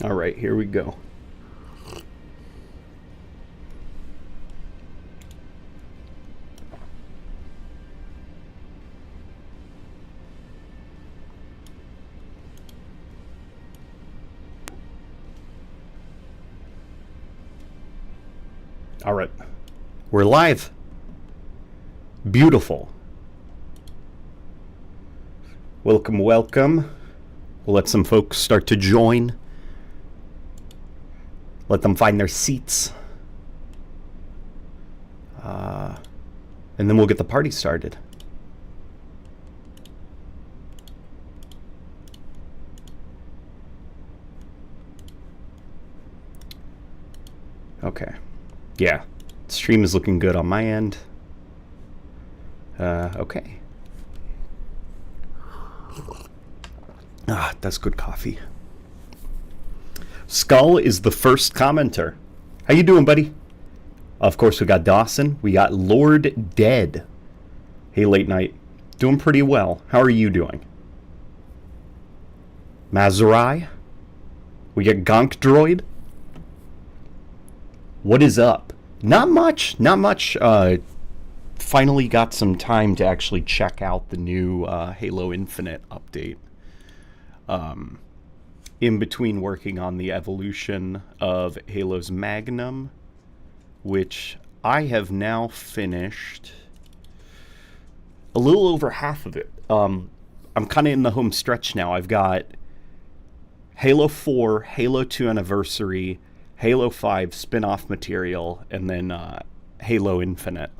All right, here we go. All right, we're live. Beautiful. Welcome, welcome. We'll let some folks start to join. Let them find their seats. And then we'll get the party started. Okay. Yeah. Stream is looking good on my end. Okay. That's good coffee. Skull is the first commenter. How you doing, buddy? Of course, we got Dawson. We got Lord Dead. Hey, late night. Doing pretty well. How are you doing? Mazurai. We get Gonk Droid. What is up? Not much. Not much. Finally got some time to actually check out the new Halo Infinite update. In between working on the evolution of Halo's Magnum, which I have now finished a little over half of it. I'm kind of in the home stretch now. I've got Halo 4, Halo 2 Anniversary, Halo 5 spin-off material, and then Halo Infinite.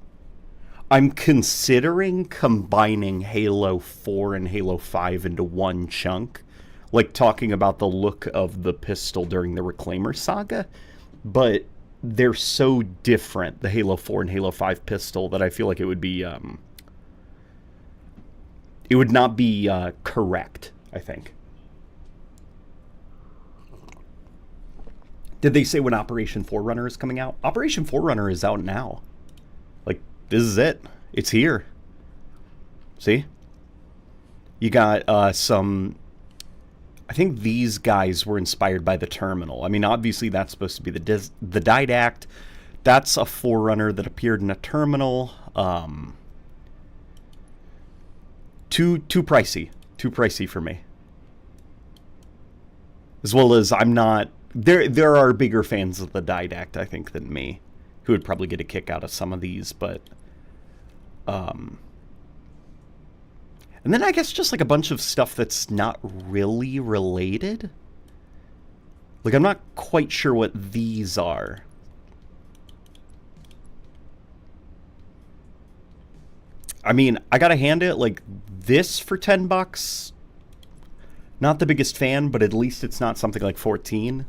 I'm considering combining Halo 4 and Halo 5 into one chunk, like talking about the look of the pistol during the Reclaimer saga, but they're so different, the Halo 4 and Halo 5 pistol, that I feel like it would be, it would not be correct, I think. Did they say when Operation Forerunner is coming out? Operation Forerunner is out now. Like, this is it. It's here. See? You got some... I think these guys were inspired by the Terminal. I mean, obviously that's supposed to be the Didact. That's a Forerunner that appeared in a Terminal. Too pricey. Too pricey for me. As well as I'm not... There are bigger fans of the Didact, I think, than me, who would probably get a kick out of some of these, but... And then I guess just like a bunch of stuff that's not really related. Like, I'm not quite sure what these are. I mean, I gotta hand it, like, this for $10. Not the biggest fan, but at least it's not something like 14.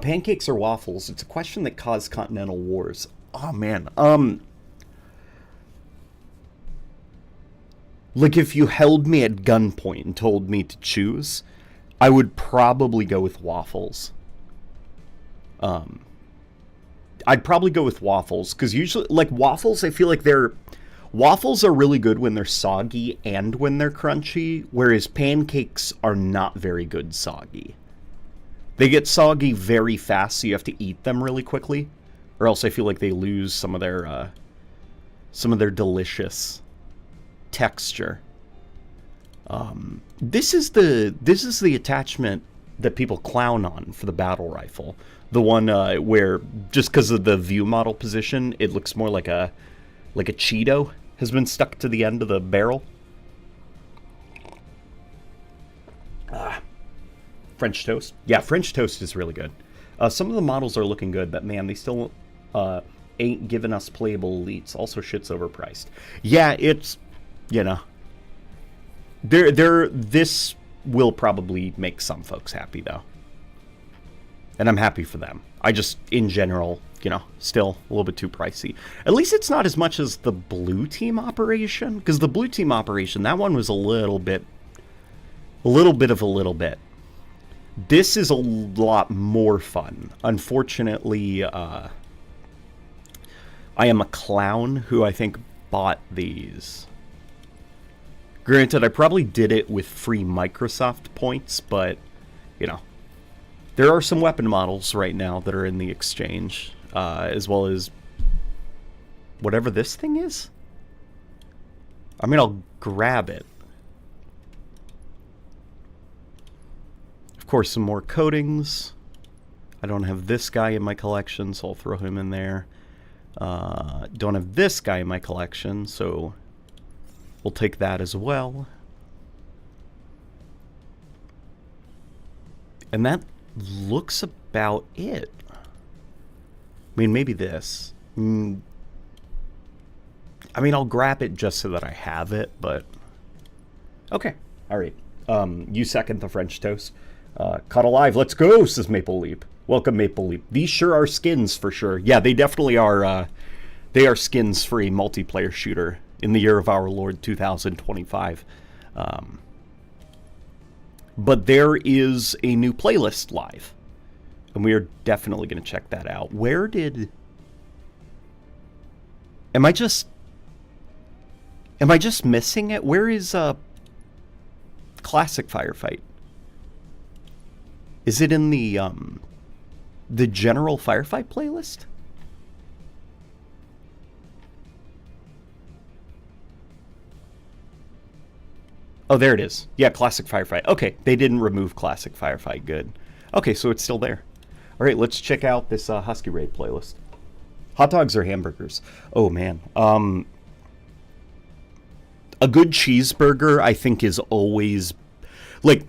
Pancakes or waffles? It's a question that caused continental wars. Oh, man. Like, if you held me at gunpoint and told me to choose, I would probably go with waffles. I'd probably go with waffles, because usually, like, waffles, I feel like waffles are really good when they're soggy and when they're crunchy, whereas pancakes are not very good soggy. They get soggy very fast, so you have to eat them really quickly, or else I feel like they lose some of their delicious texture. This is the attachment that people clown on for the battle rifle. The one where, just because of the view model position, it looks more like a Cheeto has been stuck to the end of the barrel. French toast. Yeah, French toast is really good. Some of the models are looking good, but man, they still ain't giving us playable elites. Also, shit's overpriced. Yeah, it's, you know, this will probably make some folks happy, though. And I'm happy for them. I just, in general, you know, still a little bit too pricey. At least it's not as much as the Blue Team Operation, because the Blue Team Operation, that one was a little bit. This is a lot more fun. Unfortunately, I am a clown who I think bought these. Granted, I probably did it with free Microsoft points, but, you know, there are some weapon models right now that are in the exchange, as well as whatever this thing is. I mean, I'll grab it. Of course, some more coatings. I don't have this guy in my collection, so I'll throw him in there. Don't have this guy in my collection, so we'll take that as well. And that looks about it. I mean, maybe this. I mean, I'll grab it just so that I have it, but... Okay, alright. You second the French toast. Cut alive, let's go, says Maple Leap. Welcome, Maple Leap. These sure are skins, for sure. Yeah, they definitely are, they are skins for a multiplayer shooter in the year of our Lord 2025. But there is a new playlist live, and we are definitely going to check that out. Where did... Am I just missing it? Where is Classic Firefight? Is it in the general Firefight playlist? Oh, there it is. Yeah, Classic Firefight. Okay, they didn't remove Classic Firefight. Good. Okay, so it's still there. All right, let's check out this Husky Raid playlist. Hot dogs or hamburgers? Oh, man. A good cheeseburger, I think, is always... Like,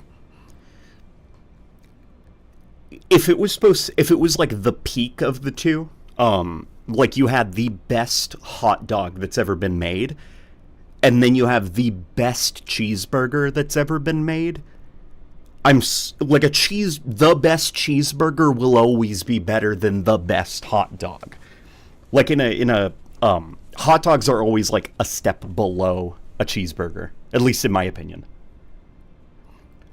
if it was like the peak of the two, like you had the best hot dog that's ever been made, and then you have the best cheeseburger that's ever been made, the best cheeseburger will always be better than the best hot dog. Like hot dogs are always like a step below a cheeseburger, at least in my opinion.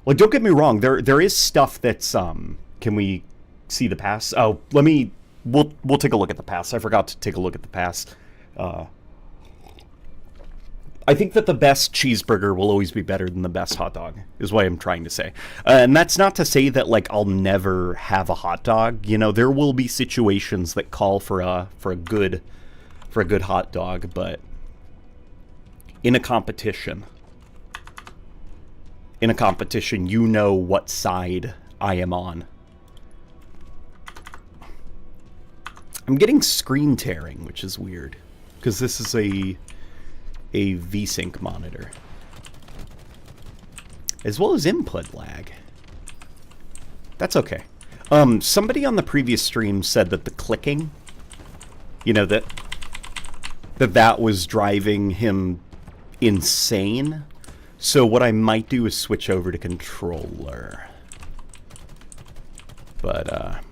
Like, don't get me wrong, there is stuff that's, can we see the pass? Oh, we'll take a look at the pass. I forgot to take a look at the pass. I think that the best cheeseburger will always be better than the best hot dog, is what I'm trying to say. And that's not to say that, like, I'll never have a hot dog. You know, there will be situations that call for a good hot dog, but in a competition, you know what side I am on. I'm getting screen tearing, which is weird, because this is a VSync monitor, as well as input lag. That's okay. Somebody on the previous stream said that the clicking, you know, that was driving him insane. So what I might do is switch over to controller. But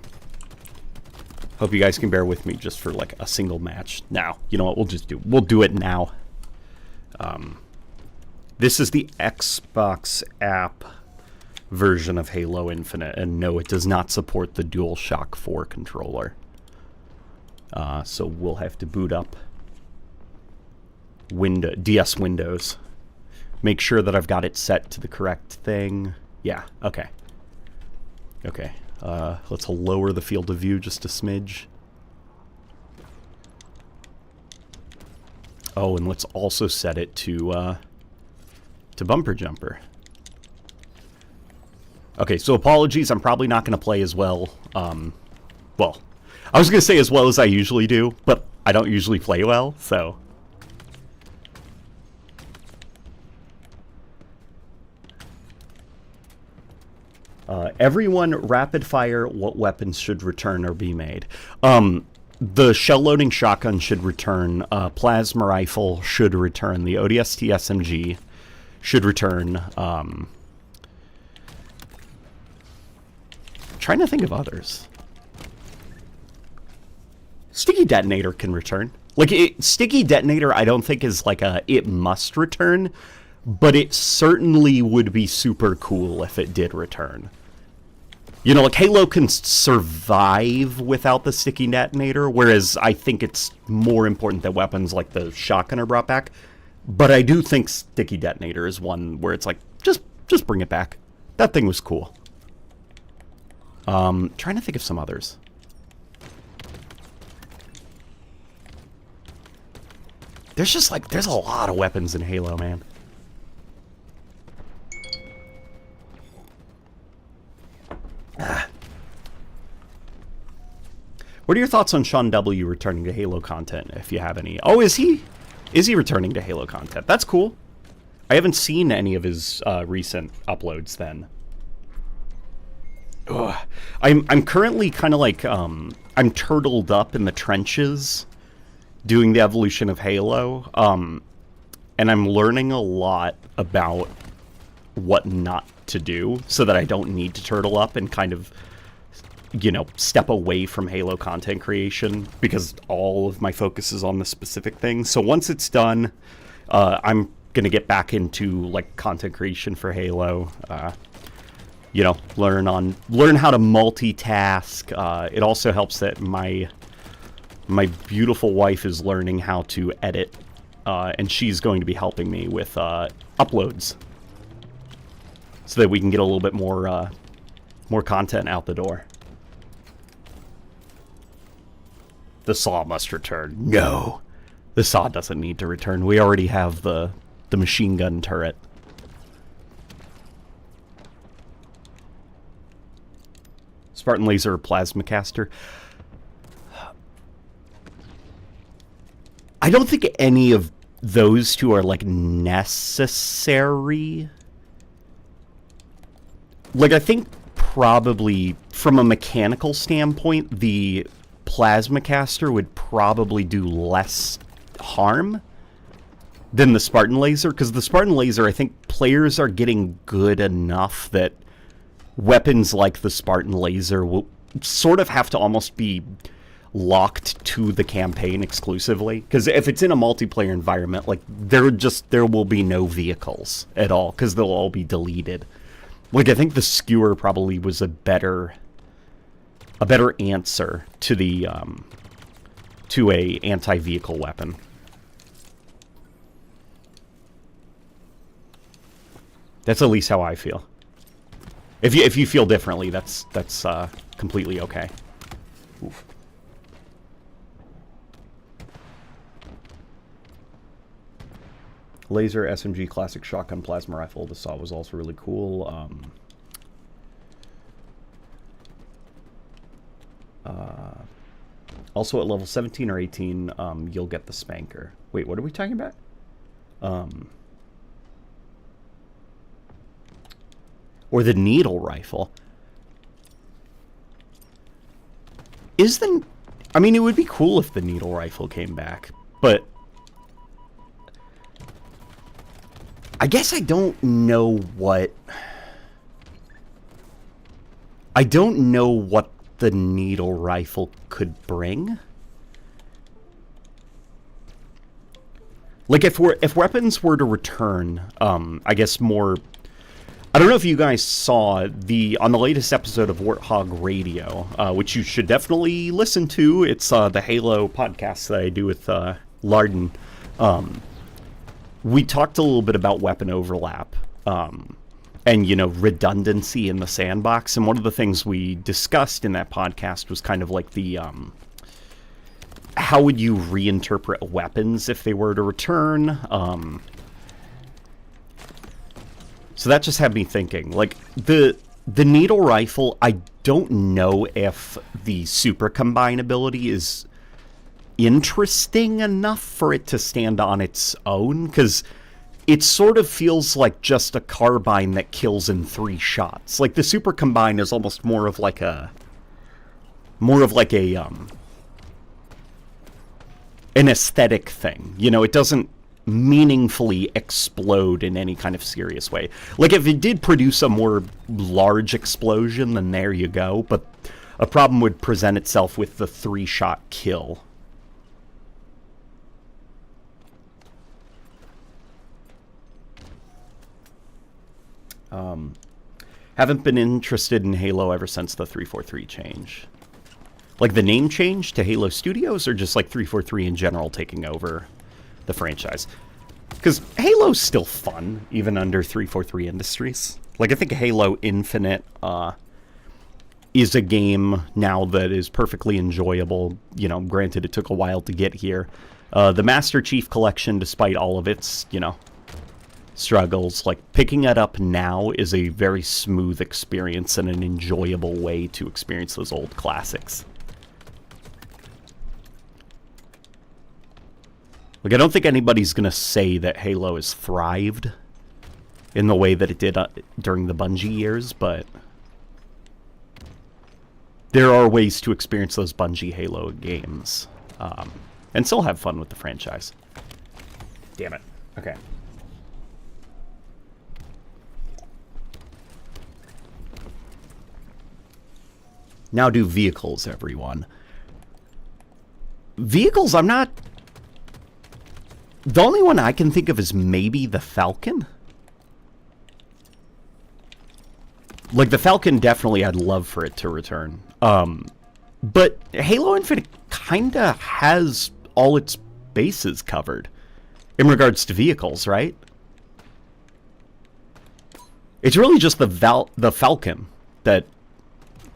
hope you guys can bear with me just for like a single match. Now, you know what? We'll do it now. This is the Xbox app version of Halo Infinite, and no, it does not support the DualShock 4 controller. So we'll have to boot up DS Windows. Make sure that I've got it set to the correct thing. Yeah, okay. Okay, let's lower the field of view just a smidge. Oh, and let's also set it to bumper jumper. Okay, so apologies, I'm probably not going to play as well. Well, I was going to say as well as I usually do, but I don't usually play well, so... Everyone rapid fire what weapons should return or be made. The shell loading shotgun should return. Plasma rifle should return. The ODST SMG should return. Trying to think of others. Sticky detonator can return. Like, sticky detonator I don't think is like it must return, but it certainly would be super cool if it did return. You know, like, Halo can survive without the sticky detonator, whereas I think it's more important that weapons like the shotgun are brought back. But I do think Sticky Detonator is one where it's like, just bring it back. That thing was cool. Trying to think of some others. There's just like, there's a lot of weapons in Halo, man. What are your thoughts on Sean W. returning to Halo content, if you have any? Oh, is he? Is he returning to Halo content? That's cool. I haven't seen any of his recent uploads then. Ugh. I'm currently kind of like, I'm turtled up in the trenches doing the evolution of Halo, and I'm learning a lot about what not to do so that I don't need to turtle up and kind of, you know, step away from Halo content creation, because all of my focus is on the specific thing. So once it's done, I'm going to get back into like content creation for Halo. You know, learn how to multitask. It also helps that my beautiful wife is learning how to edit, and she's going to be helping me with uploads, so that we can get a little bit more content out the door. The saw must return. No, the saw doesn't need to return. We already have the machine gun turret. Spartan laser or plasma caster. I don't think any of those two are like necessary. Like, I think probably from a mechanical standpoint, the plasma caster would probably do less harm than the Spartan laser, because the Spartan laser, I think players are getting good enough that weapons like the Spartan laser will sort of have to almost be locked to the campaign exclusively, because if it's in a multiplayer environment, like there will be no vehicles at all, because they'll all be deleted. Like, I think the skewer probably was a better answer to the to a anti-vehicle weapon. That's at least how I feel. If you feel differently, that's completely okay. Oof. Laser, SMG, classic shotgun, plasma rifle. The saw was also really cool. Also at level 17 or 18, you'll get the spanker. Wait, what are we talking about? Or the needle rifle. I mean, it would be cool if the needle rifle came back, but I guess I don't know what the needle rifle could bring. Like, if weapons were to return, I guess more. I don't know if you guys saw on the latest episode of Warthog Radio, which you should definitely listen to. It's the Halo podcast that I do with Larden. We talked a little bit about weapon overlap, and, you know, redundancy in the sandbox. And one of the things we discussed in that podcast was kind of like the, how would you reinterpret weapons if they were to return? So that just had me thinking, like, the needle rifle, I don't know if the super combine ability is interesting enough for it to stand on its own, because it sort of feels like just a carbine that kills in 3 shots. Like, the super combine is almost more of like an aesthetic thing. You know, it doesn't meaningfully explode in any kind of serious way. Like, if it did produce a more large explosion, then there you go, but a problem would present itself with the 3-shot kill. Haven't been interested in Halo ever since the 343 change. Like, the name change to Halo Studios, or just like 343 in general taking over the franchise? Because Halo's still fun, even under 343 Industries. Like, I think Halo Infinite is a game now that is perfectly enjoyable. You know, granted, it took a while to get here. The Master Chief Collection, despite all of its, you know, struggles, like, picking it up now is a very smooth experience and an enjoyable way to experience those old classics. Like, I don't think anybody's going to say that Halo has thrived in the way that it did during the Bungie years, but there are ways to experience those Bungie Halo games and still have fun with the franchise. Damn it. Okay. Now do vehicles, everyone. Vehicles, I'm not... The only one I can think of is maybe the Falcon. Like, the Falcon, definitely I'd love for it to return. But Halo Infinite kinda has all its bases covered in regards to vehicles, right? It's really just the Falcon that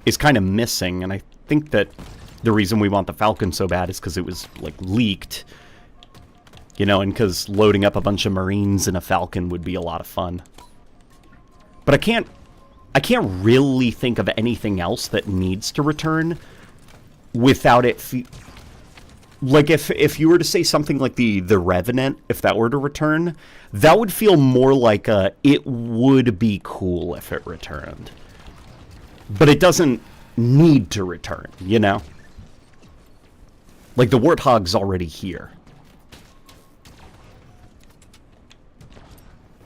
is kind of missing, and I think that the reason we want the Falcon so bad is because it was, like, leaked. You know, and because loading up a bunch of Marines in a Falcon would be a lot of fun. But I can't really think of anything else that needs to return without it... Like, if you were to say something like the Revenant, if that were to return, that would feel more like it would be cool if it returned. But it doesn't need to return, you know? Like, the Warthog's already here.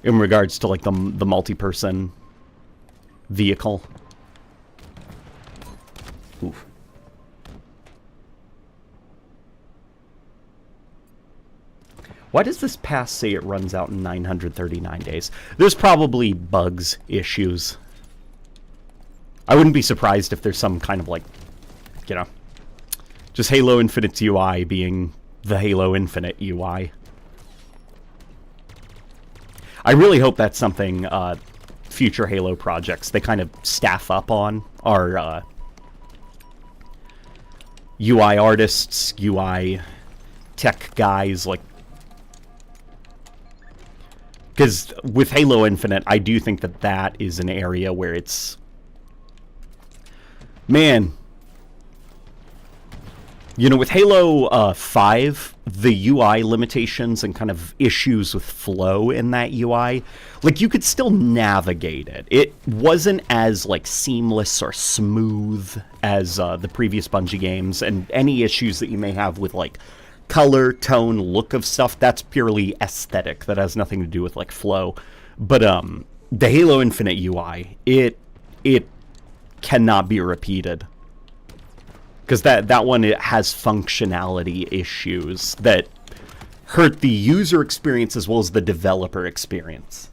In regards to, like, the multi-person vehicle. Oof. Why does this pass say it runs out in 939 days? There's probably bugs, issues. I wouldn't be surprised if there's some kind of, like, you know, just Halo Infinite's UI being the Halo Infinite UI. I really hope that's something future Halo projects they kind of staff up on, are UI artists, UI tech guys, like... Because with Halo Infinite, I do think that that is an area where it's... Man... You know, with Halo 5, the UI limitations and kind of issues with flow in that UI, like, you could still navigate it. It wasn't as, like, seamless or smooth as the previous Bungie games, and any issues that you may have with, like, color, tone, look of stuff, that's purely aesthetic. That has nothing to do with, like, flow. But the Halo Infinite UI, it cannot be repeated. Because that one, it has functionality issues that hurt the user experience as well as the developer experience.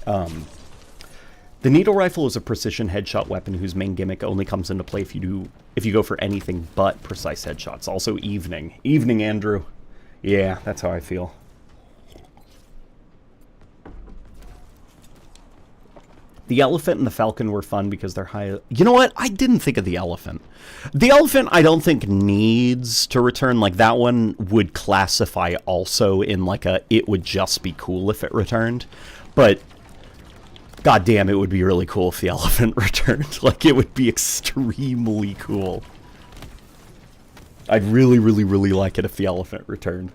The needle rifle is a precision headshot weapon whose main gimmick only comes into play if you go for anything but precise headshots. Also evening. Evening, Andrew. Yeah, that's how I feel. The Elephant and the Falcon were fun because they're high... You know what? I didn't think of the Elephant. The Elephant, I don't think needs to return. Like, that one would classify also in, like, it would just be cool if it returned. But, goddamn, it would be really cool if the Elephant returned. Like, it would be extremely cool. I'd really, really, really like it if the Elephant returned.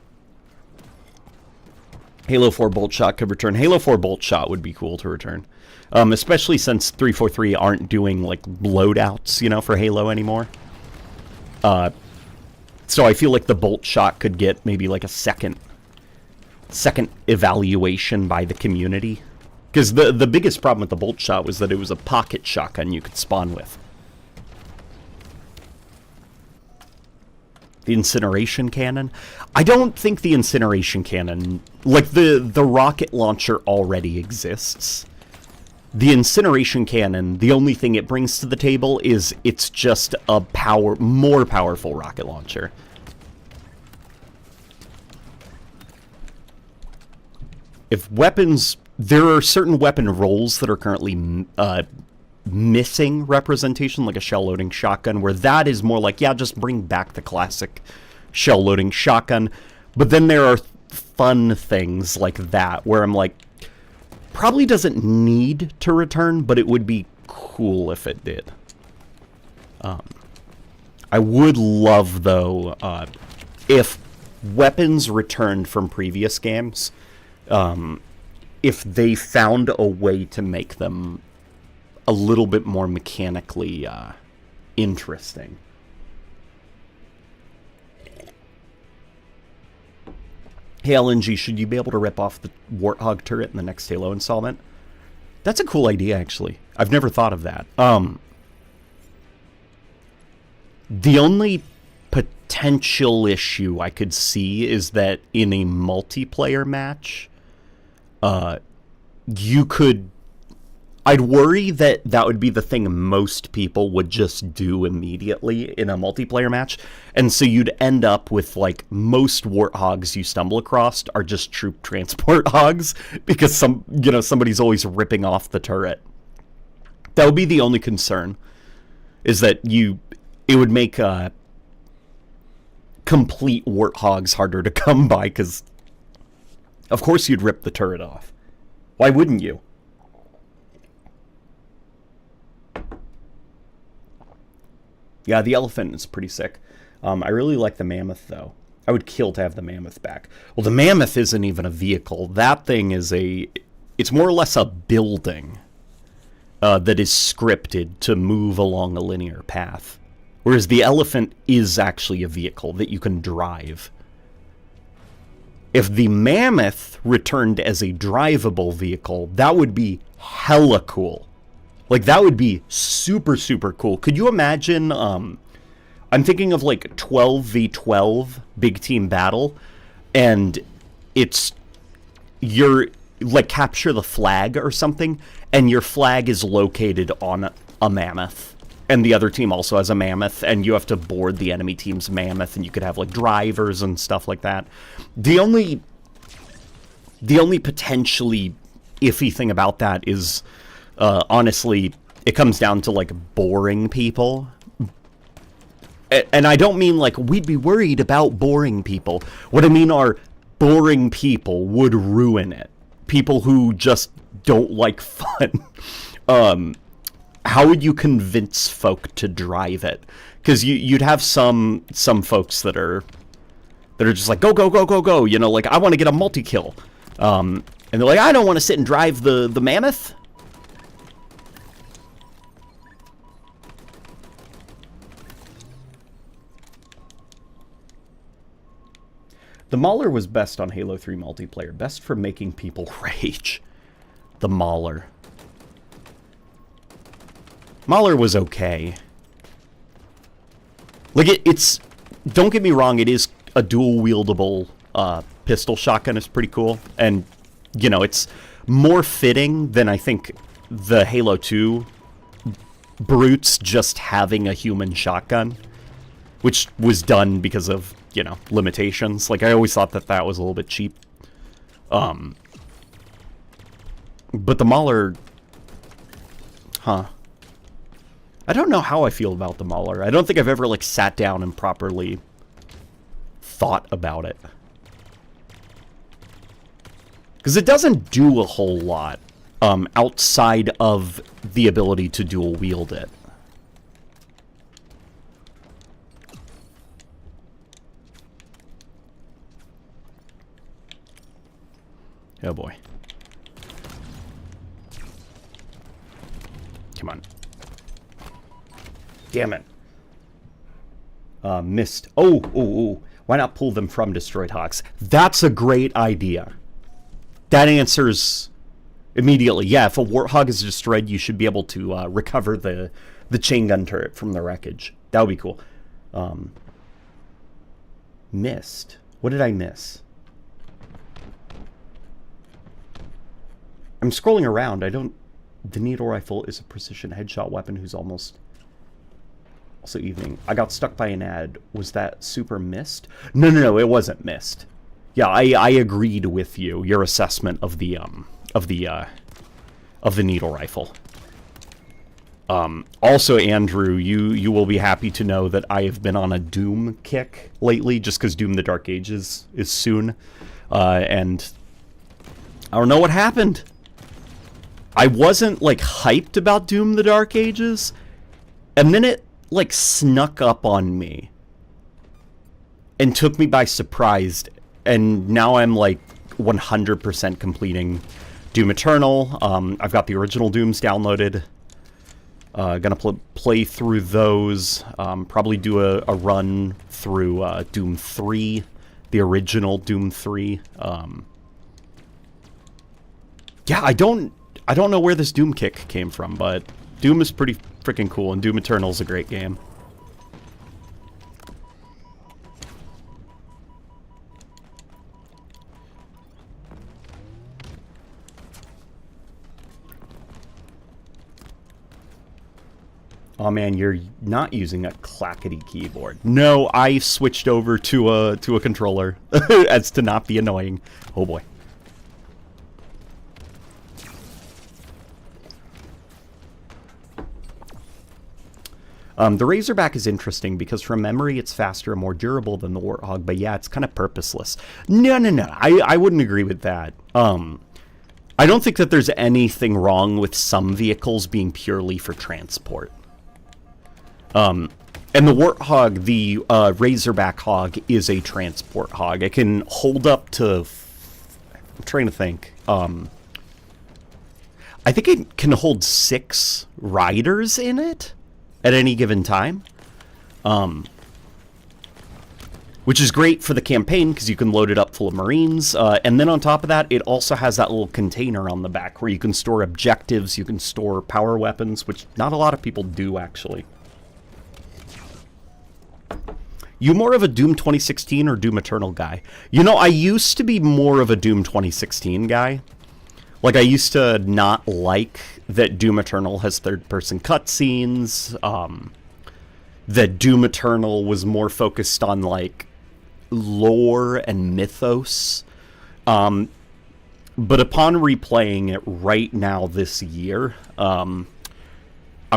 Halo 4 Bolt Shot could return. Halo 4 Bolt Shot would be cool to return. Especially since 343 aren't doing, like, loadouts, you know, for Halo anymore. So I feel like the Bolt Shot could get maybe, like, a second evaluation by the community. Because the biggest problem with the Bolt Shot was that it was a pocket shotgun you could spawn with. The incineration cannon? I don't think the incineration cannon... Like, the rocket launcher already exists. The incineration cannon, the only thing it brings to the table is it's just a more powerful rocket launcher. if weapons, there are certain weapon roles that are currently missing representation, like a shell-loading shotgun, where that is more like, yeah, just bring back the classic shell-loading shotgun. But then there are fun things like that, where I'm like, probably doesn't need to return, but it would be cool if it did. I would love, though, if weapons returned from previous games, if they found a way to make them a little bit more mechanically interesting. Hey, LNG, should you be able to rip off the Warthog turret in the next Halo installment? That's a cool idea, actually. I've never thought of that. The only potential issue I could see is that in a multiplayer match, you could... I'd worry that that would be the thing most people would just do immediately in a multiplayer match, and so you'd end up with, like, most Warthogs you stumble across are just troop transport hogs, because somebody's always ripping off the turret. That would be the only concern, is that it would make complete Warthogs harder to come by, because of course you'd rip the turret off. Why wouldn't you? Yeah, the elephant is pretty sick. I really like the mammoth, though. I would kill to have the mammoth back. Well, the mammoth isn't even a vehicle. That thing is it's more or less a building that is scripted to move along a linear path. Whereas the elephant is actually a vehicle that you can drive. If the mammoth returned as a drivable vehicle, that would be hella cool. Like, that would be super, super cool. Could you imagine, I'm thinking of, like, 12v12 big team battle, and you're, like, capture the flag or something, and your flag is located on a mammoth, and the other team also has a mammoth, and you have to board the enemy team's mammoth, and you could have, like, drivers and stuff like that. The only potentially iffy thing about that is... honestly, it comes down to, like, boring people. And I don't mean, like, we'd be worried about boring people. What I mean are, boring people would ruin it. People who just don't like fun. How would you convince folk to drive it? Because you'd have some folks that are just like, go, go, go, go, go. You know, like, I want to get a multi-kill. And they're like, I don't want to sit and drive the mammoth. The Mauler was best on Halo 3 multiplayer. Best for making people rage. The Mauler. Mauler was okay. Like, it's... Don't get me wrong, it is a dual-wieldable pistol shotgun. It's pretty cool. And, you know, it's more fitting than, I think, the Halo 2 brutes just having a human shotgun. Which was done because of... you know, limitations. Like, I always thought that was a little bit cheap. But the Mauler... Huh. I don't know how I feel about the Mauler. I don't think I've ever, like, sat down and properly thought about it. Because it doesn't do a whole lot outside of the ability to dual wield it. Oh boy. Come on. Damn it. Missed. Oh. Why not pull them from destroyed hogs? That's a great idea. That answers immediately. Yeah, if a Warthog is destroyed, you should be able to recover the chain gun turret from the wreckage. That would be cool. Missed. What did I miss? I'm scrolling around. The needle rifle is a precision headshot weapon who's almost... Also evening. I got stuck by an ad. Was that super missed? No, it wasn't missed. Yeah, I agreed with you. Your assessment of the needle rifle. Also, Andrew, you will be happy to know that I have been on a Doom kick lately, just because Doom: The Dark Ages is soon, and I don't know what happened. I wasn't like hyped about Doom: The Dark Ages, and then it like snuck up on me and took me by surprise, and now I'm like 100% completing Doom Eternal. I've got the original Dooms downloaded. Gonna play through those. Probably do a run through Doom 3, the original Doom 3. Yeah, I don't know where this Doom kick came from, but Doom is pretty freaking cool, and Doom Eternal is a great game. Oh man, you're not using a clackety keyboard. No, I switched over to a controller as to not be annoying. Oh boy. The Razorback is interesting because from memory it's faster and more durable than the Warthog, but yeah, it's kind of purposeless. No. I wouldn't agree with that. I don't think that there's anything wrong with some vehicles being purely for transport. And the Warthog, the Razorback Hog, is a transport hog. It can hold up to... I'm trying to think. I think it can hold 6 riders in it at any given time. Which is great for the campaign, because you can load it up full of Marines. And then on top of that, it also has that little container on the back where you can store objectives, you can store power weapons, which not a lot of people do, actually. You more of a Doom 2016 or Doom Eternal guy? You know, I used to be more of a Doom 2016 guy. Like, I used to not like that Doom Eternal has third-person cutscenes, that Doom Eternal was more focused on, like, lore and mythos. But upon replaying it right now this year, I'm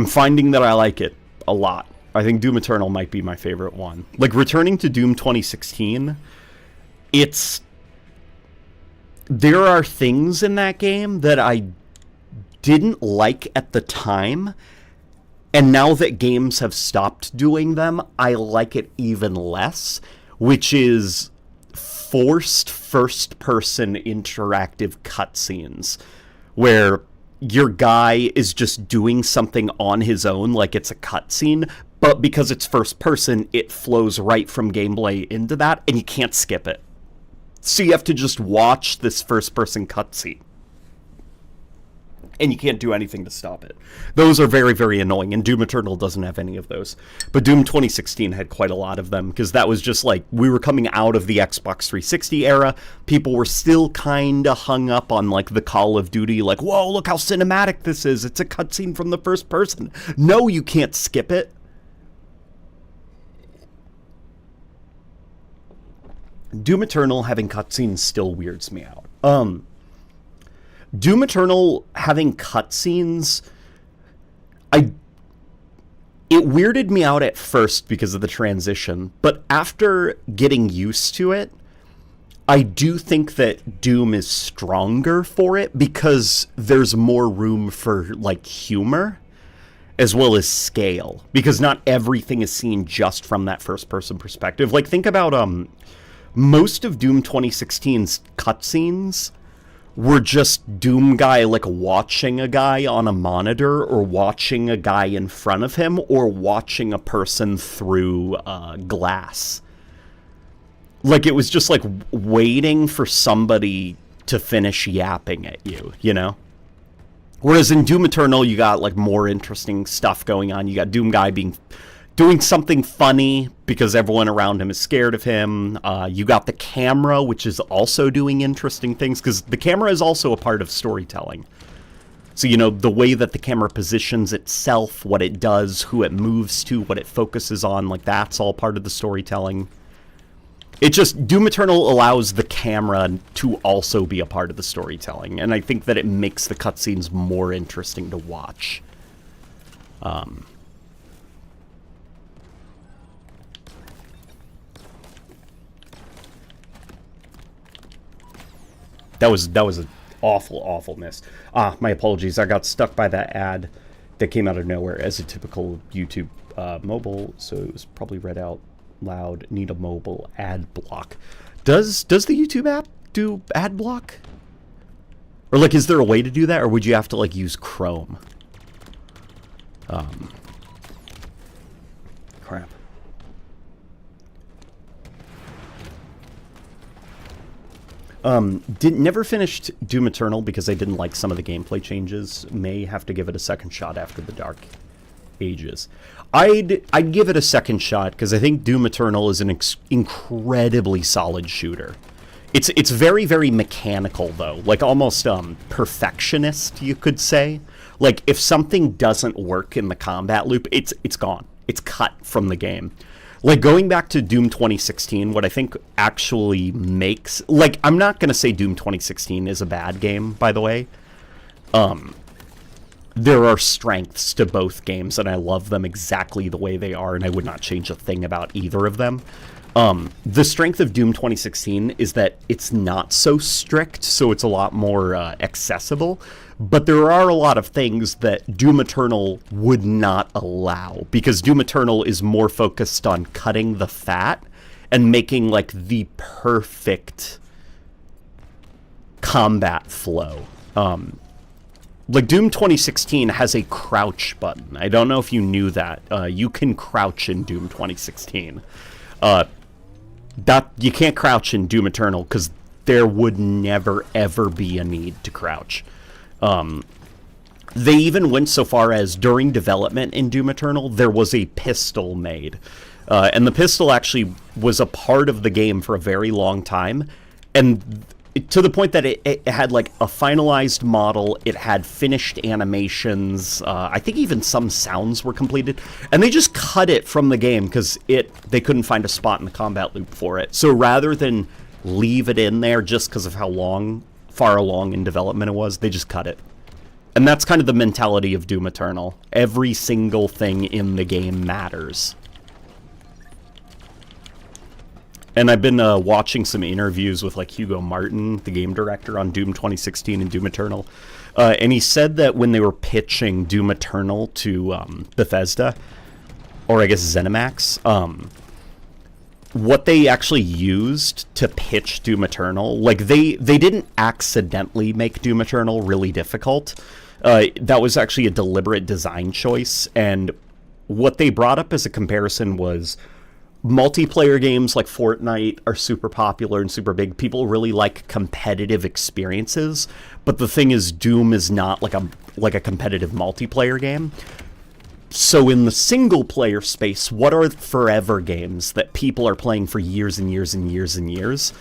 finding that I like it a lot. I think Doom Eternal might be my favorite one. Like, returning to Doom 2016, there are things in that game that I didn't like at the time, and now that games have stopped doing them, I like it even less, which is forced first-person interactive cutscenes, where your guy is just doing something on his own like it's a cutscene, but because it's first person, it flows right from gameplay into that, and you can't skip it. So you have to just watch this first person cutscene. And you can't do anything to stop it. Those are very, very annoying, and Doom Eternal doesn't have any of those. But Doom 2016 had quite a lot of them, because that was just like, we were coming out of the Xbox 360 era, people were still kind of hung up on like the Call of Duty, like, whoa, look how cinematic this is, it's a cutscene from the first person. No, you can't skip it. Doom Eternal having cutscenes still weirds me out. Doom Eternal having cutscenes, it weirded me out at first because of the transition, but after getting used to it, I do think that Doom is stronger for it because there's more room for, like, humor as well as scale, because not everything is seen just from that first-person perspective. Like, think about, most of Doom 2016's cutscenes were just Doom guy, like, watching a guy on a monitor, or watching a guy in front of him, or watching a person through glass. Like, it was just, like, waiting for somebody to finish yapping at you, you know? Whereas in Doom Eternal, you got, like, more interesting stuff going on. You got Doom guy doing something funny because everyone around him is scared of him. You got the camera, which is also doing interesting things, because the camera is also a part of storytelling. So, you know, the way that the camera positions itself, what it does, who it moves to, what it focuses on, like, that's all part of the storytelling. It just, Doom Eternal allows the camera to also be a part of the storytelling, and I think that it makes the cutscenes more interesting to watch. That was an awful miss. My apologies. I got stuck by that ad that came out of nowhere as a typical YouTube mobile, so it was probably read out loud. Need a mobile ad block. Does the YouTube app do ad block? Or like, is there a way to do that, or would you have to like use Chrome? Crap. Never finished Doom Eternal because I didn't like some of the gameplay changes. May have to give it a second shot after the Dark Ages. I'd give it a second shot because I think Doom Eternal is an incredibly solid shooter. It's very, very mechanical though, like almost perfectionist, you could say. Like if something doesn't work in the combat loop, it's gone. It's cut from the game. Like, going back to Doom 2016, what I think actually makes... Like, I'm not going to say Doom 2016 is a bad game, by the way. There are strengths to both games, and I love them exactly the way they are, and I would not change a thing about either of them. The strength of Doom 2016 is that it's not so strict, so it's a lot more accessible. But there are a lot of things that Doom Eternal would not allow, because Doom Eternal is more focused on cutting the fat and making, like, the perfect combat flow. Like, Doom 2016 has a crouch button. I don't know if you knew that. You can crouch in Doom 2016. You can't crouch in Doom Eternal, because there would never, ever be a need to crouch. They even went so far as, during development in Doom Eternal, there was a pistol made. And the pistol actually was a part of the game for a very long time. And to the point that it had, like, a finalized model, it had finished animations, I think even some sounds were completed. And they just cut it from the game because they couldn't find a spot in the combat loop for it. So rather than leave it in there just because of how far along in development it was, they just cut it. And that's kind of the mentality of Doom Eternal. Every single thing in the game matters. And I've been watching some interviews with like Hugo Martin, the game director on Doom 2016 and Doom Eternal. And he said that when they were pitching Doom Eternal to Bethesda, or I guess ZeniMax, what they actually used to pitch Doom Eternal, like they didn't accidentally make Doom Eternal really difficult. That was actually a deliberate design choice, and what they brought up as a comparison was multiplayer games like Fortnite are super popular and super big. People really like competitive experiences, but the thing is, Doom is not like a competitive multiplayer game. So in the single-player space, what are forever games that people are playing for years and years and years and years?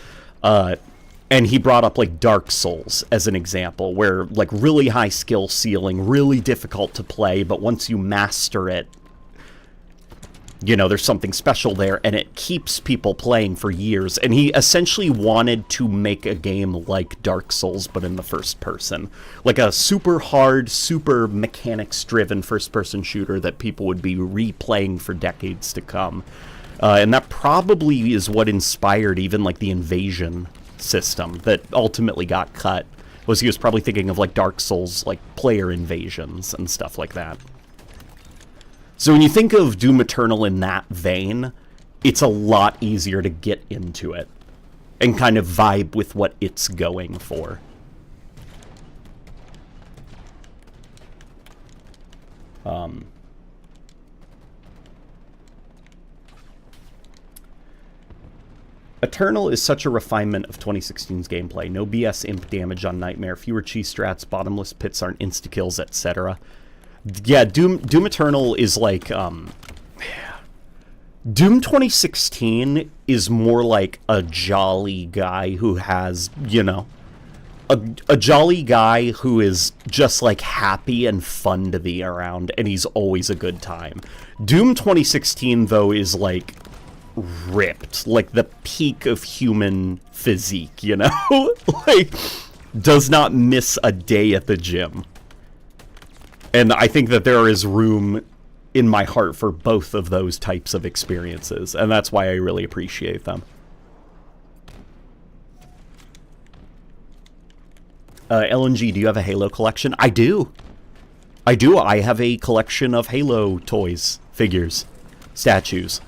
And he brought up, like, Dark Souls as an example, where, like, really high skill ceiling, really difficult to play, but once you master it, you know, there's something special there, and it keeps people playing for years. And he essentially wanted to make a game like Dark Souls, but in the first person. Like a super hard, super mechanics-driven first-person shooter that people would be replaying for decades to come. And that probably is what inspired even, like, the Invasion system that ultimately got cut. Was he was probably thinking of, like, Dark Souls, like, player invasions and stuff like that. So when you think of Doom Eternal in that vein, it's a lot easier to get into it and kind of vibe with what it's going for. Eternal is such a refinement of 2016's gameplay. No BS imp damage on Nightmare, fewer cheese strats, bottomless pits aren't insta-kills, etc. Yeah, Doom Eternal is like, Doom 2016 is more like a jolly guy who has, you know, a jolly guy who is just, like, happy and fun to be around, and he's always a good time. Doom 2016, though, is, like, ripped, like the peak of human physique, you know? Like, does not miss a day at the gym. And I think that there is room in my heart for both of those types of experiences, and that's why I really appreciate them. LNG, do you have a Halo collection? I do. I have a collection of Halo toys, figures, statues,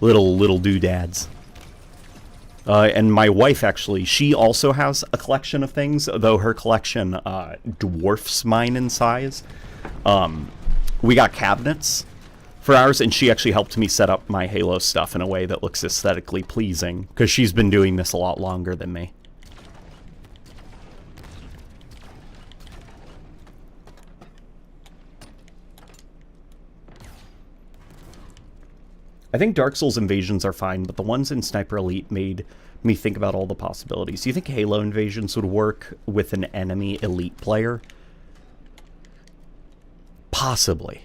little doodads. And my wife, actually, she also has a collection of things, though her collection dwarfs mine in size. We got cabinets for ours, and she actually helped me set up my Halo stuff in a way that looks aesthetically pleasing, because she's been doing this a lot longer than me. I think Dark Souls invasions are fine, but the ones in Sniper Elite made me think about all the possibilities. Do you think Halo invasions would work with an enemy Elite player? Possibly.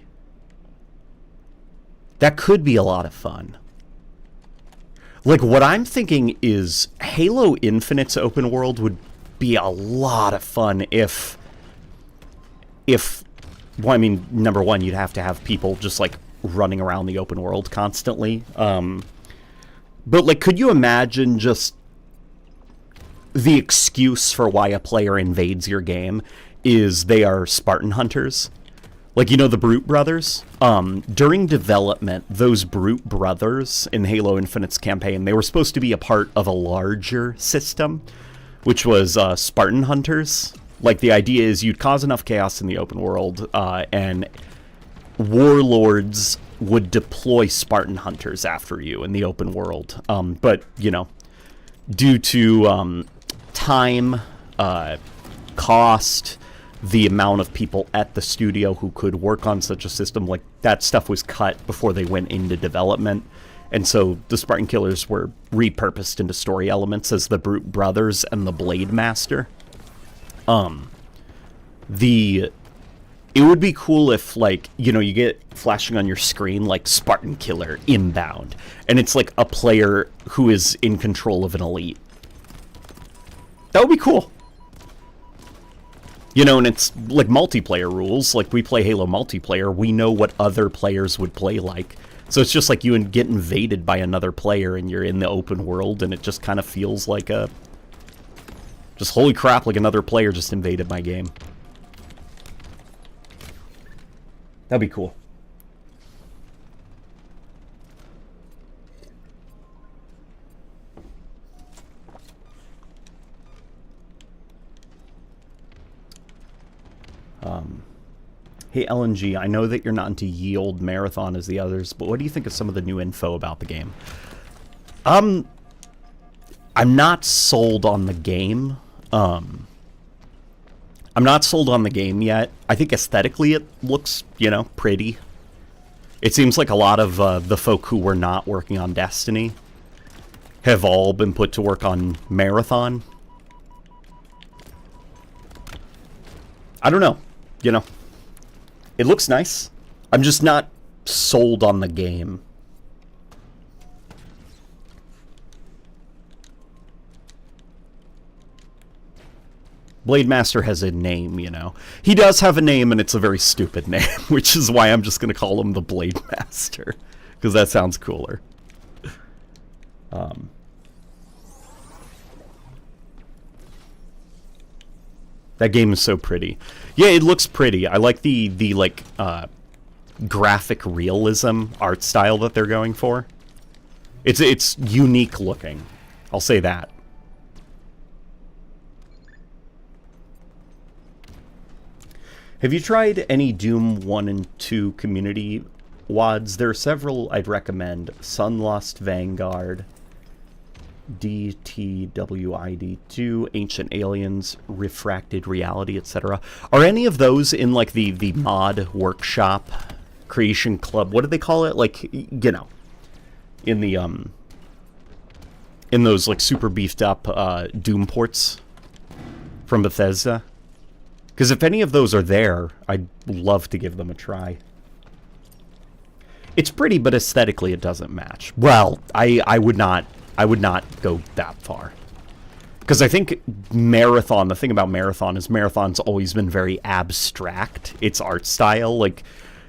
That could be a lot of fun. Like, what I'm thinking is Halo Infinite's open world would be a lot of fun if well, I mean, number one, you'd have to have people just, like, running around the open world constantly. But, like, could you imagine just the excuse for why a player invades your game is they are Spartan hunters? Like, you know, the Brute Brothers? During development, those Brute Brothers in Halo Infinite's campaign, they were supposed to be a part of a larger system, which was Spartan hunters. Like, the idea is you'd cause enough chaos in the open world, and warlords would deploy Spartan hunters after you in the open world. But, you know, due to time, cost, the amount of people at the studio who could work on such a system, like, that stuff was cut before they went into development. And so the Spartan Killers were repurposed into story elements as the Brute Brothers and the Blade Master. It would be cool if, like, you know, you get flashing on your screen, like, Spartan Killer inbound, and it's, like, a player who is in control of an elite. That would be cool. You know, and it's, like, multiplayer rules. Like, we play Halo multiplayer. We know what other players would play like. So it's just like you get invaded by another player, and you're in the open world, and it just kind of feels like a... just, holy crap, like another player just invaded my game. That'd be cool. Hey, LNG, I know that you're not into ye old marathon as the others, but what do you think of some of the new info about the game? I'm not sold on the game. I'm not sold on the game yet. I think aesthetically it looks, you know, pretty. It seems like a lot of the folk who were not working on Destiny have all been put to work on Marathon. I don't know, you know. It looks nice. I'm just not sold on the game. Blade Master has a name, you know. He does have a name, and it's a very stupid name, which is why I'm just going to call him the Blade Master, because that sounds cooler. That game is so pretty. Yeah, it looks pretty. I like the like, graphic realism art style that they're going for. It's unique looking. I'll say that. Have you tried any Doom 1 and 2 community WODs? There are several I'd recommend. Sunlust, Vanguard, DTWID2, Ancient Aliens, Refracted Reality, etc. Are any of those in, like, the mod workshop, creation club? What do they call it? Like, you know, in the, in those, like, super beefed up Doom ports from Bethesda? Because if any of those are there, I'd love to give them a try. It's pretty, but aesthetically it doesn't match. Well, I would not go that far. Because I think Marathon, the thing about Marathon is Marathon's always been very abstract. Its art style, like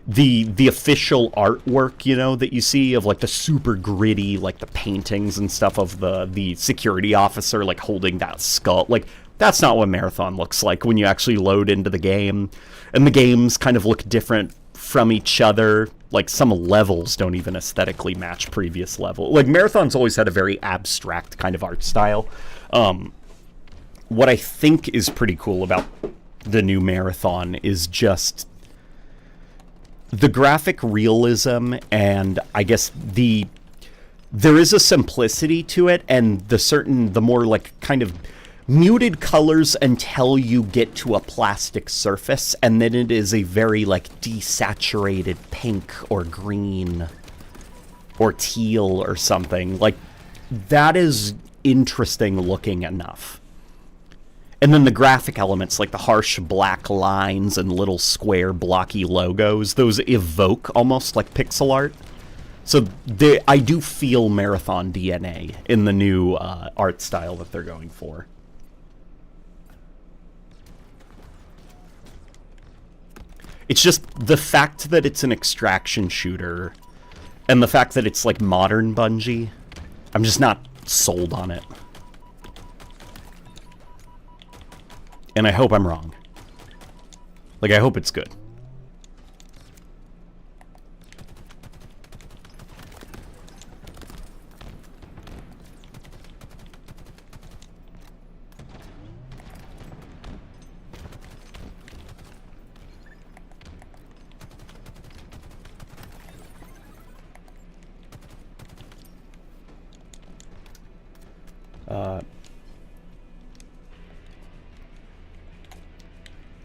the official artwork, you know, that you see of like the super gritty, like the paintings and stuff of the security officer like holding that skull. Like that's not what Marathon looks like when you actually load into the game. And the games kind of look different from each other. Like some levels don't even aesthetically match previous level. Like Marathon's always had a very abstract kind of art style. What I think is pretty cool about the new Marathon is just the graphic realism, and I guess there is a simplicity to it, and the more like kind of muted colors until you get to a plastic surface, and then it is a very like desaturated pink or green or teal or something. Like that is interesting looking enough. And then the graphic elements, like the harsh black lines and little square blocky logos, those evoke almost like pixel art. So I do feel Marathon DNA in the new art style that they're going for. It's just the fact that it's an extraction shooter and the fact that it's like modern Bungie, I'm just not sold on it. And I hope I'm wrong. Like, I hope it's good.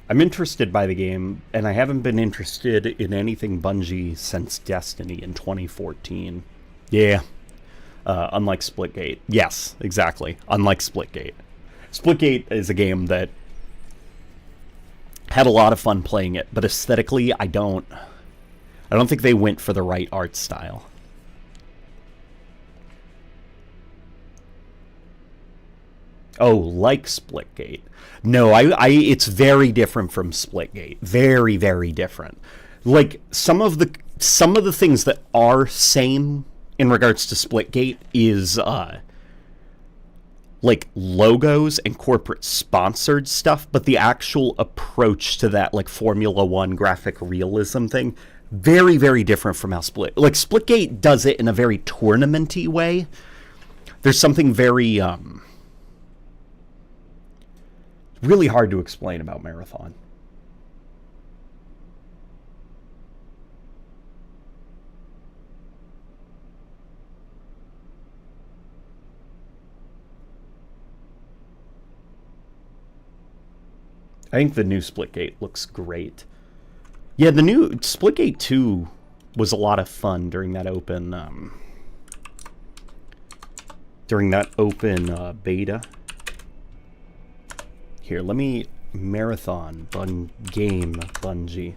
I'm interested by the game, and I haven't been interested in anything Bungie since Destiny in 2014. Yeah. Unlike Splitgate. Yes, exactly. Unlike Splitgate. Splitgate is a game that had a lot of fun playing it, but aesthetically, I don't think they went for the right art style. Oh, like Splitgate. No, it's very different from Splitgate. Very, very different. Like some of the things that are same in regards to Splitgate is like logos and corporate sponsored stuff, but the actual approach to that like Formula 1 graphic realism thing, very, very different from how Splitgate does it in a very tournament-y way. There's something very really hard to explain about Marathon. I think the new Splitgate looks great. Yeah, the new Splitgate 2 was a lot of fun during that open beta. Here, let me Marathon game Bungie.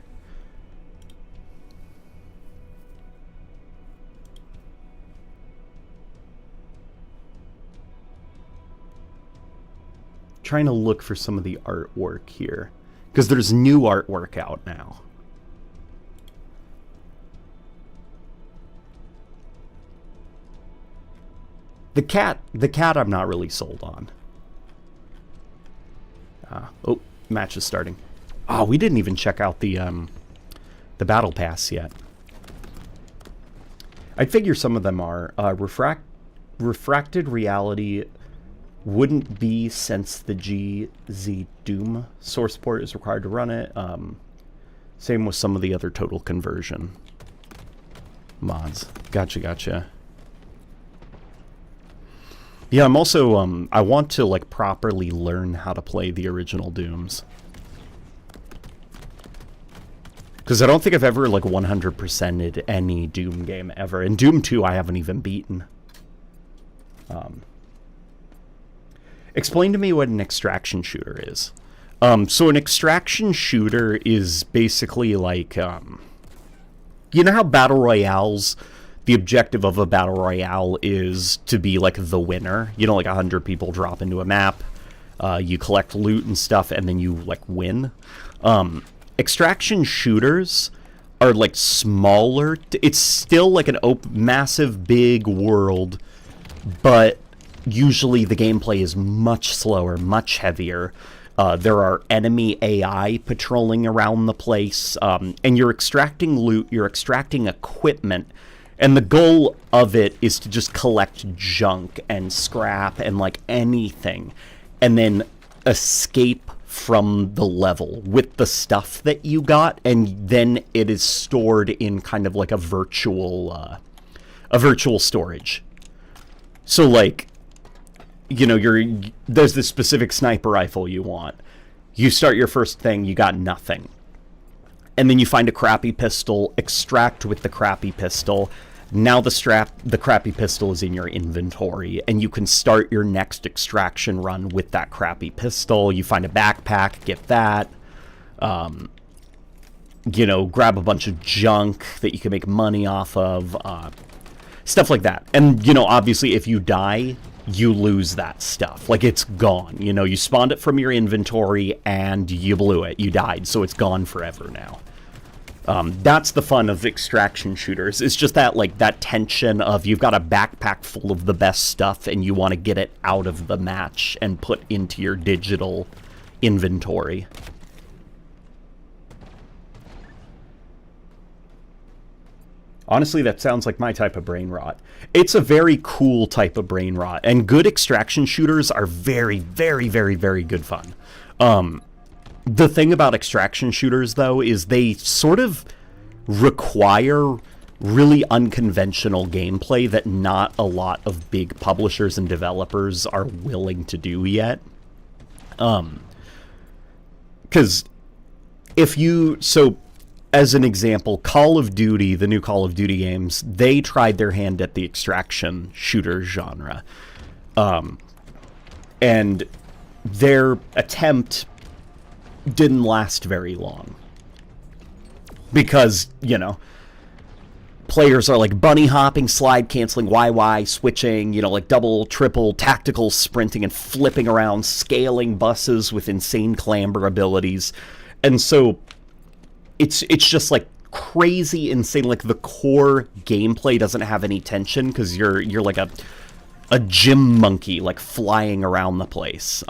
Trying to look for some of the artwork here, because there's new artwork out now. The cat I'm not really sold on. Oh, match is starting. Oh, we didn't even check out the battle pass yet. I'd figure some of them are. Refracted reality wouldn't be, since the GZ Doom source port is required to run it. Same with some of the other total conversion mods. Gotcha. Yeah, I'm also, I want to, like, properly learn how to play the original Dooms. Because I don't think I've ever, like, 100%ed any Doom game ever. And Doom 2 I haven't even beaten. Explain to me what an extraction shooter is. So an extraction shooter is basically like, you know how battle royales, the objective of a battle royale is to be like the winner. You know, like 100 people drop into a map, you collect loot and stuff, and then you like win. Extraction shooters are like smaller. It's still like an massive big world, but usually the gameplay is much slower, much heavier. There are enemy AI patrolling around the place, and you're extracting loot, you're extracting equipment, and the goal of it is to just collect junk and scrap and like anything, and then escape from the level with the stuff that you got, and then it is stored in kind of like a virtual storage. So like, you know, there's this specific sniper rifle you want. You start your first thing, you got nothing. And then you find a crappy pistol, extract with the crappy pistol. Now the crappy pistol is in your inventory, and you can start your next extraction run with that crappy pistol. You find a backpack, get that. You know, grab a bunch of junk that you can make money off of. Stuff like that. And, you know, obviously if you die, you lose that stuff. Like, it's gone. You know, you spawned it from your inventory and you blew it. You died, so it's gone forever now. That's the fun of extraction shooters. It's just that, like, that tension of you've got a backpack full of the best stuff and you want to get it out of the match and put into your digital inventory. Honestly, that sounds like my type of brain rot. It's a very cool type of brain rot, and good extraction shooters are very, very, very, very good fun. The thing about extraction shooters, though, is they sort of require really unconventional gameplay that not a lot of big publishers and developers are willing to do yet. Because as an example, Call of Duty, the new Call of Duty games, they tried their hand at the extraction shooter genre. And their attempt didn't last very long. Because, you know, players are like bunny hopping, slide canceling, YY, switching, you know, like double, triple, tactical sprinting and flipping around, scaling buses with insane clamber abilities. And so it's just like crazy insane. Like, the core gameplay doesn't have any tension because you're like a gym monkey, like flying around the place.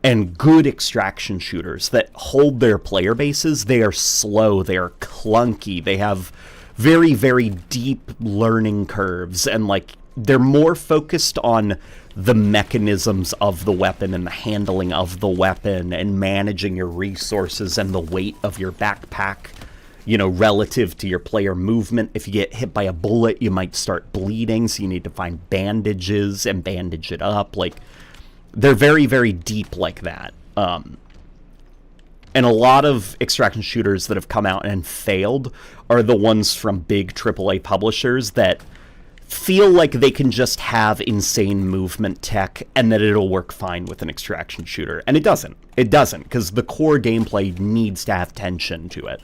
And good extraction shooters that hold their player bases, they are slow, they are clunky, they have very, very deep learning curves, and like they're more focused on the mechanisms of the weapon and the handling of the weapon and managing your resources and the weight of your backpack, you know, relative to your player movement. If you get hit by a bullet, you might start bleeding, so you need to find bandages and bandage it up. Like, they're very, very deep like that. And a lot of extraction shooters that have come out and failed are the ones from big AAA publishers that feel like they can just have insane movement tech and that it'll work fine with an extraction shooter. And it doesn't. It doesn't, because the core gameplay needs to have tension to it.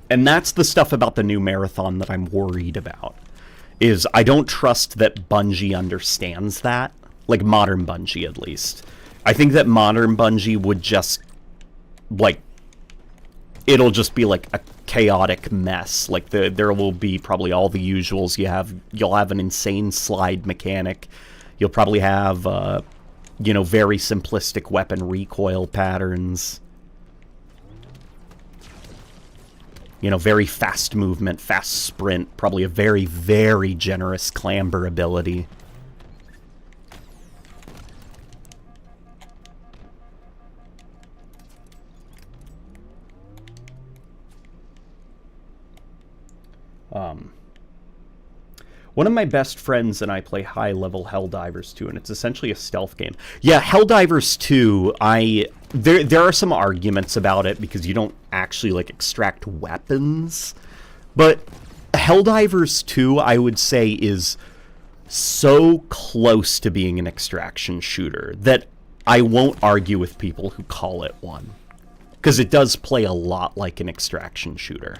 And that's the stuff about the new Marathon that I'm worried about. Is I don't trust that Bungie understands that. Like, modern Bungie, at least. I think that modern Bungie would just, like, it'll just be like a chaotic mess. Like, there will be probably all the usuals. You'll have an insane slide mechanic. You'll probably have, you know, very simplistic weapon recoil patterns. You know, very fast movement, fast sprint, probably a very, very generous clamber ability. One of my best friends and I play high-level Helldivers 2, and it's essentially a stealth game. Yeah, Helldivers 2, there are some arguments about it because you don't actually, like, extract weapons. But Helldivers 2, I would say, is so close to being an extraction shooter that I won't argue with people who call it one. because it does play a lot like an extraction shooter.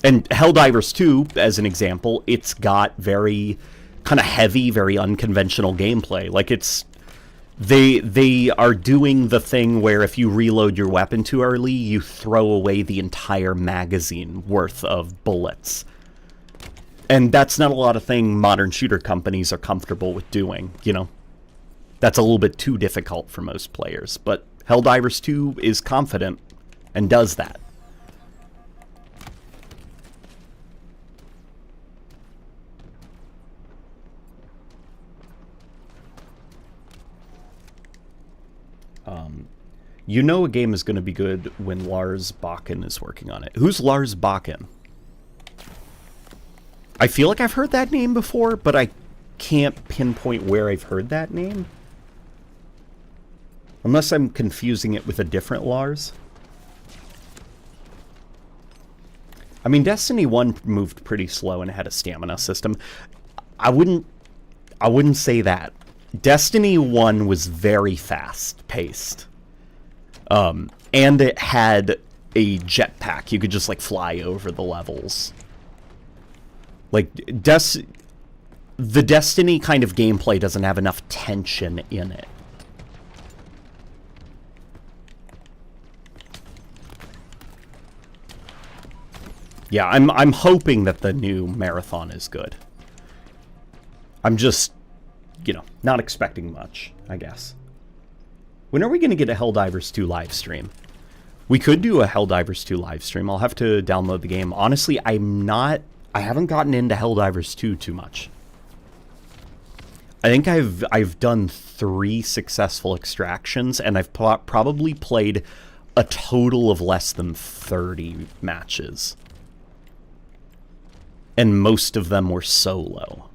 And Helldivers 2, as an example, it's got very kind of heavy, very unconventional gameplay. Like, it's... They are doing the thing where if you reload your weapon too early, you throw away the entire magazine worth of bullets. And that's not a lot of thing modern shooter companies are comfortable with doing, you know? That's a little bit too difficult for most players. But Helldivers 2 is confident and does that. You know a game is going to be good when Lars Bakken is working on it. Who's Lars Bakken? I feel like I've heard that name before, but I can't pinpoint where I've heard that name. Unless I'm confusing it with a different Lars. I mean, Destiny 1 moved pretty slow and had a stamina system. I wouldn't say that. Destiny 1 was very fast-paced. And it had a jetpack. You could just, like, fly over the levels. Like, the Destiny kind of gameplay doesn't have enough tension in it. Yeah, I'm hoping that the new Marathon is good. I'm just, you know, not expecting much, I guess. When are we going to get a Helldivers 2 live stream? We could do a Helldivers 2 live stream. I'll have to download the game. Honestly, I haven't gotten into Helldivers 2 too much. I think I've done 3 successful extractions, and I've probably played a total of less than 30 matches. And most of them were solo.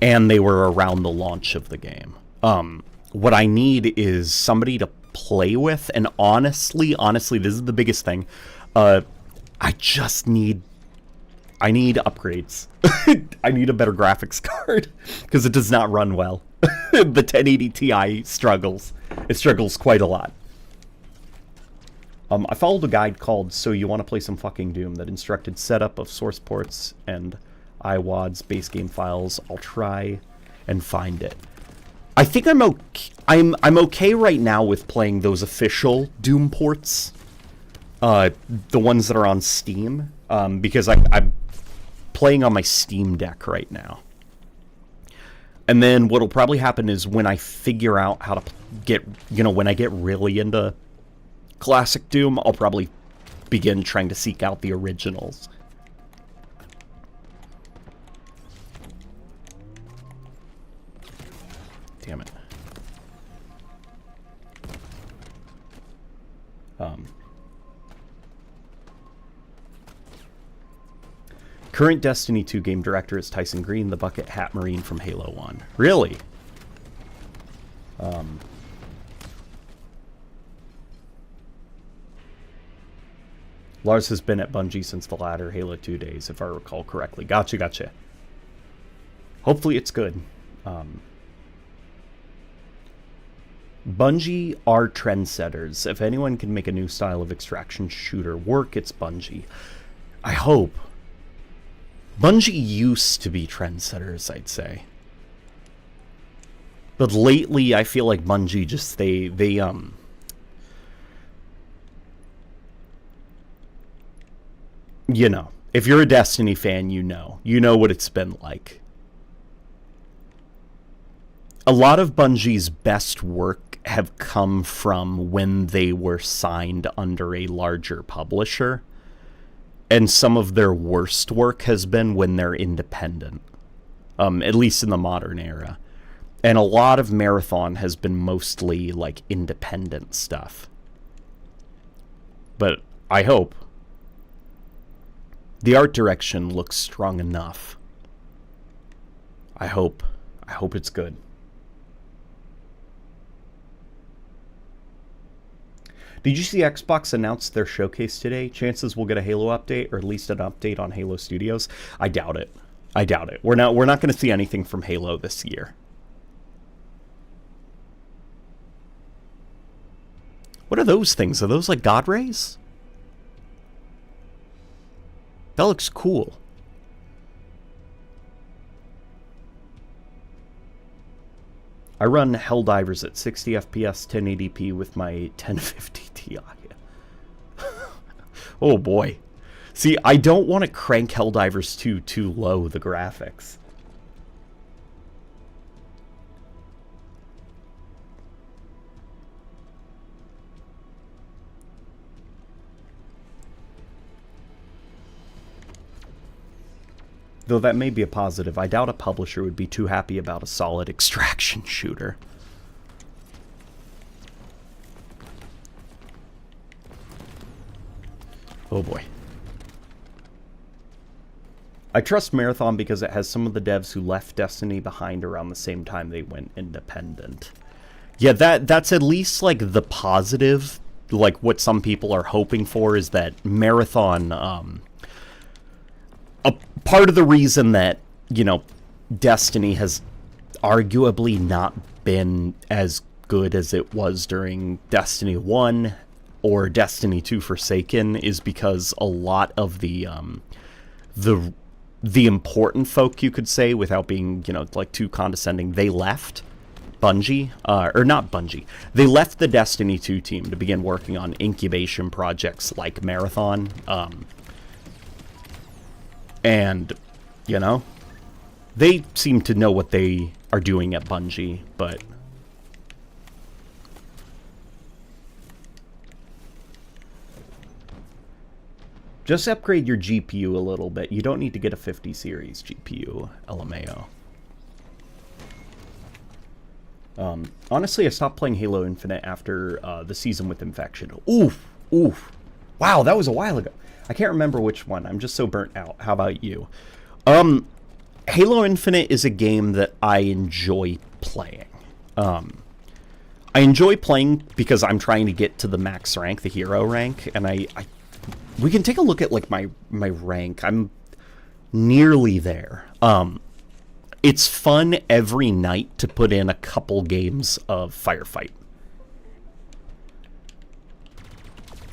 And they were around the launch of the game. What I need is somebody to play with, and honestly, this is the biggest thing. I need upgrades. I need a better graphics card, because it does not run well. The 1080 Ti struggles. It struggles quite a lot. I followed a guide called So You Want to Play Some Fucking Doom that instructed setup of source ports and iWAD's base game files. I'll try and find it. I think I'm okay. I'm okay right now with playing those official Doom ports, the ones that are on Steam, because I'm playing on my Steam Deck right now. And then what'll probably happen is when I figure out how to get, you know, when I get really into classic Doom, I'll probably begin trying to seek out the originals. Damn it. Current Destiny 2 game director is Tyson Green, the bucket hat marine from Halo 1. Really? Lars has been at Bungie since the latter Halo 2 days, if I recall correctly. Gotcha. Hopefully it's good. Bungie are trendsetters. If anyone can make a new style of extraction shooter work, it's Bungie. I hope. Bungie used to be trendsetters, I'd say. But lately, I feel like Bungie just, they you know, if you're a Destiny fan, you know what it's been like. A lot of Bungie's best work have come from when they were signed under a larger publisher, and some of their worst work has been when they're independent, at least in the modern era. And a lot of Marathon has been mostly like independent stuff. But I hope the art direction looks strong enough. I hope it's good. Did you see Xbox announce their showcase today? Chances we'll get a Halo update, or at least an update on Halo Studios. I doubt it. We're not going to see anything from Halo this year. What are those things? Are those like God rays? That looks cool. I run Helldivers at 60 FPS 1080p with my 1050 Ti. Oh boy. See, I don't want to crank Helldivers too low, the graphics. Though that may be a positive, I doubt a publisher would be too happy about a solid extraction shooter. Oh boy. I trust Marathon because it has some of the devs who left Destiny behind around the same time they went independent. Yeah, that's at least like the positive, like what some people are hoping for is that Marathon, a part of the reason that, you know, Destiny has arguably not been as good as it was during Destiny 1 or Destiny 2 Forsaken is because a lot of the important folk, you could say, without being, you know, like too condescending, they left Bungie, or not Bungie, they left the Destiny 2 team to begin working on incubation projects like Marathon, and, you know, they seem to know what they are doing at Bungie, but... just upgrade your GPU a little bit. You don't need to get a 50 series GPU, LMAO. Honestly, I stopped playing Halo Infinite after the season with Infection. Oof, oof. Wow, that was a while ago. I can't remember which one. I'm just so burnt out. How about you? Halo Infinite is a game that I enjoy playing. I enjoy playing because I'm trying to get to the max rank, the hero rank, and we can take a look at like my rank. I'm nearly there. It's fun every night to put in a couple games of Firefight.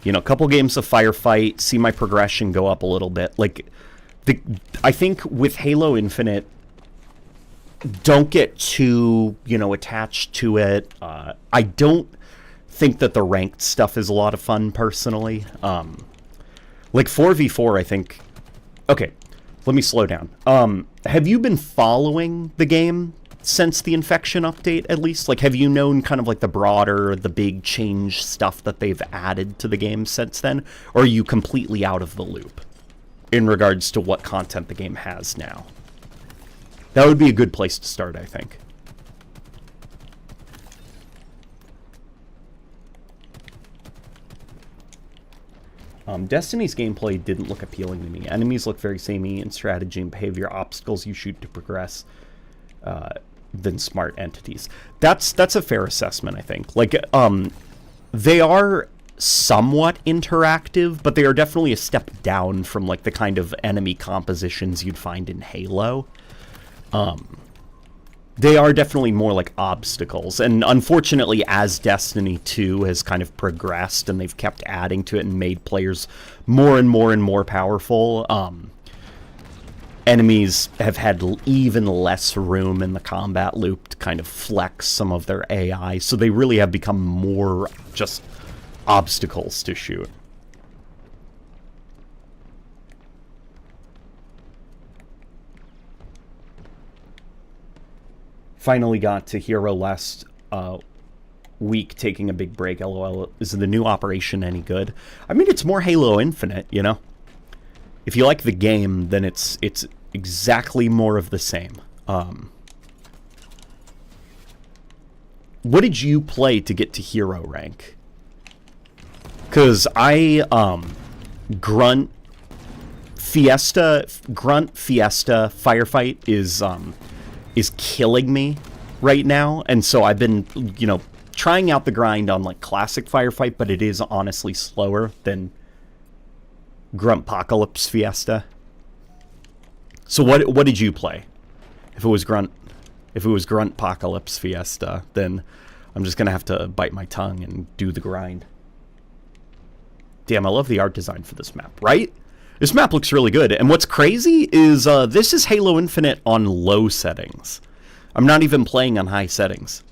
You know, a couple games of Firefight, see my progression go up a little bit. Like, I think with Halo Infinite, don't get too, you know, attached to it. I don't think that the ranked stuff is a lot of fun, personally. Like 4v4, I think... Okay, let me slow down. Have you been following the game since the Infection update, at least? Like, have you known kind of like the broader, the big change stuff that they've added to the game since then? Or are you completely out of the loop in regards to what content the game has now? That would be a good place to start, I think. Destiny's gameplay didn't look appealing to me. Enemies look very samey in strategy and behavior. Obstacles you shoot to progress than smart entities. That's a fair assessment, I think. Like, they are somewhat interactive, but they are definitely a step down from, like, the kind of enemy compositions you'd find in Halo. They are definitely more like obstacles, and unfortunately, as Destiny 2 has kind of progressed and they've kept adding to it and made players more and more and more powerful, enemies have had even less room in the combat loop to kind of flex some of their AI, so they really have become more just obstacles to shoot. Finally got to Hero last week, taking a big break. LOL. Is the new Operation any good? I mean, it's more Halo Infinite, you know? If you like the game, then it's exactly more of the same. What did you play to get to hero rank? Because I, Grunt, Fiesta, Firefight is killing me right now, and so I've been, you know, trying out the grind on, like, classic Firefight, but it is honestly slower than Gruntpocalypse Fiesta. So what did you play? If it was Gruntpocalypse Fiesta, then I'm just gonna have to bite my tongue and do the grind. Damn, I love the art design for this map, right? This map looks really good. And what's crazy is this is Halo Infinite on low settings. I'm not even playing on high settings.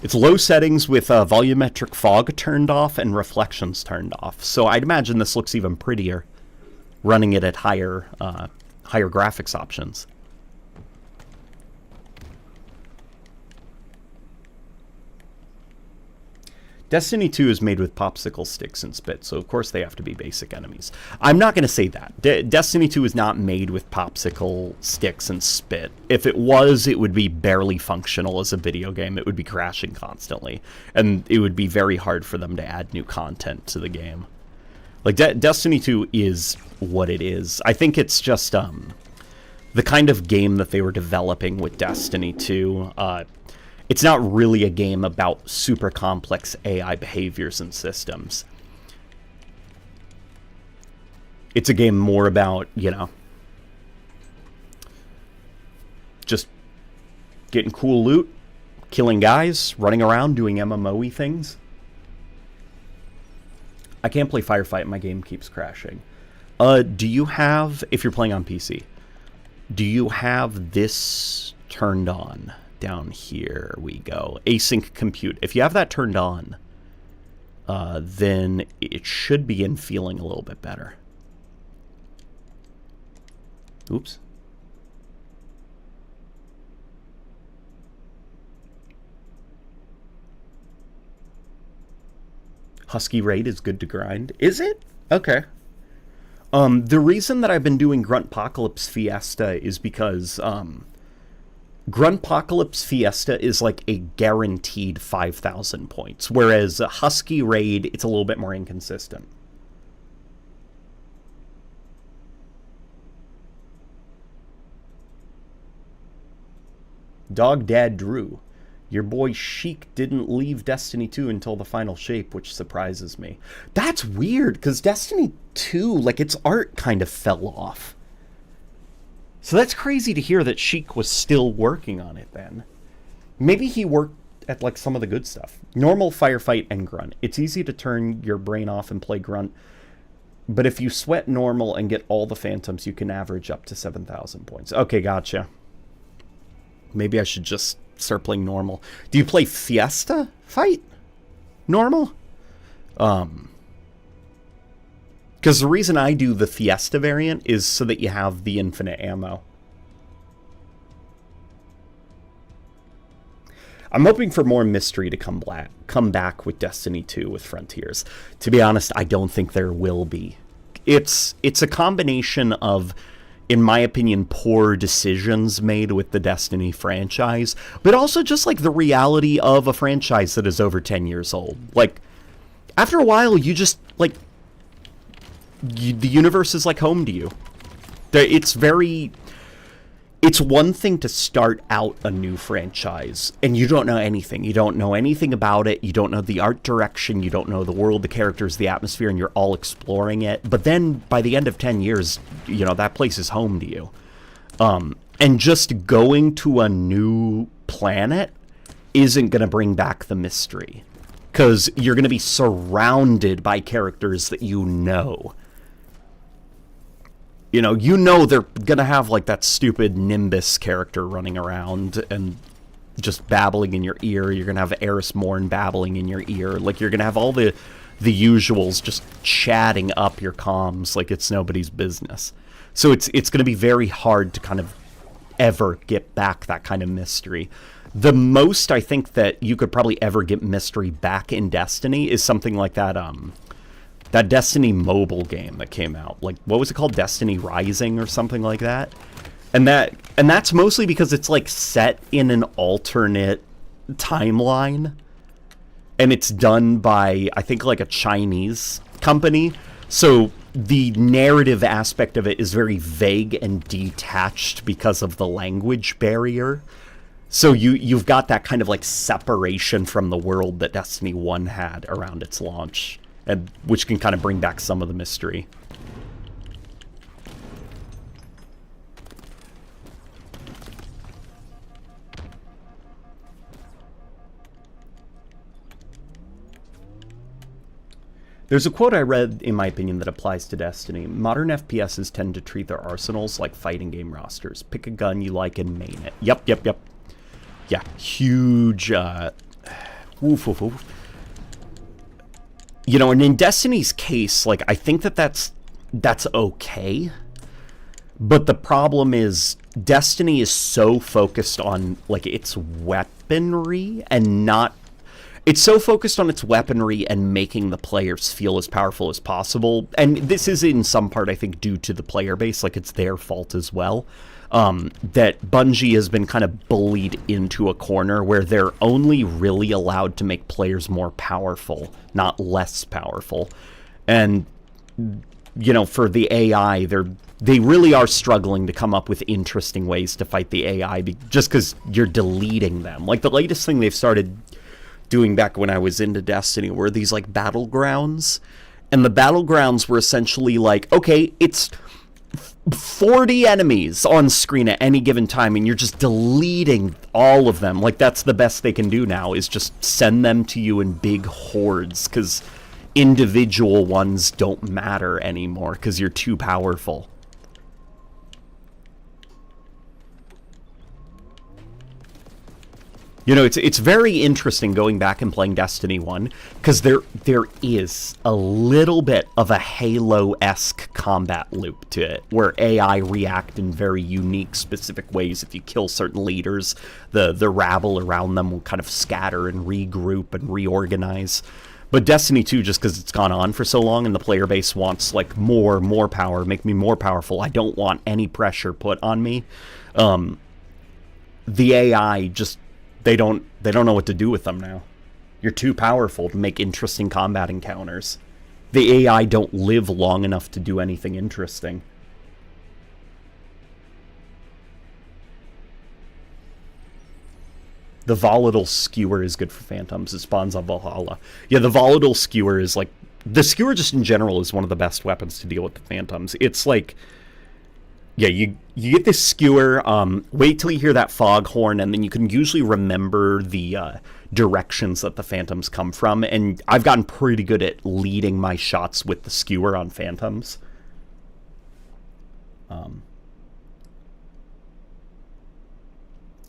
It's low settings with volumetric fog turned off and reflections turned off. So I'd imagine this looks even prettier running it at higher graphics options. Destiny 2 is made with popsicle sticks and spit, so of course they have to be basic enemies. I'm not going to say that. Destiny 2 is not made with popsicle sticks and spit. If it was, it would be barely functional as a video game. It would be crashing constantly, and it would be very hard for them to add new content to the game. Like, Destiny 2 is what it is. I think it's just the kind of game that they were developing with Destiny 2. It's not really a game about super complex AI behaviors and systems. It's a game more about, you know, just getting cool loot, killing guys, running around, doing MMO-y things. I can't play Firefight, my game keeps crashing. Do you have, if you're playing on PC, do you have this turned on? Down here we go. Async compute. If you have that turned on, then it should begin feeling a little bit better. Oops. Husky Raid is good to grind. Is it? Okay. The reason that I've been doing Gruntpocalypse Fiesta is because Gruntpocalypse Fiesta is like a guaranteed 5,000 points, whereas Husky Raid, it's a little bit more inconsistent. Dog Dad Drew. Your boy Sheik didn't leave Destiny 2 until the final shape, which surprises me. That's weird, because Destiny 2, like, its art kind of fell off. So that's crazy to hear that Sheik was still working on it then. Maybe he worked at, like, some of the good stuff. Normal, Firefight, and Grunt. It's easy to turn your brain off and play Grunt, but if you sweat normal and get all the Phantoms, you can average up to 7,000 points. Okay, gotcha. Maybe I should just start playing normal. Do you play Fiesta Fight? Normal? Because the reason I do the Fiesta variant is so that you have the infinite ammo. I'm hoping for more mystery to come back with Destiny 2 with Frontiers. To be honest, I don't think there will be. It's a combination of, in my opinion, poor decisions made with the Destiny franchise, but also just like the reality of a franchise that is over 10 years old. Like, after a while, you just, like, the universe is like home to you. It's one thing to start out a new franchise and you don't know anything. You don't know anything about it. You don't know the art direction. You don't know the world, the characters, the atmosphere, and you're all exploring it. But then by the end of 10 years, you know, that place is home to you. And just going to a new planet isn't going to bring back the mystery, because you're going to be surrounded by characters that you know. You know they're going to have, like, that stupid Nimbus character running around and just babbling in your ear. You're going to have Eris Morn babbling in your ear. Like, you're going to have all the usuals just chatting up your comms like it's nobody's business. So it's going to be very hard to kind of ever get back that kind of mystery. The most I think that you could probably ever get mystery back in Destiny is something like that, that Destiny mobile game that came out. Like, what was it called? Destiny Rising or something like that? And that's mostly because it's, like, set in an alternate timeline. And it's done by, I think, like, a Chinese company. So the narrative aspect of it is very vague and detached because of the language barrier. So you've got that kind of, like, separation from the world that Destiny 1 had around its launch, and which can kind of bring back some of the mystery. There's a quote I read, in my opinion, that applies to Destiny. Modern FPSs tend to treat their arsenals like fighting game rosters. Pick a gun you like and main it. Yep. Yeah, huge, woof. You know, and in Destiny's case, like, I think that's okay. But the problem is, Destiny is so focused on, like, its weaponry and not... It's so focused on its weaponry and making the players feel as powerful as possible. And this is in some part, I think, due to the player base. Like, it's their fault as well. That Bungie has been kind of bullied into a corner where they're only really allowed to make players more powerful, not less powerful. And, you know, for the AI, they really are struggling to come up with interesting ways to fight the AI just because you're deleting them. Like, the latest thing they've started doing back when I was into Destiny were these, like, battlegrounds. And the battlegrounds were essentially like, okay, it's 40 enemies on screen at any given time, and you're just deleting all of them. Like, that's the best they can do now, is just send them to you in big hordes, because individual ones don't matter anymore, because you're too powerful. You know, it's very interesting going back and playing Destiny 1, because there is a little bit of a Halo-esque combat loop to it, where AI react in very unique, specific ways. If you kill certain leaders, the rabble around them will kind of scatter and regroup and reorganize. But Destiny 2, just because it's gone on for so long and the player base wants, like, more power, make me more powerful, I don't want any pressure put on me. The AI just... They don't know what to do with them now. You're too powerful to make interesting combat encounters. The AI don't live long enough to do anything interesting. The volatile skewer is good for Phantoms. It spawns on Valhalla. Yeah, the volatile skewer is like... The skewer just in general is one of the best weapons to deal with the Phantoms. It's like... Yeah, you get this skewer, wait till you hear that foghorn, and then you can usually remember the directions that the Phantoms come from, and I've gotten pretty good at leading my shots with the skewer on Phantoms. Do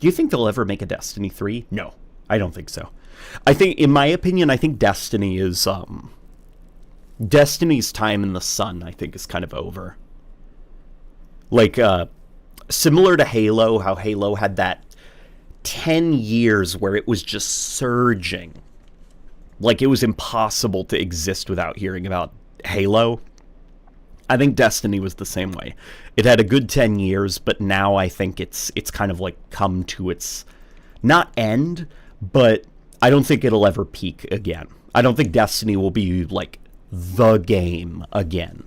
you think they'll ever make a Destiny 3? No, I don't think so. I think, in my opinion, I think Destiny is, Destiny's time in the sun, I think, is kind of over. Like, similar to Halo, how Halo had that 10 years where it was just surging. Like, it was impossible to exist without hearing about Halo. I think Destiny was the same way. It had a good 10 years, but now I think it's kind of, like, come to its, not end, but I don't think it'll ever peak again. I don't think Destiny will be, like, the game again.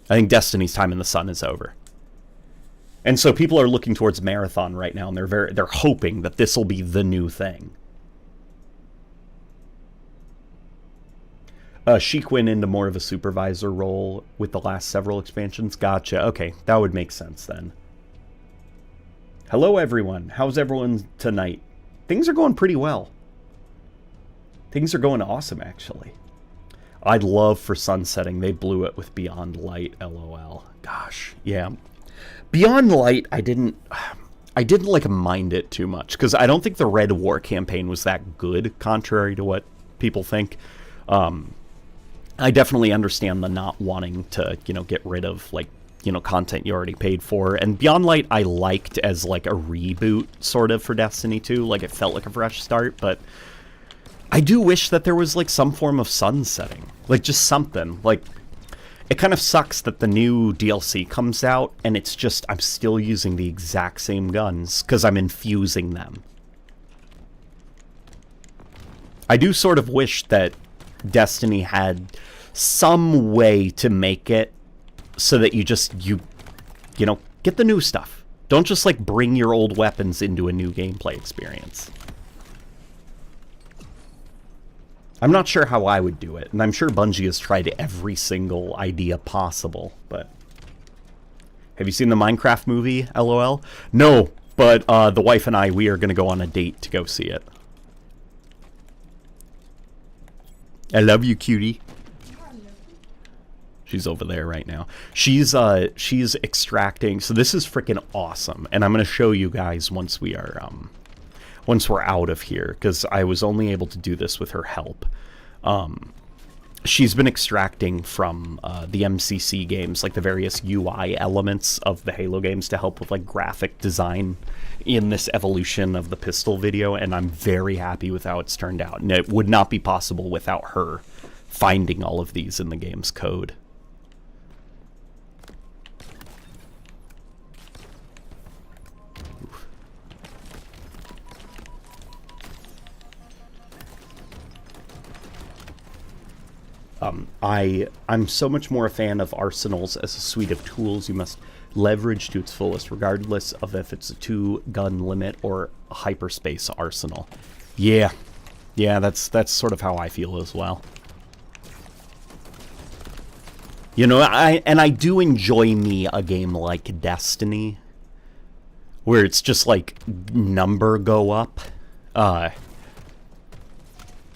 I think Destiny's time in the sun is over. And so people are looking towards Marathon right now, and they're hoping that this will be the new thing. Sheik went into more of a supervisor role with the last several expansions. Gotcha. Okay, that would make sense then. Hello, everyone. How's everyone tonight? Things are going pretty well. Things are going awesome, actually. I'd love for sunsetting. They blew it with Beyond Light, LOL. Gosh, yeah. Beyond Light, I didn't like mind it too much, because I don't think the Red War campaign was that good, contrary to what people think. I definitely understand the not wanting to, you know, get rid of, like, you know, content you already paid for. And Beyond Light I liked as, like, a reboot, sort of, for Destiny 2. Like, it felt like a fresh start, but I do wish that there was, like, some form of sunsetting. Like, just something. Like, it kind of sucks that the new DLC comes out, and it's just, I'm still using the exact same guns, because I'm infusing them. I do sort of wish that Destiny had some way to make it so that you know, get the new stuff. Don't just, like, bring your old weapons into a new gameplay experience. I'm not sure how I would do it, and I'm sure Bungie has tried every single idea possible, but... Have you seen the Minecraft movie, LOL? No, but the wife and I, we are going to go on a date to go see it. I love you, cutie. She's over there right now. She's extracting. So this is freaking awesome, and I'm gonna show you guys once we're out of here, because I was only able to do this with her help. She's been extracting from the MCC games, like the various UI elements of the Halo games, to help with like graphic design in this evolution of the pistol video, and I'm very happy with how it's turned out. And it would not be possible without her finding all of these in the game's code. I'm so much more a fan of arsenals as a suite of tools you must leverage to its fullest, regardless of if it's a 2-gun limit or a hyperspace arsenal. Yeah, that's sort of how I feel as well. You know, I do enjoy me a game like Destiny, where it's just like number go up.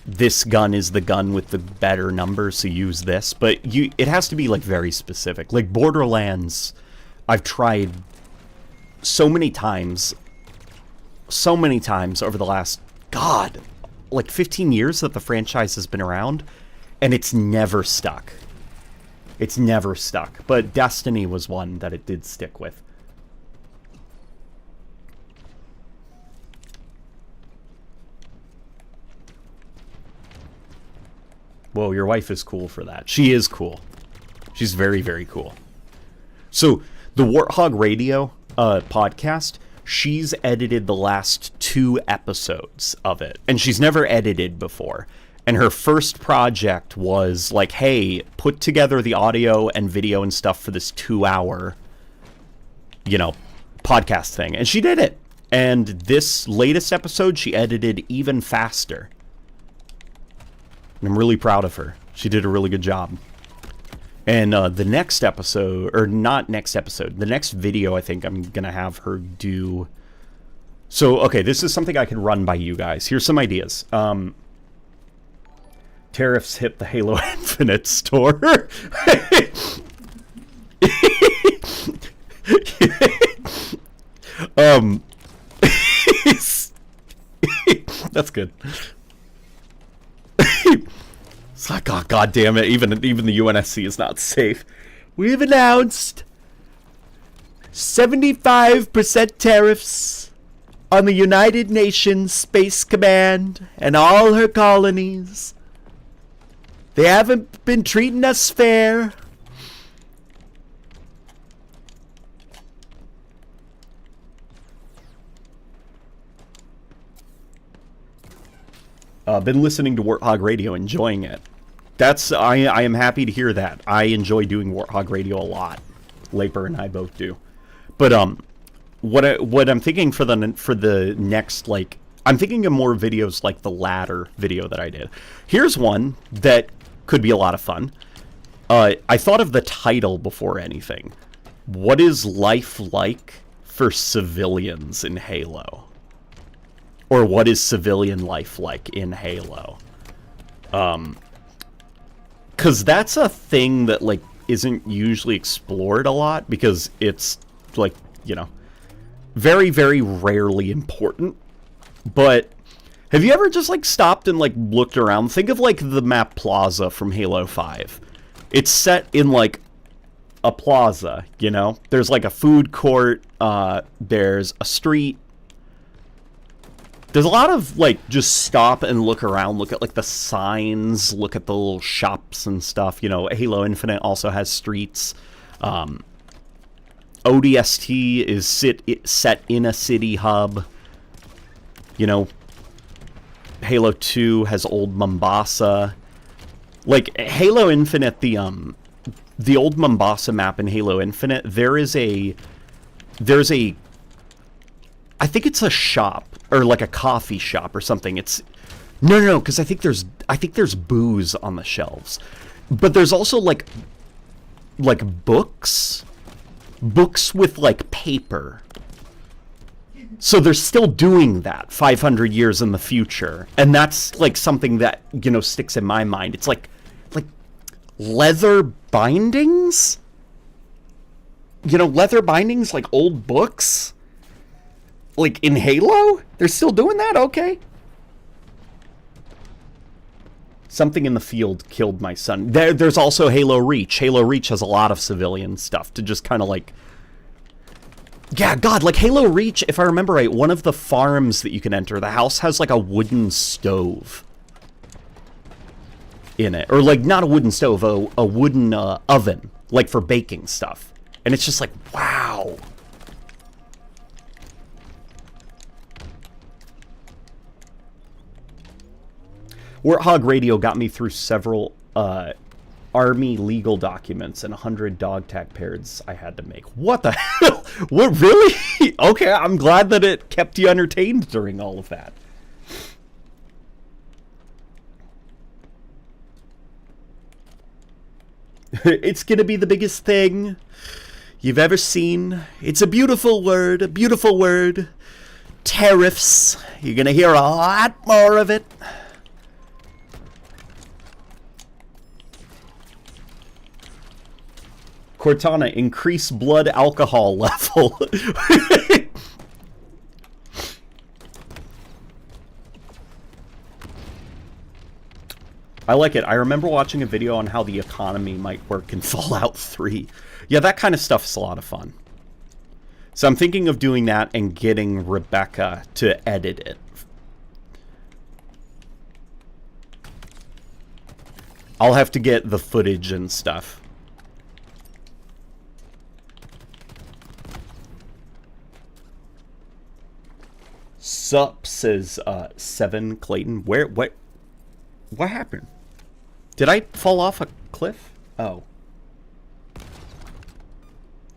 This gun is the gun with the better numbers, so use this. But it has to be like very specific. Like Borderlands, I've tried so many times over the last, God, like 15 years that the franchise has been around, and it's never stuck. It's never stuck. But Destiny was one that it did stick with. Whoa, your wife is cool for that. She is cool. She's very, very cool. So, the Warthog Radio podcast, she's edited the last 2 episodes of it. And she's never edited before. And her first project was like, hey, put together the audio and video and stuff for this 2-hour, podcast thing. And she did it. And this latest episode, she edited even faster. I'm really proud of her. She did a really good job. And the next episode, or not next episode, the next video I think I'm going to have her do. So, okay, this is something I could run by you guys. Here's some ideas. Tariffs hit the Halo Infinite store. That's good. It's like, oh, God damn it, even the UNSC is not safe. We've announced 75% tariffs on the United Nations Space Command and all her colonies. They haven't been treating us fair. Been listening to Warthog Radio, enjoying it. I am happy to hear that. I enjoy doing Warthog Radio a lot. Laper and I both do. But what I'm thinking for the next, like, I'm thinking of more videos like the latter video that I did. Here's one that could be a lot of fun. I thought of the title before anything. What is life like for civilians in Halo? Or what is civilian life like in Halo? Because that's a thing that, like, isn't usually explored a lot, because it's, like, very, very rarely important. But have you ever just, like, stopped and, like, looked around? Think of, like, the map Plaza from Halo 5. It's set in, like, a plaza, There's, like, a food court, there's a street. There's a lot of, like, just stop and look around, look at, like, the signs, look at the little shops and stuff. Halo Infinite also has streets. ODST is set in a city hub. Halo 2 has Old Mombasa. Like, Halo Infinite, the Old Mombasa map in Halo Infinite, there's a I think it's a shop, or like a coffee shop or something. It's no, because I think there's booze on the shelves, but there's also like books with like paper. So they're still doing that 500 years in the future, and that's like something that sticks in my mind. It's like leather bindings? You know, leather bindings like old books? Like in Halo? They're still doing that? Okay. Something in the field killed my son. There's also Halo Reach. Halo Reach has a lot of civilian stuff to just kind of like... Yeah, God, like Halo Reach, if I remember right, one of the farms that you can enter, the house has like a wooden stove in it. Or like, not a wooden stove, a wooden oven, like for baking stuff. And it's just like, wow. Warthog Radio got me through several Army legal documents and 100 dog tag pairs I had to make. What the hell? What, really? Okay, I'm glad that it kept you entertained during all of that. It's gonna be the biggest thing you've ever seen. It's a beautiful word, a beautiful word. Tariffs. You're gonna hear a lot more of it. Cortana, increase blood alcohol level. I like it. I remember watching a video on how the economy might work in Fallout 3. Yeah, that kind of stuff is a lot of fun. So I'm thinking of doing that and getting Rebecca to edit it. I'll have to get the footage and stuff. Sup, says 7 Clayton. What happened? Did I fall off a cliff? Oh.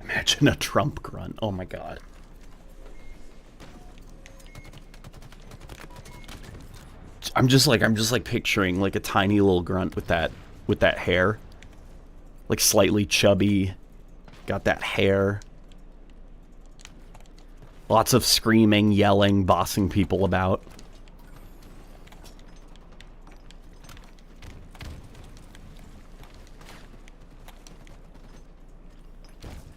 Imagine a Trump grunt. Oh my god. I'm just like picturing like a tiny little grunt with that hair. Like slightly chubby. Got that hair. Lots of screaming, yelling, bossing people about.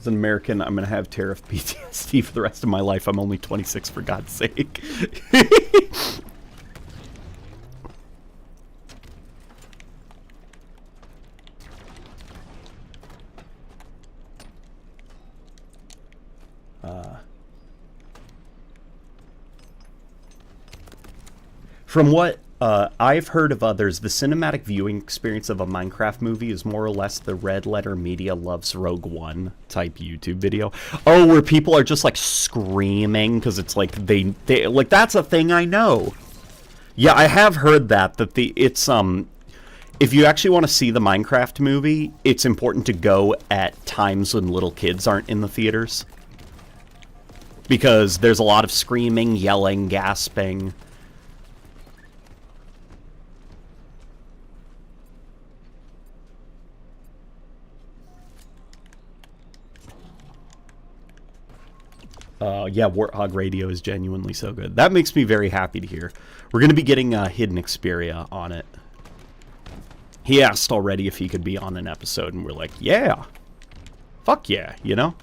As an American, I'm going to have tariff PTSD for the rest of my life. I'm only 26, for God's sake. From what I've heard of others, the cinematic viewing experience of a Minecraft movie is more or less the Red Letter Media Loves Rogue One type YouTube video. Oh, where people are just like screaming because it's like they like, that's a thing I know. Yeah, I have heard that it's if you actually want to see the Minecraft movie, it's important to go at times when little kids aren't in the theaters. Because there's a lot of screaming, yelling, gasping. Yeah, Warthog Radio is genuinely so good. That makes me very happy to hear. We're going to be getting Hidden Xperia on it. He asked already if he could be on an episode, and we're like, yeah. Fuck yeah, you know?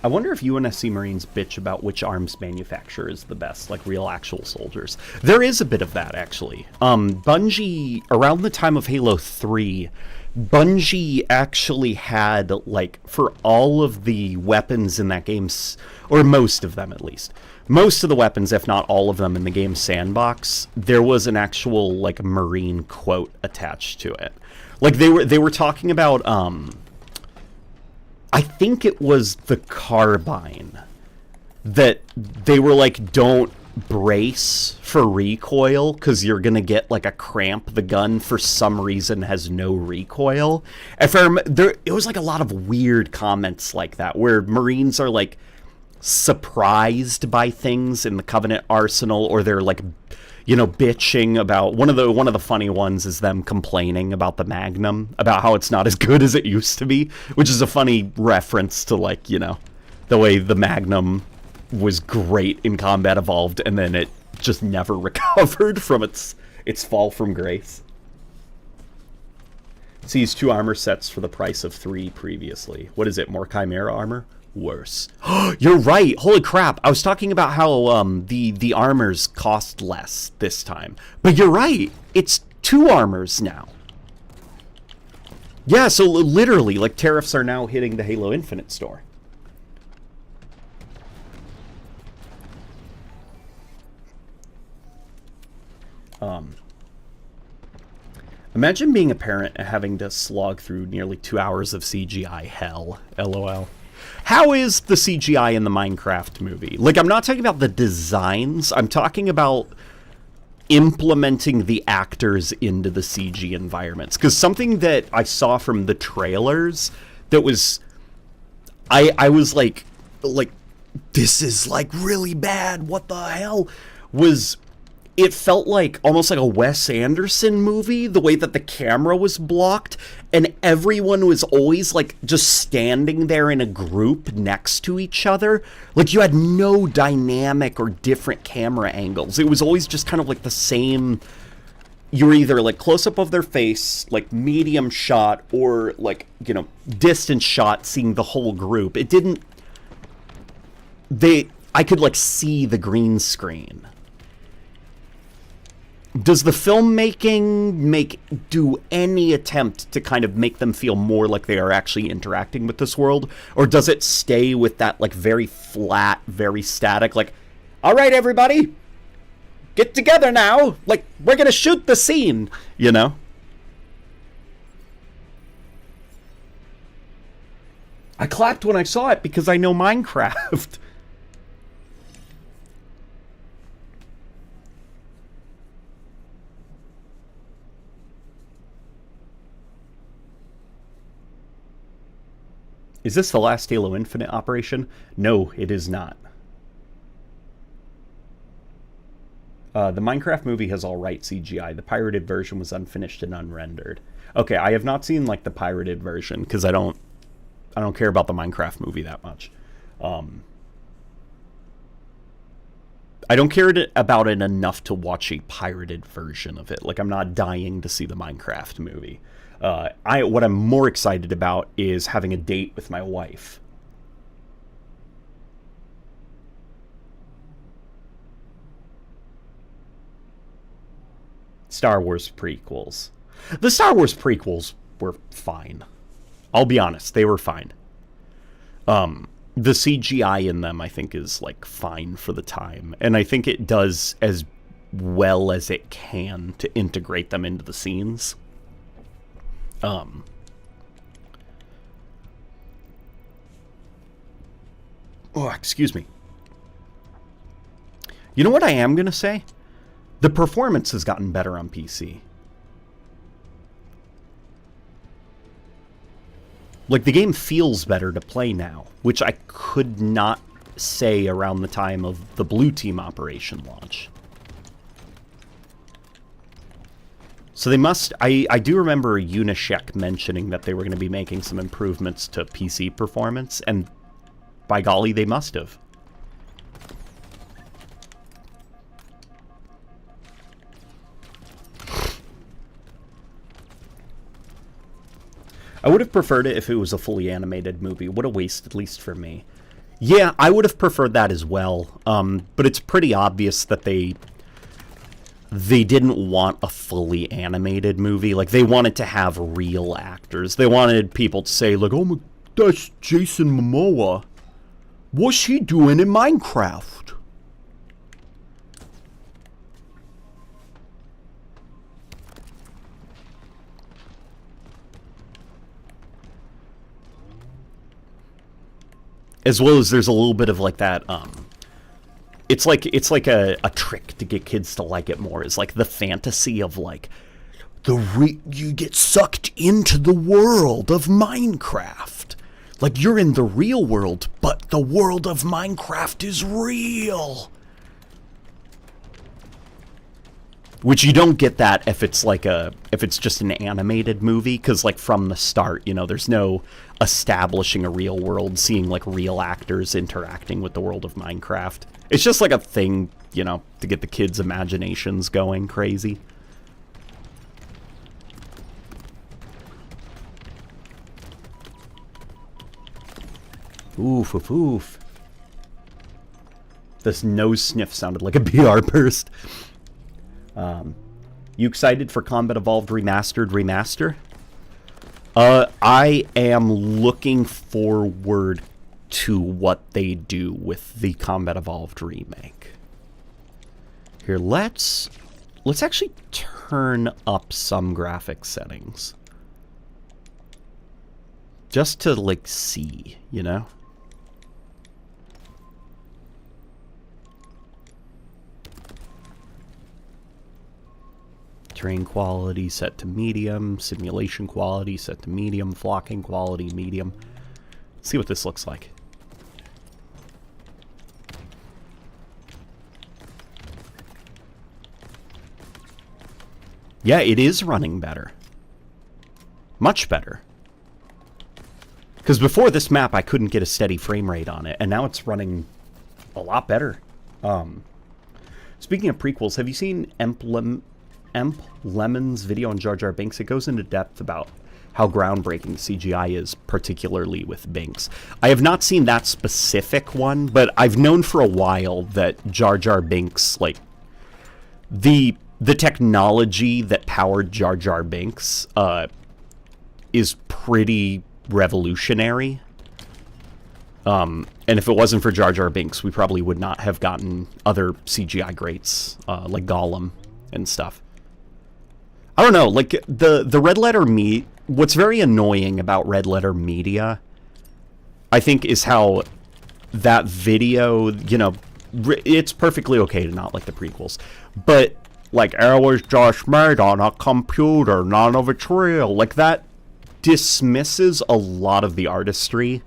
I wonder if UNSC Marines bitch about which arms manufacturer is the best, like real actual soldiers. There is a bit of that, actually. Bungie, around the time of Halo 3, Bungie actually had, like, for all of the weapons in that game, or most of them at least, most of the weapons, if not all of them in the game sandbox, there was an actual, like, Marine quote attached to it. Like, they were talking about, I think it was the carbine that they were like, don't brace for recoil because you're going to get like a cramp. The gun, for some reason, has no recoil. If I remember, it was like a lot of weird comments like that where Marines are like surprised by things in the Covenant arsenal, or they're like, you know, bitching about one of the funny ones is them complaining about the Magnum, about how it's not as good as it used to be, which is a funny reference to, like, you know, the way the Magnum was great in Combat Evolved, and then it just never recovered from its fall from grace. Sees 2 armor sets for the price of 3 previously. What is it, more Chimera armor? Worse. You're right! Holy crap! I was talking about how the armors cost less this time. But you're right! It's 2 armors now. Yeah, so literally, like, tariffs are now hitting the Halo Infinite store. Imagine being a parent and having to slog through nearly 2 hours of CGI hell. LOL. How is the CGI in the Minecraft movie? Like, I'm not talking about the designs. I'm talking about implementing the actors into the CG environments. Because something that I saw from the trailers that was... I was like, this is, like, really bad. What the hell? Was... It felt like almost like a Wes Anderson movie, the way that the camera was blocked, and everyone was always like just standing there in a group next to each other. Like you had no dynamic or different camera angles. It was always just kind of like the same. You were either like close up of their face, like medium shot, or like, you know, distance shot seeing the whole group. It didn't. I could like see the green screen. Does the filmmaking do any attempt to kind of make them feel more like they are actually interacting with this world? Or does it stay with that, like, very flat, very static, like, all right, everybody, get together now. Like, we're going to shoot the scene, you know? I clapped when I saw it because I know Minecraft. Is this the last Halo Infinite operation? No, it is not. The Minecraft movie has alright CGI. The pirated version was unfinished and unrendered. Okay, I have not seen like the pirated version because I don't care about the Minecraft movie that much. I don't care about it enough to watch a pirated version of it. Like, I'm not dying to see the Minecraft movie. What I'm more excited about is having a date with my wife. Star Wars prequels. The Star Wars prequels were fine. I'll be honest, they were fine. The CGI in them, I think, is, like, fine for the time. And I think it does as well as it can to integrate them into the scenes. Oh, excuse me. You know what I am going to say? The performance has gotten better on PC. Like, the game feels better to play now, which I could not say around the time of the Blue Team Operation launch. So they must... I do remember Unisheck mentioning that they were going to be making some improvements to PC performance, and by golly, they must have. I would have preferred it if it was a fully animated movie. What a waste, at least for me. Yeah, I would have preferred that as well. But it's pretty obvious that they didn't want a fully animated movie. Like, they wanted to have real actors. They wanted people to say, like, oh my, that's Jason Momoa. What's he doing in Minecraft? As well as there's a little bit of like that, it's like a trick to get kids to like it more. It's like the fantasy of like, you get sucked into the world of Minecraft. Like you're in the real world, but the world of Minecraft is real. Which you don't get that if it's if it's just an animated movie, because like from the start, there's no establishing a real world, seeing like real actors interacting with the world of Minecraft. It's just like a thing, to get the kids' imaginations going crazy. Oof, oof, oof. This nose sniff sounded like a BR burst. You excited for Combat Evolved Remaster? I am looking forward to what they do with the Combat Evolved remake. Here, let's actually turn up some graphics settings. Just to, like, see, Terrain quality set to medium, simulation quality set to medium, flocking quality medium. Let's see what this looks like. Yeah, it is running better. Much better. Because before this map, I couldn't get a steady frame rate on it, and now it's running a lot better. Speaking of prequels, have you seen Emp Lemon's video on Jar Jar Binks? It goes into depth about how groundbreaking CGI is, particularly with Binks. I have not seen that specific one, but I've known for a while that Jar Jar Binks, like, the technology that powered Jar Jar Binks is pretty revolutionary. And if it wasn't for Jar Jar Binks, we probably would not have gotten other CGI greats like Gollum and stuff. I don't know, like, the Red Letter what's very annoying about Red Letter Media, I think, is how that video, it's perfectly okay to not like the prequels, but, like, it was just made on a computer, none of it's real, like, that dismisses a lot of the artistry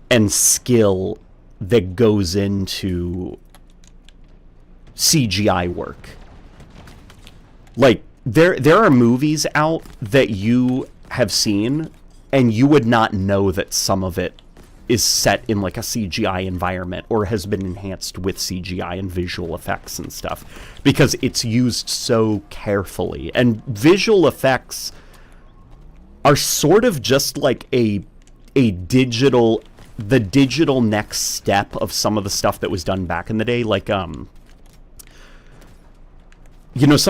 and skill that goes into CGI work. Like, there are movies out that you have seen, and you would not know that some of it is set in, like, a CGI environment or has been enhanced with CGI and visual effects and stuff, because it's used so carefully. And visual effects are sort of just like the digital next step of some of the stuff that was done back in the day, like, some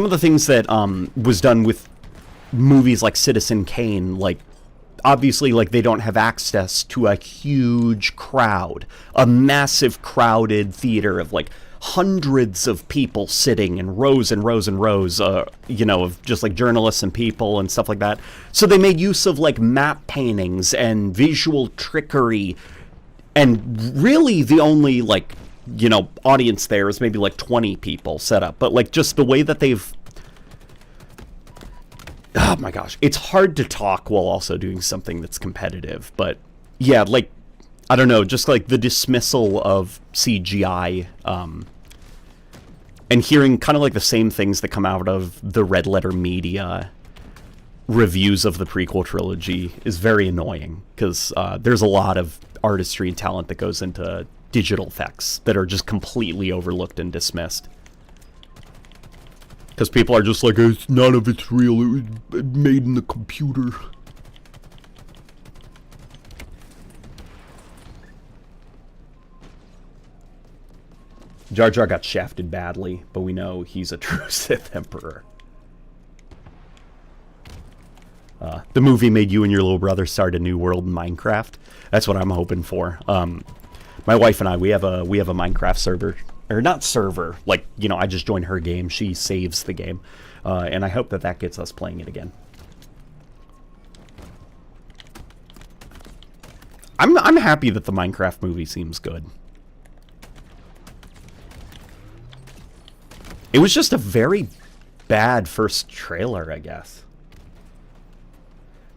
of the things that was done with movies like Citizen Kane, like, obviously, like, they don't have access to a huge crowd, a massive crowded theater of, like, hundreds of people sitting in rows and rows and rows, of just, like, journalists and people and stuff like that. So they made use of, like, map paintings and visual trickery, and really the only, like, audience there is maybe like 20 people set up, but like just the way that they've, oh my gosh, it's hard to talk while also doing something that's competitive. But yeah, like, I don't know, just like the dismissal of CGI, and hearing kind of like the same things that come out of the Red Letter Media reviews of the prequel trilogy is very annoying, because there's a lot of artistry and talent that goes into digital effects that are just completely overlooked and dismissed. Because people are just like, none of it's real, it was made in the computer. Jar Jar got shafted badly, but we know he's a true Sith Emperor. The movie made you and your little brother start a new world in Minecraft. That's what I'm hoping for. My wife and I, we have a Minecraft server, or not server, like, I just join her game, she saves the game, and I hope that gets us playing it again. I'm happy that the Minecraft movie seems good. It was just a very bad first trailer, I guess.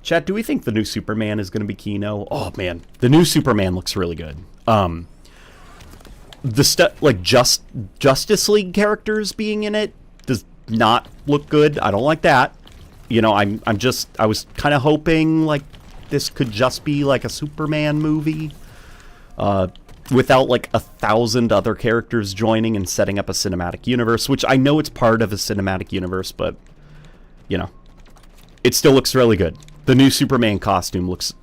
Chat, do we think the new Superman is going to be Kino? Oh man, the new Superman looks really good. The stuff like Justice League characters being in it not look good. I don't like that. You know, I was kind of hoping, like, this could just be, like, a Superman movie. Without, like, 1,000 other characters joining and setting up a cinematic universe, which I know it's part of a cinematic universe, but, you know, it still looks really good. The new Superman costume looks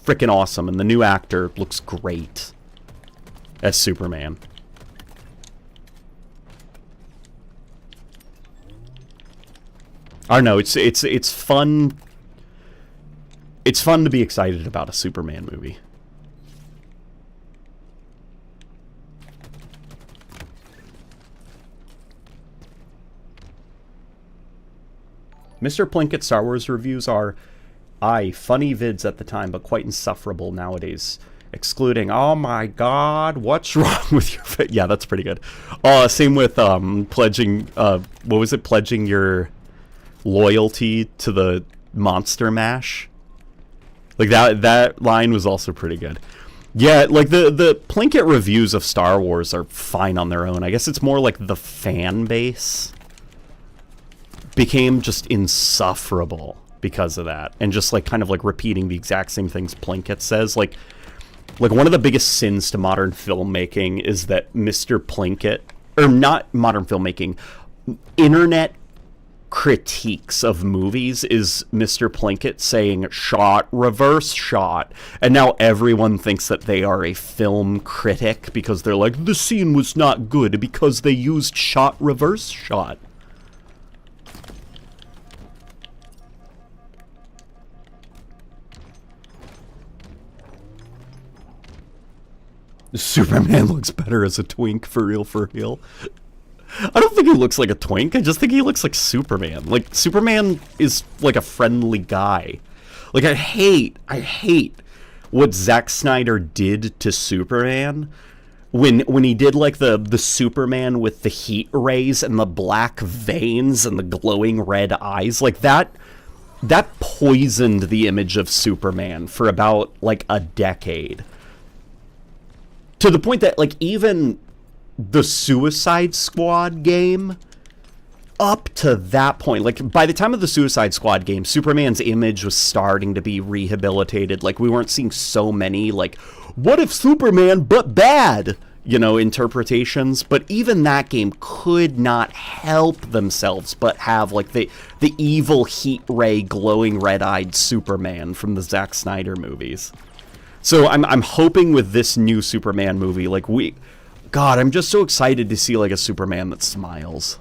freaking awesome, and the new actor looks great as Superman. I don't know, it's fun. It's fun to be excited about a Superman movie. Mr. Plinkett Star Wars reviews are, funny vids at the time, but quite insufferable nowadays. Excluding, oh my god, what's wrong with your face? Yeah, that's pretty good. Same with pledging, what was it? Pledging your loyalty to the Monster Mash. Like, that line was also pretty good. Yeah, like, the Plinkett reviews of Star Wars are fine on their own. I guess it's more like the fan base became just insufferable because of that, and just, like, kind of, like, repeating the exact same things Plinkett says. Like one of the biggest sins to modern filmmaking is that Mr. Plinkett, or not modern filmmaking, internet critiques of movies is Mr. Plinkett saying shot, reverse shot, and now everyone thinks that they are a film critic because they're like, the scene was not good because they used shot, reverse shot. Superman looks better as a twink, for real, for real. I don't think he looks like a twink, I just think he looks like Superman. Like, Superman is, like, a friendly guy. Like, I hate what Zack Snyder did to Superman when he did, like, the Superman with the heat rays and the black veins and the glowing red eyes. Like, that poisoned the image of Superman for about, like, a decade. To the point that, like, even the Suicide Squad game, up to that point, like, by the time of the Suicide Squad game, Superman's image was starting to be rehabilitated. Like, we weren't seeing so many, like, what if Superman but bad, you know, interpretations. But even that game could not help themselves but have, like, the evil heat ray glowing red-eyed Superman from the Zack Snyder movies. So I'm hoping with this new Superman movie, like, God, I'm just so excited to see, like, a Superman that smiles.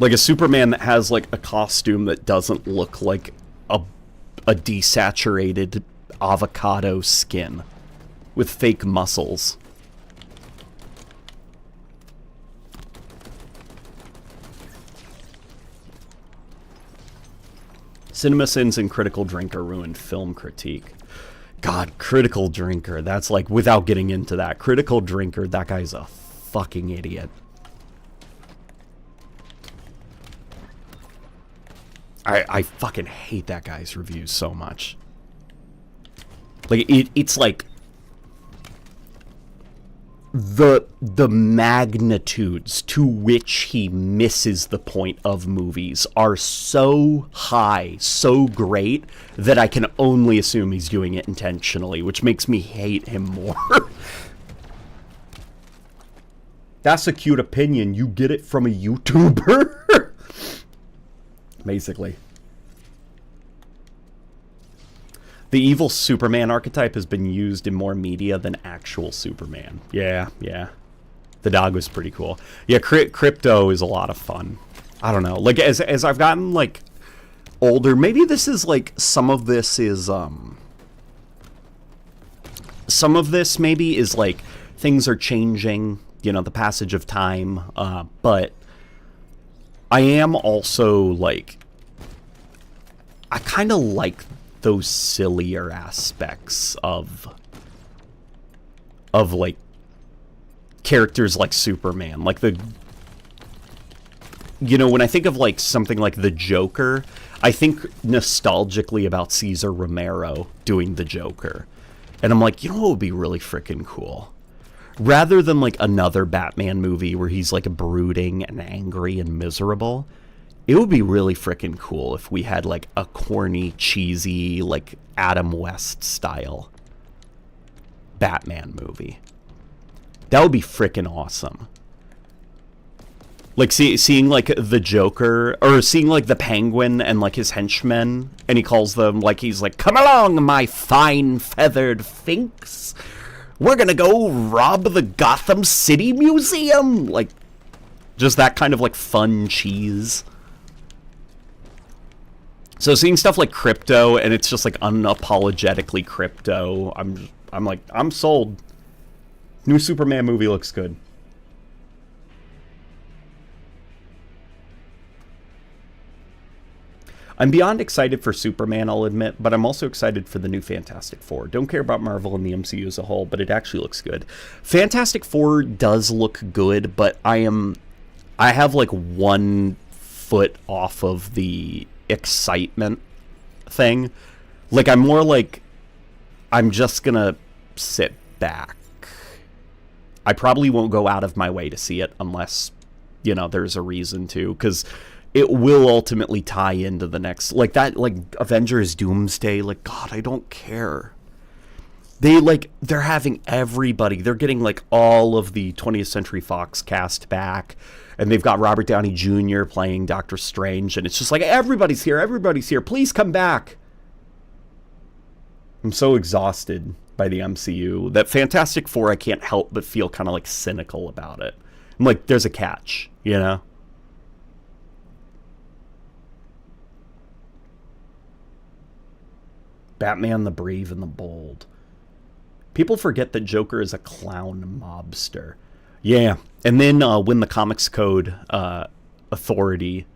Like, a Superman that has, like, a costume that doesn't look like a desaturated avocado skin with fake muscles. CinemaSins and Critical Drinker ruined film critique. God, Critical Drinker, that's like, without getting into that, Critical Drinker, that guy's a fucking idiot. I fucking hate that guy's reviews so much. Like, it's like the magnitudes to which he misses the point of movies are so high, so great, that I can only assume he's doing it intentionally, which makes me hate him more. That's a cute opinion. You get it from a YouTuber? Basically. The evil Superman archetype has been used in more media than actual Superman. Yeah. The dog was pretty cool. Yeah, Crypto is a lot of fun. I don't know. Like, as I've gotten, like, older, maybe this is, like, some of this maybe is, like, things are changing, you know, the passage of time, but I am also, like, I kind of like those sillier aspects of like characters like Superman, like the, you know, when I think of like something like the Joker, I think nostalgically about Cesar Romero doing the Joker, and I'm like, you know what would be really freaking cool? Rather than like another Batman movie where he's like brooding and angry and miserable, it would be really freaking cool if we had like a corny, cheesy, like Adam West style Batman movie. That would be freaking awesome. Like seeing like the Joker, or seeing like the Penguin and like his henchmen, and he calls them, like, he's like, "Come along, my fine feathered finks. We're gonna go rob the Gotham City Museum." Like, just that kind of like fun cheese. So seeing stuff like Crypto, and it's just like unapologetically Crypto, I'm like, I'm sold. New Superman movie looks good. I'm beyond excited for Superman, I'll admit, but I'm also excited for the new Fantastic Four. Don't care about Marvel and the MCU as a whole, but it actually looks good. Fantastic Four does look good, but I have like 1 foot off of the excitement thing. Like, I'm more like, I'm just gonna sit back. I probably won't go out of my way to see it unless, you know, there's a reason to, because it will ultimately tie into the next, like that, like Avengers Doomsday. Like, God, I don't care. They're having everybody. They're getting like all of the 20th Century Fox cast back, and they've got Robert Downey Jr. playing Doctor Strange, and it's just like, everybody's here. Please come back. I'm so exhausted by the MCU that Fantastic Four, I can't help but feel kind of like cynical about it. I'm like, there's a catch, you know? Batman the Brave and the Bold. People forget that Joker is a clown mobster. Yeah, and then when the Comics Code Authority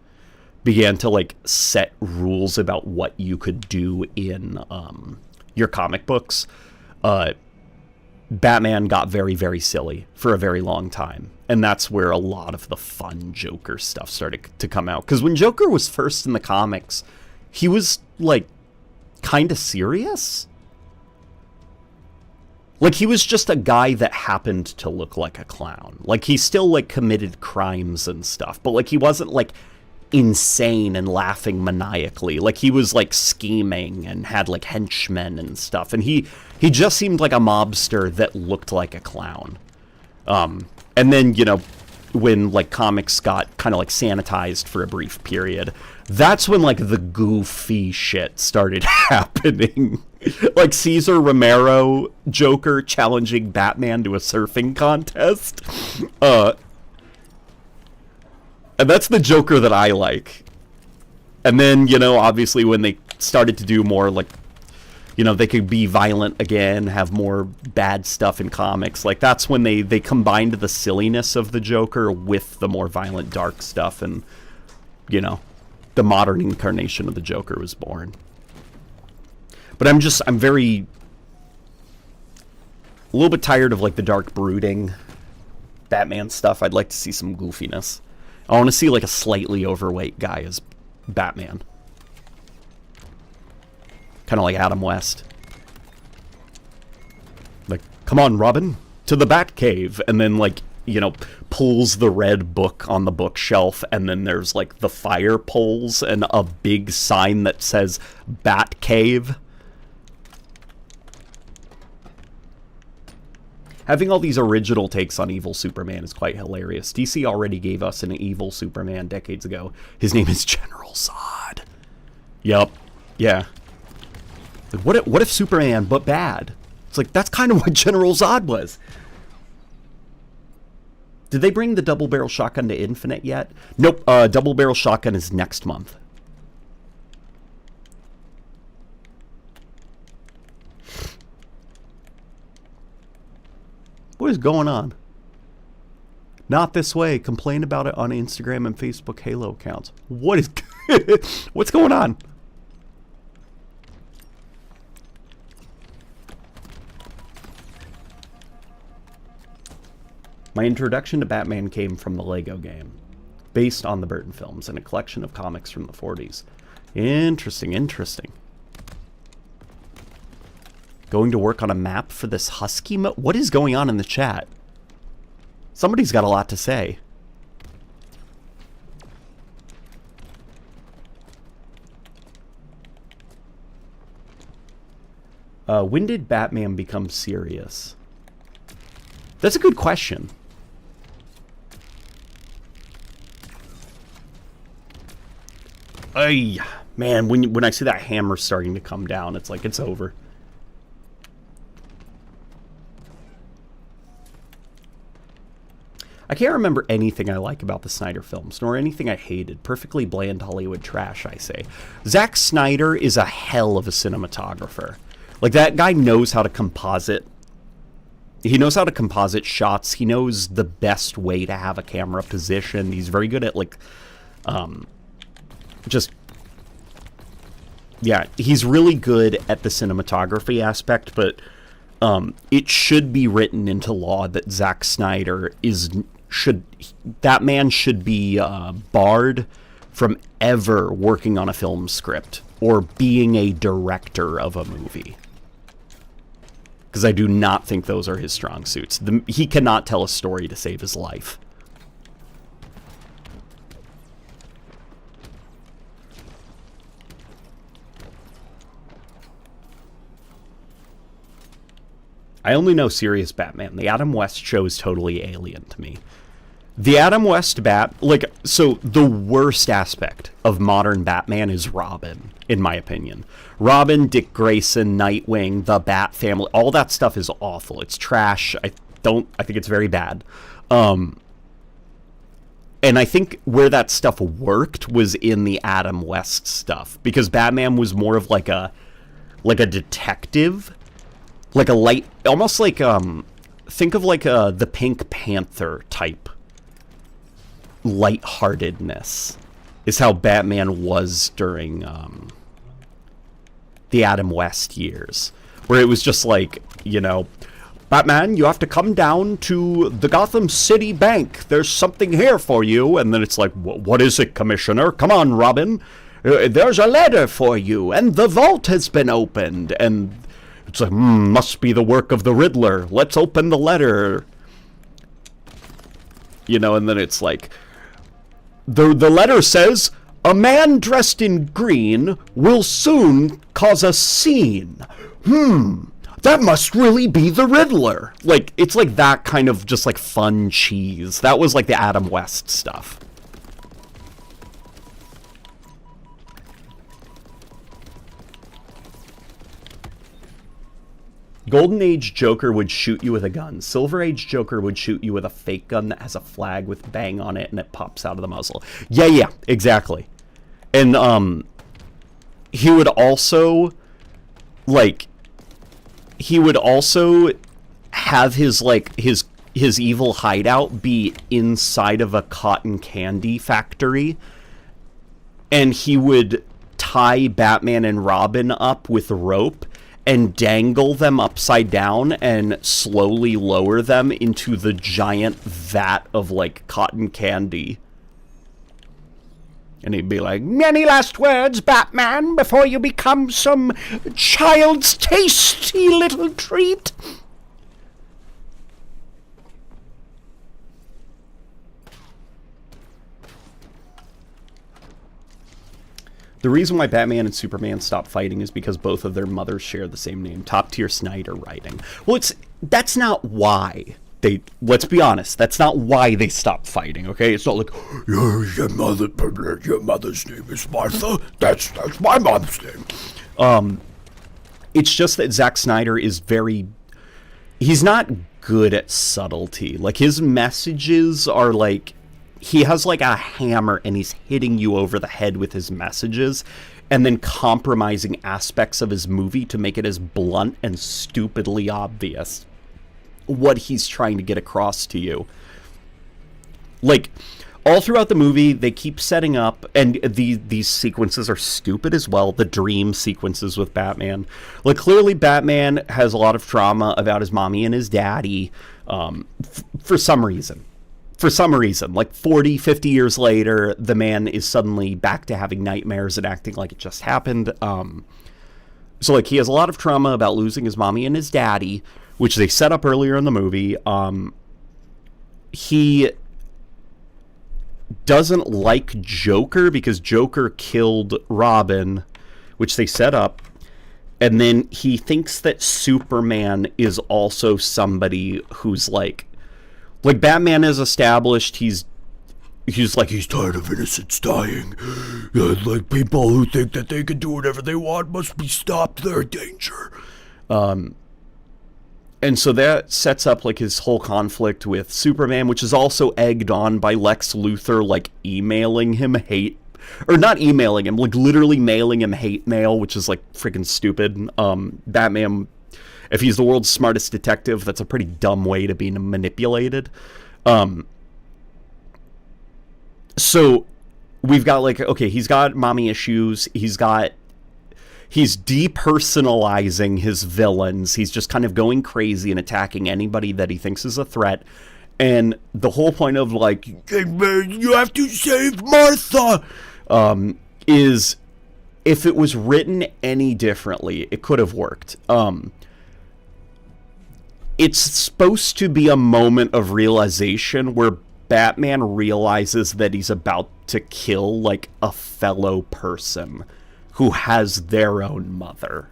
began to like set rules about what you could do in your comic books, Batman got very, very silly for a very long time. And that's where a lot of the fun Joker stuff started to come out. Because when Joker was first in the comics, he was like kind of serious. Like, he was just a guy that happened to look like a clown. Like, he still like committed crimes and stuff, but like he wasn't like insane and laughing maniacally. Like, he was like scheming and had like henchmen and stuff, and he just seemed like a mobster that looked like a clown. And then, you know, when like comics got kind of like sanitized for a brief period, that's when like the goofy shit started happening. Like Cesar Romero Joker challenging Batman to a surfing contest. And that's the Joker that I like. And then, you know, obviously when they started to do more like, you know, they could be violent again, have more bad stuff in comics. Like, that's when they combined the silliness of the Joker with the more violent, dark stuff, and, you know, the modern incarnation of the Joker was born. But I'm a little bit tired of, like, the dark brooding Batman stuff. I'd like to see some goofiness. I want to see, like, a slightly overweight guy as Batman. Kind of like Adam West. Like, come on, Robin, to the Batcave. And then, like, you know, pulls the red book on the bookshelf, and then there's, like, the fire poles and a big sign that says Batcave. Having all these original takes on evil Superman is quite hilarious. DC already gave us an evil Superman decades ago. His name is General Zod. Yup. Yeah. Like, what if Superman, but bad? It's like, that's kind of what General Zod was. Did they bring the double barrel shotgun to Infinite yet? Nope. Double barrel shotgun is next month. What is going on? Not this way. Complain about it on Instagram and Facebook Halo accounts. What is... What's going on? My introduction to Batman came from the Lego game, based on the Burton films and a collection of comics from the 40s. Interesting, interesting. Going to work on a map for this Husky mode? What is going on in the chat? Somebody's got a lot to say. When did Batman become serious? That's a good question. Ay, man, when I see that hammer starting to come down, it's like it's over. I can't remember anything I like about the Snyder films, nor anything I hated. Perfectly bland Hollywood trash, I say. Zack Snyder is a hell of a cinematographer. Like, that guy knows how to composite. He knows how to composite shots. He knows the best way to have a camera positioned. He's very good at, like, just... Yeah, he's really good at the cinematography aspect, but it should be written into law that Zack Snyder that man should be barred from ever working on a film script or being a director of a movie. Because I do not think those are his strong suits. He cannot tell a story to save his life. I only know Serious Batman. The Adam West show is totally alien to me. The Adam West so the worst aspect of modern Batman is Robin, in my opinion. Robin, Dick Grayson, Nightwing, the Bat Family, all that stuff is awful. It's trash. I think it's very bad. And I think where that stuff worked was in the Adam West stuff, because Batman was more of like a detective, like a light, almost like think of like the Pink Panther type lightheartedness is how Batman was during the Adam West years, where it was just like, you know, Batman, you have to come down to the Gotham City Bank. There's something here for you. And then it's like, what is it, Commissioner? Come on, Robin. There's a letter for you, and the vault has been opened. And it's like, must be the work of the Riddler. Let's open the letter. You know, and then it's like, the letter says, a man dressed in green will soon cause a scene. That must really be the Riddler. Like, it's like that kind of just like fun cheese. That was like the Adam West stuff. Golden Age Joker would shoot you with a gun. Silver Age Joker would shoot you with a fake gun that has a flag with bang on it and it pops out of the muzzle. Yeah, exactly. And he would also have his evil hideout be inside of a cotton candy factory, and he would tie Batman and Robin up with rope and dangle them upside down and slowly lower them into the giant vat of, like, cotton candy. And he'd be like, any last words, Batman, before you become some child's tasty little treat? The reason why Batman and Superman stopped fighting is because both of their mothers share the same name. Top tier Snyder writing. Well, that's not why they. Let's be honest. That's not why they stopped fighting. Okay, it's not like your mother's name is Martha. That's my mom's name. It's just that Zack Snyder is he's not good at subtlety. Like, his messages are like, he has like a hammer and he's hitting you over the head with his messages and then compromising aspects of his movie to make it as blunt and stupidly obvious what he's trying to get across to you. Like, all throughout the movie, they keep setting up, and these sequences are stupid as well, the dream sequences with Batman. Like, clearly Batman has a lot of trauma about his mommy and his daddy, for some reason. For some reason, like 40, 50 years later, the man is suddenly back to having nightmares and acting like it just happened. So, like, he has a lot of trauma about losing his mommy and his daddy, which they set up earlier in the movie. he doesn't like Joker because Joker killed Robin, which they set up. And then he thinks that Superman is also somebody who's like Batman is established. He's tired of innocents dying. Yeah, like people who think that they can do whatever they want must be stopped. They're a danger. And so that sets up like his whole conflict with Superman, which is also egged on by Lex Luthor, like emailing him hate, or not emailing him, like literally mailing him hate mail, which is like freaking stupid. Batman, if he's the world's smartest detective, that's a pretty dumb way to be manipulated. So we've got like, okay, he's got mommy issues. He's depersonalizing his villains. He's just kind of going crazy and attacking anybody that he thinks is a threat. And the whole point of like, hey man, you have to save Martha, is if it was written any differently, it could have worked. It's supposed to be a moment of realization where Batman realizes that he's about to kill like a fellow person who has their own mother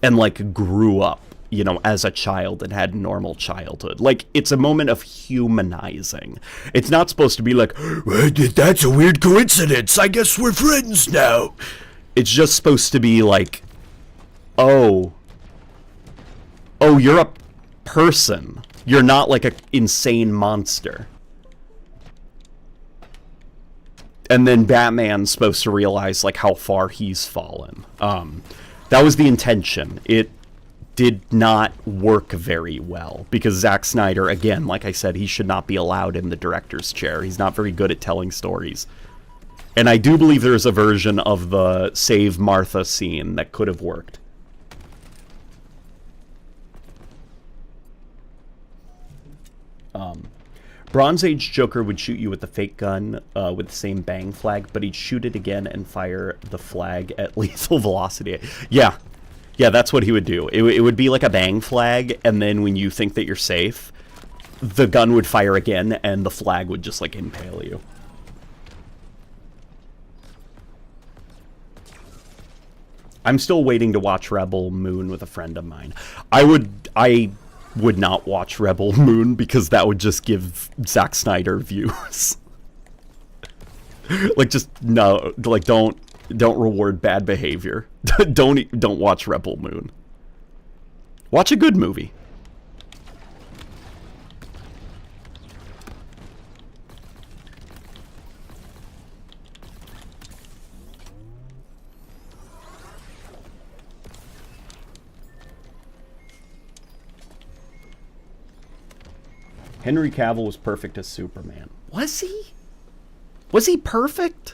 and like grew up, you know, as a child and had normal childhood. Like, it's a moment of humanizing. It's not supposed to be like, that's a weird coincidence, I guess we're friends now. It's just supposed to be like, oh, you're a person. You're not like an insane monster. And then Batman's supposed to realize like how far he's fallen. That was the intention. It did not work very well because Zack Snyder, again, like I said, he should not be allowed in the director's chair. He's not very good at telling stories. And I do believe there's a version of the Save Martha scene that could have worked. Bronze Age Joker would shoot you with the fake gun with the same bang flag, but he'd shoot it again and fire the flag at lethal velocity. Yeah, that's what he would do. It would be like a bang flag, and then when you think that you're safe, the gun would fire again, and the flag would just like impale you. I'm still waiting to watch Rebel Moon with a friend of mine. I would not watch Rebel Moon because that would just give Zack Snyder views. Like, just no, like don't reward bad behavior. don't watch Rebel Moon. Watch a good movie. Henry Cavill was perfect as Superman. Was he? Was he perfect?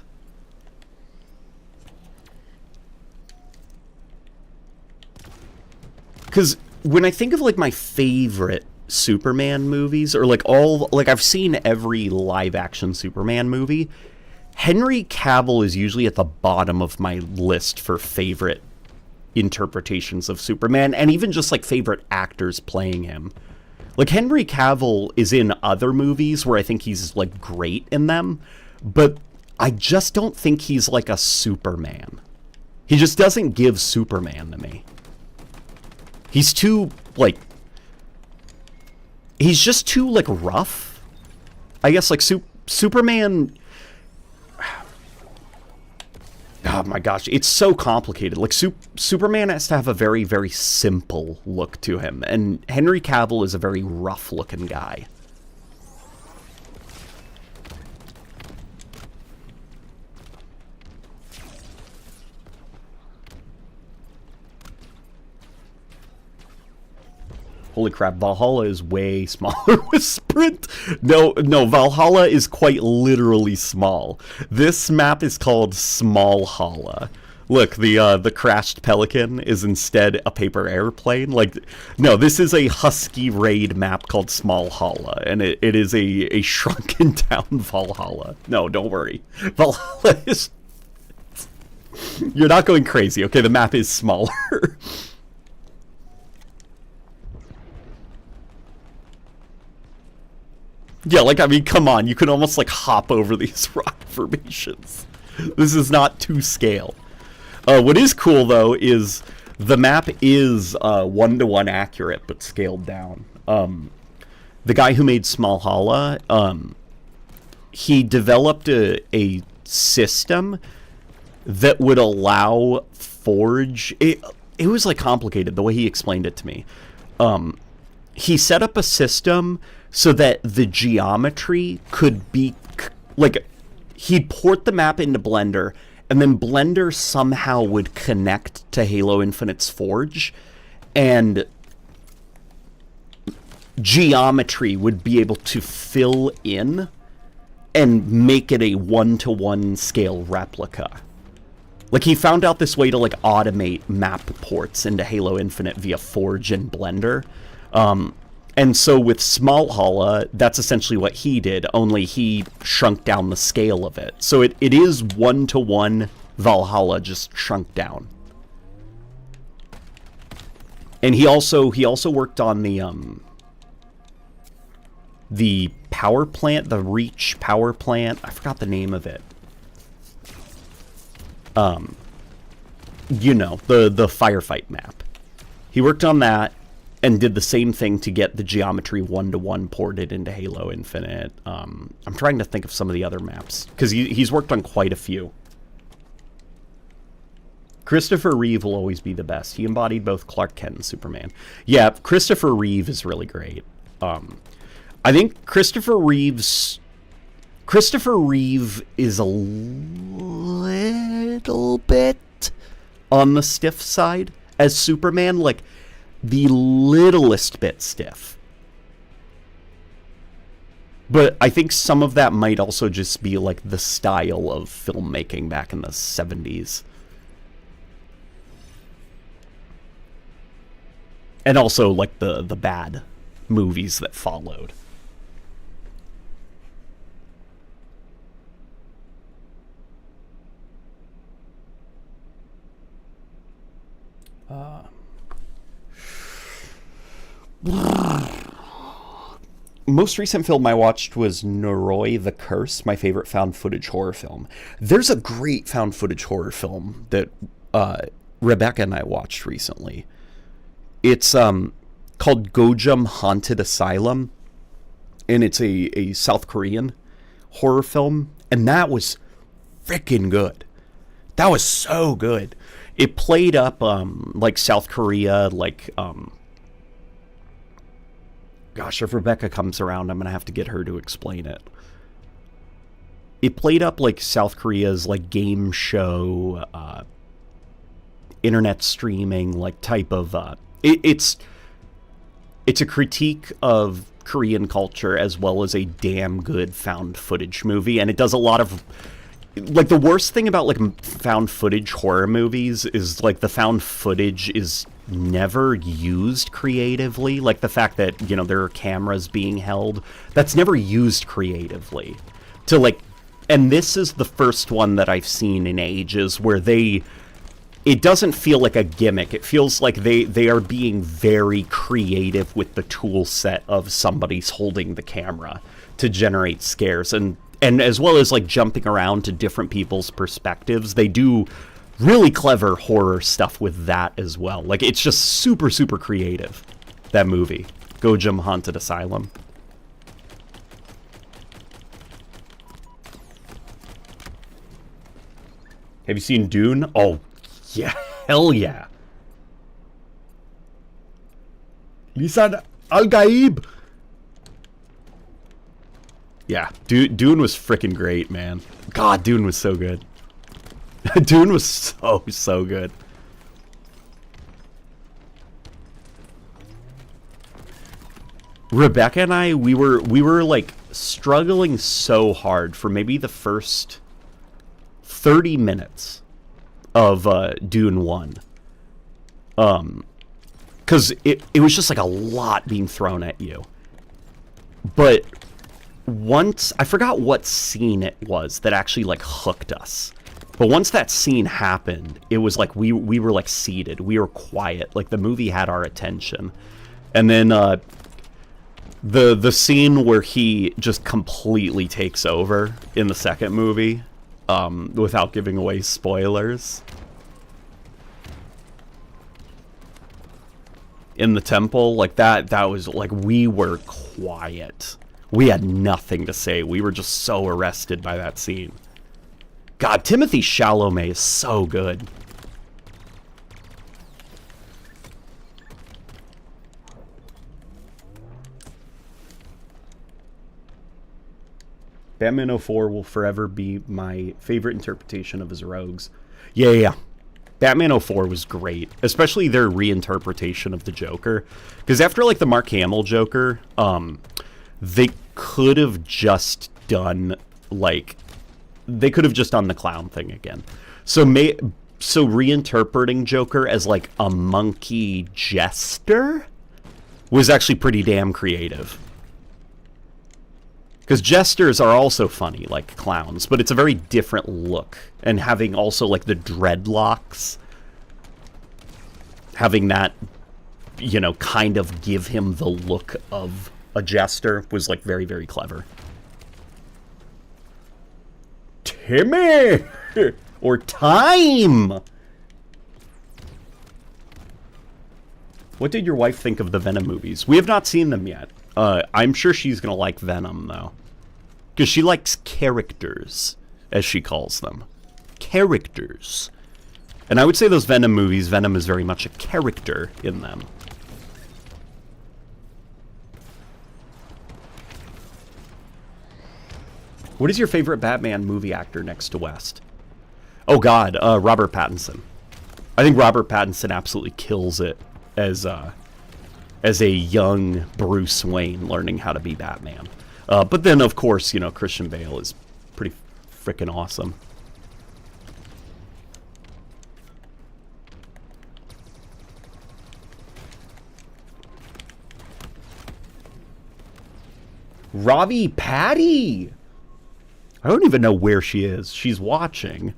Because when I think of like my favorite Superman movies, or like I've seen every live action Superman movie, Henry Cavill is usually at the bottom of my list for favorite interpretations of Superman, and even just like favorite actors playing him. Like, Henry Cavill is in other movies where I think he's, like, great in them, but I just don't think he's, like, a Superman. He just doesn't give Superman to me. He's too, like... He's just too, like, rough. I guess, like, Superman... Oh my gosh, it's so complicated. Like, Superman has to have a very, very simple look to him, and Henry Cavill is a very rough-looking guy. Holy crap, Valhalla is way smaller with Sprint. No, Valhalla is quite literally small. This map is called Small Halla. Look, the crashed Pelican is instead a paper airplane. Like, no, this is a Husky raid map called Small Halla, and it is a shrunken down Valhalla. No, don't worry. Valhalla is... You're not going crazy, okay? The map is smaller. Yeah, like, I mean, come on. You can almost, like, hop over these rock formations. This is not to scale. What is cool, though, is the map is 1-to-1 accurate, but scaled down. The guy who made Smallhala, he developed a system that would allow Forge... It was, like, complicated, the way he explained it to me. He set up a system so that the geometry could be... Like, he'd port the map into Blender, and then Blender somehow would connect to Halo Infinite's Forge, and geometry would be able to fill in and make it a 1-to-1 scale replica. Like, he found out this way to, like, automate map ports into Halo Infinite via Forge and Blender. And so with Smallhala, that's essentially what he did, only he shrunk down the scale of it. So it is 1-to-1 Valhalla, just shrunk down. And he also worked on the power plant, the Reach power plant. I forgot the name of it. You know, the firefight map. He worked on that and did the same thing to get the geometry 1-to-1 ported into Halo Infinite. I'm trying to think of some of the other maps, because he's worked on quite a few. Christopher Reeve will always be the best. He embodied both Clark Kent and Superman. Yeah, Christopher Reeve is really great. I think Christopher Reeve is a little bit on the stiff side as Superman, like the littlest bit stiff. But I think some of that might also just be like the style of filmmaking back in the 70s. And also like the bad movies that followed. Most recent film I watched was Noroi the Curse, my favorite found footage horror film. There's a great found footage horror film that Rebecca and I watched recently. It's called Gojam Haunted Asylum, and it's a South Korean horror film, and that was freaking good. That was so good. It played up like South Korea, like gosh, if Rebecca comes around, I'm gonna have to get her to explain it. It played up like South Korea's like game show, internet streaming like type of. It's a critique of Korean culture as well as a damn good found footage movie, and it does a lot of. Like, the worst thing about, like, found footage horror movies is, like, the found footage is never used creatively. Like, the fact that, you know, there are cameras being held, that's never used creatively. To, like, and this is the first one that I've seen in ages where it doesn't feel like a gimmick. It feels like they are being very creative with the tool set of somebody's holding the camera to generate scares. And as well as, like, jumping around to different people's perspectives, they do really clever horror stuff with that as well. Like, it's just super, super creative, that movie. Gojam Haunted Asylum. Have you seen Dune? Oh, yeah. Hell yeah. Lisan Al-Gaib! Yeah, Dune was freaking great, man. God, Dune was so good. Dune was so good. Rebecca and I, we were like struggling so hard for maybe the first 30 minutes of Dune 1. Because it was just like a lot being thrown at you. But once, I forgot what scene it was that actually like hooked us. But once that scene happened, it was like we were like seated. We were quiet. Like the movie had our attention. And then The scene where he just completely takes over in the second movie, without giving away spoilers. In the temple, like that was like, we were quiet. We had nothing to say. We were just so arrested by that scene. God, Timothée Chalamet is so good. Batman 04 will forever be my favorite interpretation of his rogues. Yeah. Batman 04 was great, especially their reinterpretation of the Joker. Because after, like, the Mark Hamill Joker, they could have just done, like, they could have just done the clown thing again. So reinterpreting Joker as, like, a monkey jester was actually pretty damn creative. Because jesters are also funny, like clowns, but it's a very different look. And having also, like, the dreadlocks, having that, you know, kind of give him the look of a jester was, like, very, very clever. Timmy! Or Time! What did your wife think of the Venom movies? We have not seen them yet. I'm sure she's going to like Venom, though. Because she likes characters, as she calls them. Characters. And I would say those Venom movies, Venom is very much a character in them. What is your favorite Batman movie actor next to West? Oh, God, Robert Pattinson. I think Robert Pattinson absolutely kills it as a young Bruce Wayne learning how to be Batman. But then, of course, you know, Christian Bale is pretty freaking awesome. Ravi Patty! I don't even know where she is. She's watching.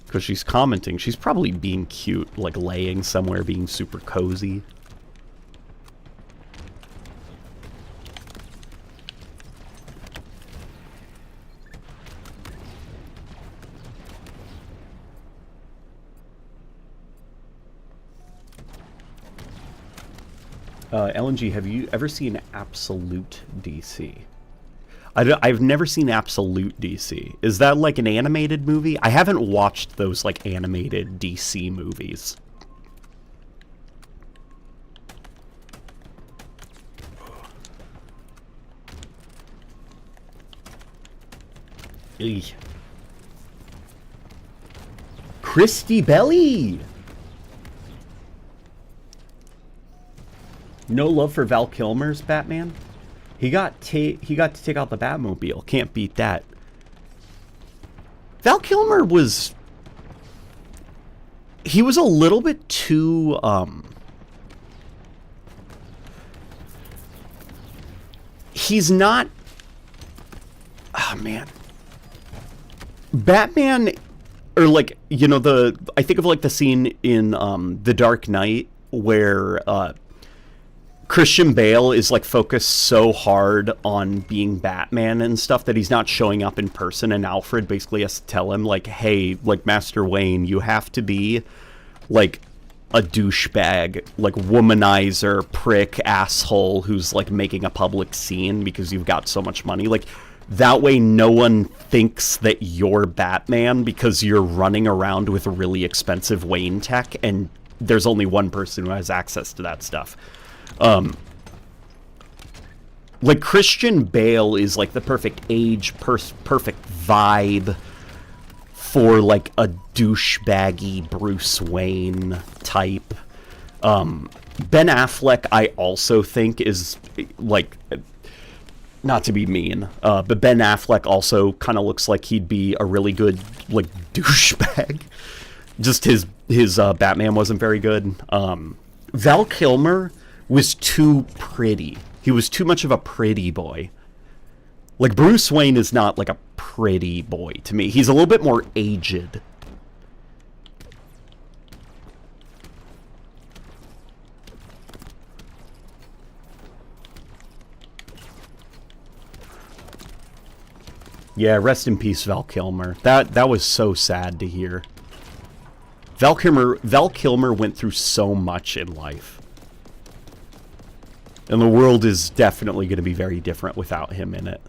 Because she's commenting. She's probably being cute, like laying somewhere, being super cozy. LNG, have you ever seen Absolute DC? I've never seen Absolute DC. Is that like an animated movie? I haven't watched those like animated DC movies. Eey. Christy Belly! No love for Val Kilmer's Batman? He got to take out the Batmobile. Can't beat that. Val Kilmer was... He was a little bit too, He's not... Oh, man. Batman... Or, like, you know, I think of, like, the scene in, The Dark Knight where, Christian Bale is, like, focused so hard on being Batman and stuff that he's not showing up in person, and Alfred basically has to tell him, like, hey, like, Master Wayne, you have to be, like, a douchebag, like, womanizer, prick, asshole who's, like, making a public scene because you've got so much money. Like, that way no one thinks that you're Batman because you're running around with really expensive Wayne tech, and there's only one person who has access to that stuff. Like, Christian Bale is, like, the perfect age, perfect vibe for, like, a douchebaggy Bruce Wayne type. Ben Affleck, I also think, is, like, not to be mean, but Ben Affleck also kind of looks like he'd be a really good, like, douchebag. Just his Batman wasn't very good. Val Kilmer was too pretty. He was too much of a pretty boy. Like, Bruce Wayne is not, like, a pretty boy to me. He's a little bit more aged. Yeah, rest in peace, Val Kilmer. That was so sad to hear. Val Kilmer went through so much in life. And the world is definitely going to be very different without him in it.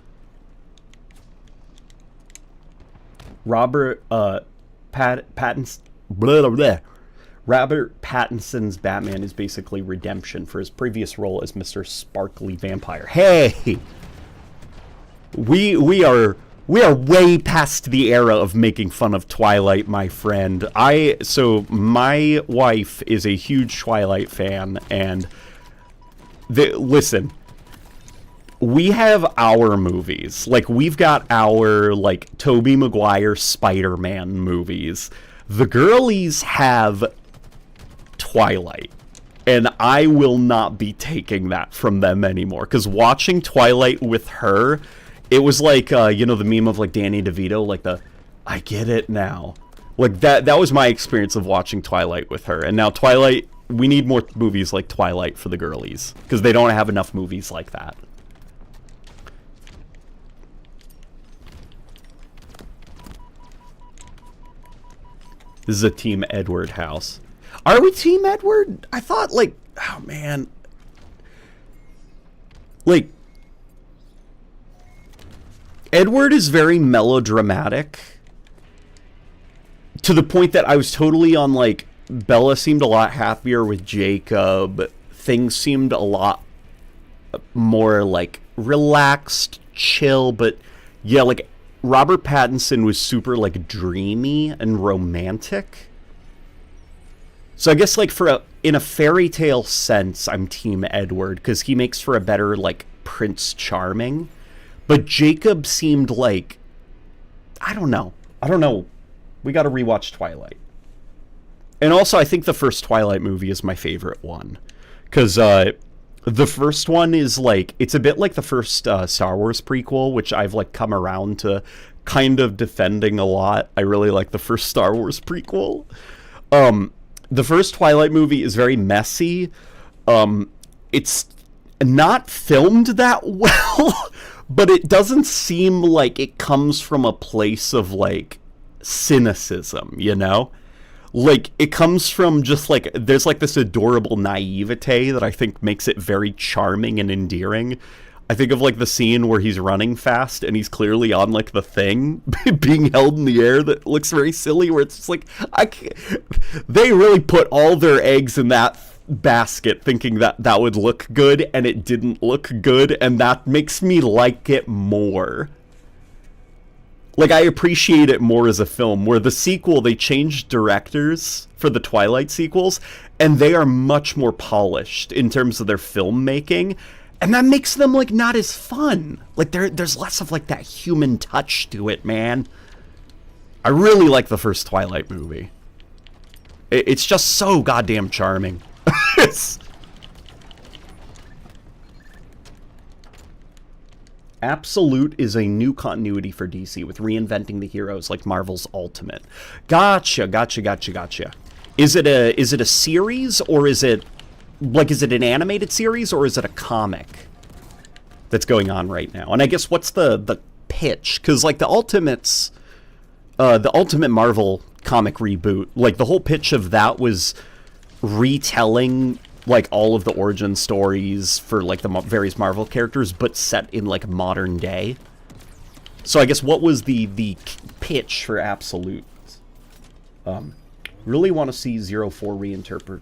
Robert Pattinson's Batman is basically redemption for his previous role as Mr. Sparkly Vampire. Hey! We are way past the era of making fun of Twilight, my friend. So my wife is a huge Twilight fan, and listen, we have our movies. Like, we've got our, like, Tobey Maguire Spider-Man movies. The girlies have Twilight. And I will not be taking that from them anymore. Because watching Twilight with her, it was like, you know, the meme of, like, Danny DeVito, like I get it now. Like, that was my experience of watching Twilight with her. And now Twilight, we need more movies like Twilight for the girlies. Because they don't have enough movies like that. This is a Team Edward house. Are we Team Edward? I thought, like, oh, man. Like, Edward is very melodramatic. To the point that I was totally on, like, Bella seemed a lot happier with Jacob. Things seemed a lot more, like, relaxed, chill, but, yeah, like, Robert Pattinson was super, like, dreamy and romantic. So I guess, like, in a fairy tale sense, I'm Team Edward, because he makes for a better, like, Prince Charming. But Jacob seemed like, I don't know. We gotta rewatch Twilight. And also, I think the first Twilight movie is my favorite one. Because, the first one is, like, it's a bit like the first Star Wars prequel, which I've, like, come around to kind of defending a lot. I really like the first Star Wars prequel. The first Twilight movie is very messy. It's not filmed that well, but it doesn't seem like it comes from a place of, like, cynicism, you know? Like, it comes from just, like, there's, like, this adorable naivete that I think makes it very charming and endearing. I think of, like, the scene where he's running fast and he's clearly on, like, the thing being held in the air that looks very silly, where it's just like, they really put all their eggs in that basket thinking that that would look good, and it didn't look good, and that makes me like it more. Like, I appreciate it more as a film, where the sequel, they changed directors for the Twilight sequels, and they are much more polished in terms of their filmmaking, and that makes them, like, not as fun. Like, there's less of, like, that human touch to it, man. I really like the first Twilight movie. It's just so goddamn charming. Absolute is a new continuity for DC with reinventing the heroes like Marvel's Ultimate. Gotcha. Is it a series, or is it an animated series, or is it a comic that's going on right now? And I guess what's the pitch? Because, like, the Ultimate Marvel comic reboot, like, the whole pitch of that was retelling, like, all of the origin stories for, like, the various Marvel characters, but set in, like, modern day. So I guess what was the pitch for Absolute? Really want to see 04 reinterpret...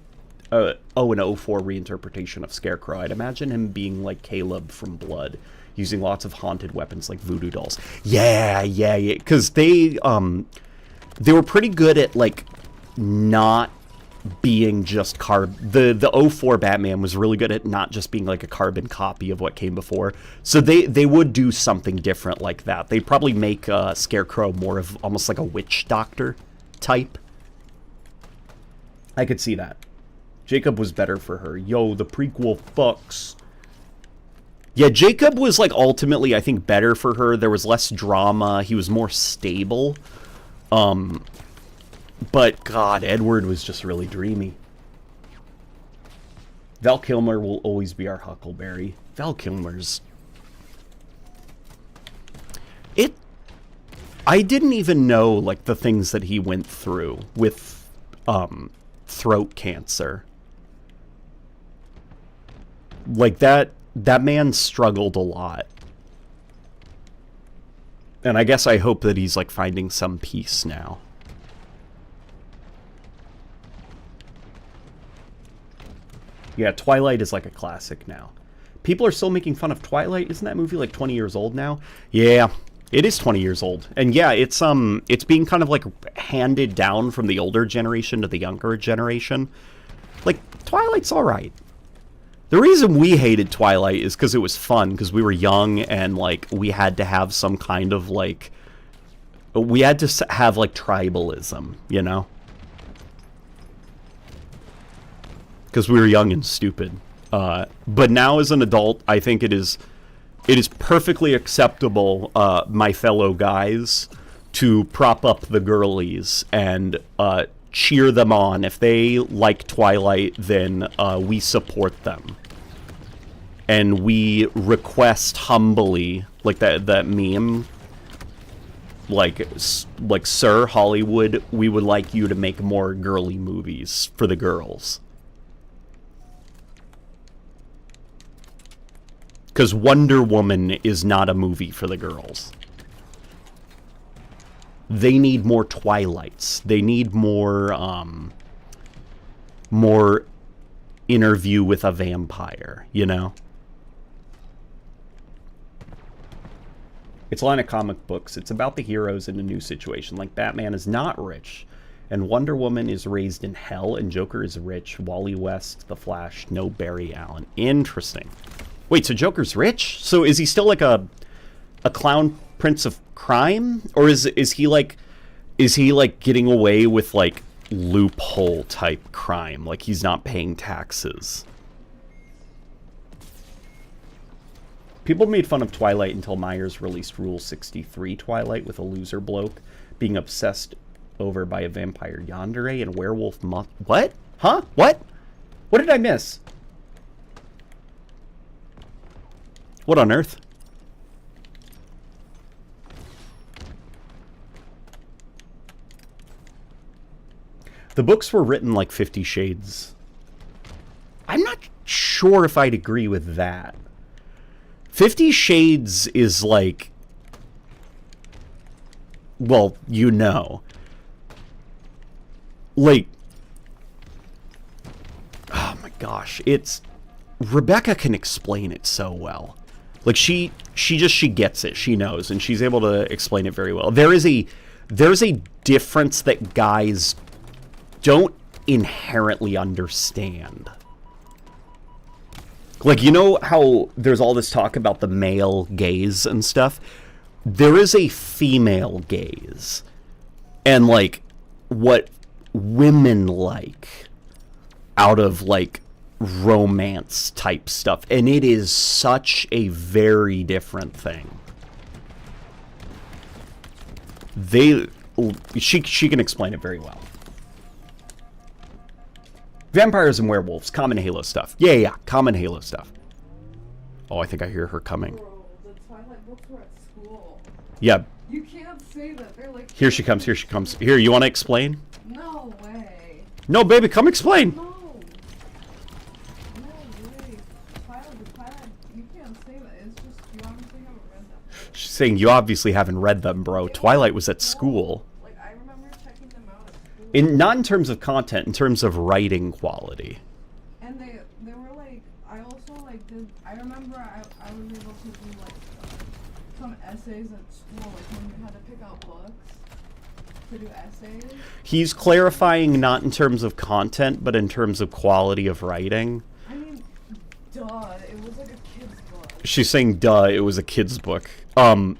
an 04 reinterpretation of Scarecrow. I'd imagine him being like Caleb from Blood, using lots of haunted weapons like voodoo dolls. Yeah. Because they were pretty good at, like, not being just the 04 Batman was really good at not just being, like, a carbon copy of what came before. So they would do something different like that. They'd probably make Scarecrow more of almost like a witch doctor type. I could see that. Jacob was better for her. Yo, the prequel fucks. Yeah, Jacob was, like, ultimately, I think, better for her. There was less drama. He was more stable. But, God, Edward was just really dreamy. Val Kilmer will always be our Huckleberry. Val Kilmer's... I didn't even know, like, the things that he went through with throat cancer. Like, that man struggled a lot. And I guess I hope that he's, like, finding some peace now. Yeah, Twilight is like a classic now. People are still making fun of Twilight. Isn't that movie like 20 years old now? Yeah, it is 20 years old. And yeah, it's being kind of like handed down from the older generation to the younger generation. Like, Twilight's all right. The reason we hated Twilight is because it was fun, because we were young and, like, we had to have some kind of, like, we had to have, like, tribalism, you know? Because we were young and stupid. But now as an adult, I think it is perfectly acceptable, my fellow guys, to prop up the girlies and cheer them on. If they like Twilight, then we support them. And we request humbly, like that meme, like, Sir Hollywood, we would like you to make more girly movies for the girls. Because Wonder Woman is not a movie for the girls. They need more Twilights. They need more, more Interview with a Vampire, you know? It's a line of comic books. It's about the heroes in a new situation. Like, Batman is not rich, and Wonder Woman is raised in hell, and Joker is rich. Wally West, The Flash, no Barry Allen. Interesting. Wait, so Joker's rich? So is he still like a clown prince of crime? Or is he like getting away with, like, loophole type crime? Like, he's not paying taxes. People made fun of Twilight until Myers released Rule 63 Twilight with a loser bloke being obsessed over by a vampire yandere and werewolf what? Huh? What? What did I miss? What on earth? The books were written like 50 Shades. I'm not sure if I'd agree with that. 50 Shades is like... Well, you know. Like... Oh my gosh, it's... Rebecca can explain it so well. Like, she gets it, she knows, and she's able to explain it very well. There's a difference that guys don't inherently understand. Like, you know how there's all this talk about the male gaze and stuff? There is a female gaze. And, like, what women like out of, like, romance type stuff. And it is such a very different thing. She can explain it very well. Vampires and werewolves, common Halo stuff. Yeah, common Halo stuff. Oh, I think I hear her coming. Bro, the Twilight books were at school. Yeah. You can't say that. They're like... Here she comes. Here, you want to explain? No way. No, baby, come explain. No. No way. Twilight, you can't say that. It's just, you obviously haven't read them. She's saying you obviously haven't read them, bro. Twilight was at school. Like, I remember checking them out at school. Not in terms of content, in terms of writing quality. And they were like, I also like did, I remember I was able to do like some essays at school, like when you had to pick out books to do essays. He's clarifying not in terms of content, but in terms of quality of writing. I mean, duh, it was like a kid's book. She's saying, duh, it was a kid's book. To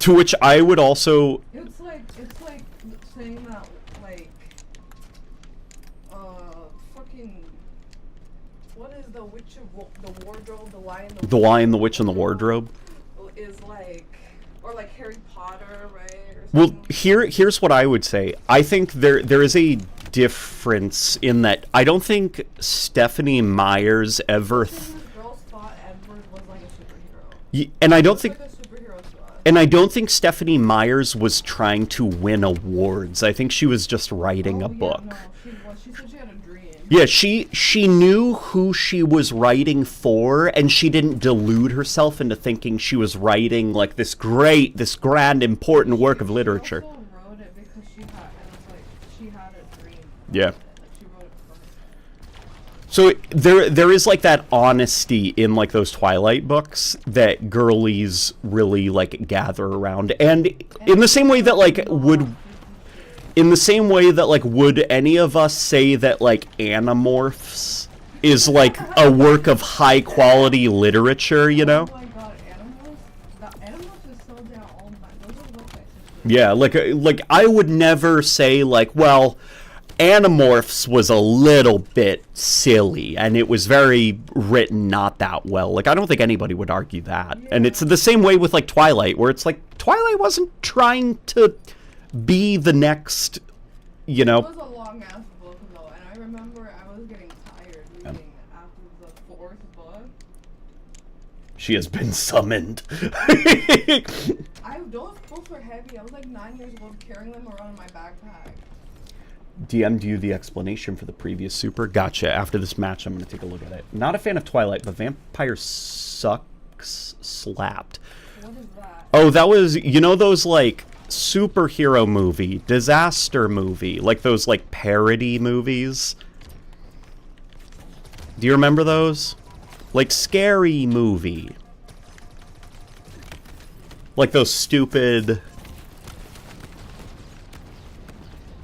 which I would also... It's like saying that, like, fucking, what is the Witch of the Wardrobe, the Lion, The Lion, the Witch, and the Wardrobe? Is like, or like Harry Potter, right? Or Well, here's what I would say. I think there is a difference in that I don't think Stephanie Myers ever... Girls thought Edward was like a superhero. And I don't think... Like a superhero to us. And I don't think Stephanie Myers was trying to win awards. I think she was just writing a book. No, she said she had a dream. Yeah, she knew who she was writing for, and she didn't delude herself into thinking she was writing like this grand, important work of literature. She also wrote it because she had a dream. Yeah. Like, she wrote it for herself. So there is like that honesty in like those Twilight books that girlies really like gather around, and in the same way that like would any of us say that like Animorphs is like a work of high quality literature, you know? Oh my god, Animorphs is so down all my. Those are books I should Yeah, like I would never say like, well, Animorphs was a little bit silly and it was very written not that well. Like I don't think anybody would argue that. And it's the same way with like Twilight, where it's like Twilight wasn't trying to be the next, you know. It was a long ass book though, and I remember I was getting tired reading after the 4th book. She has been summoned. Those books were heavy. I was like 9 years old carrying them around in my backpack. DM'd you the explanation for the previous super? Gotcha. After this match, I'm going to take a look at it. Not a fan of Twilight, but Vampire Sucks slapped. What is that? Oh, that was, you know those, like, superhero movie, disaster movie, like those, like, parody movies? Do you remember those? Like, Scary Movie. Like those stupid...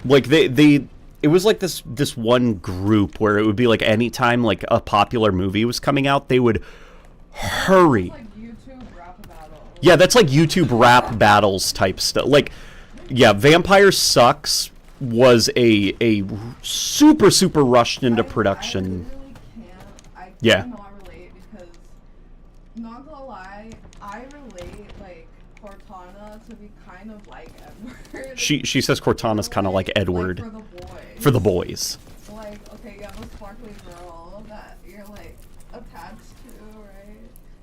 Like it was like this one group where it would be like anytime like a popular movie was coming out, they would hurry. Like YouTube rap battles. Yeah, that's like YouTube rap battles type stuff. Like, yeah, Vampire Sucks was a super rushed into production. I Yeah. cannot relate because, not gonna lie, I relate like Cortana to be kind of like Edward. She says Cortana's kind of like Edward. Like for the boys. For the boys. Like, okay, you have a sparkly girl that you're like attached to, right?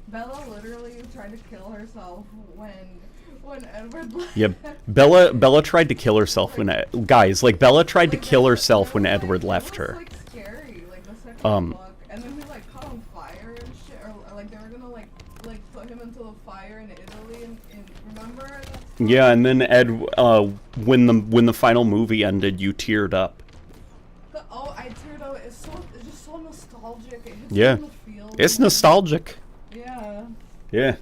Bella literally tried to kill herself when Edward left. Yeah, Bella tried to kill herself when Bella tried to kill herself when Edward left her. It was like scary, like the second book, and then he like caught on fire and shit, or like they were gonna like put him into the fire in Italy, and remember? Yeah, and then when the final movie ended, you teared up. I teared up. It's just so nostalgic. It hits Yeah, you in the feels. it's nostalgic. Yeah. Yeah.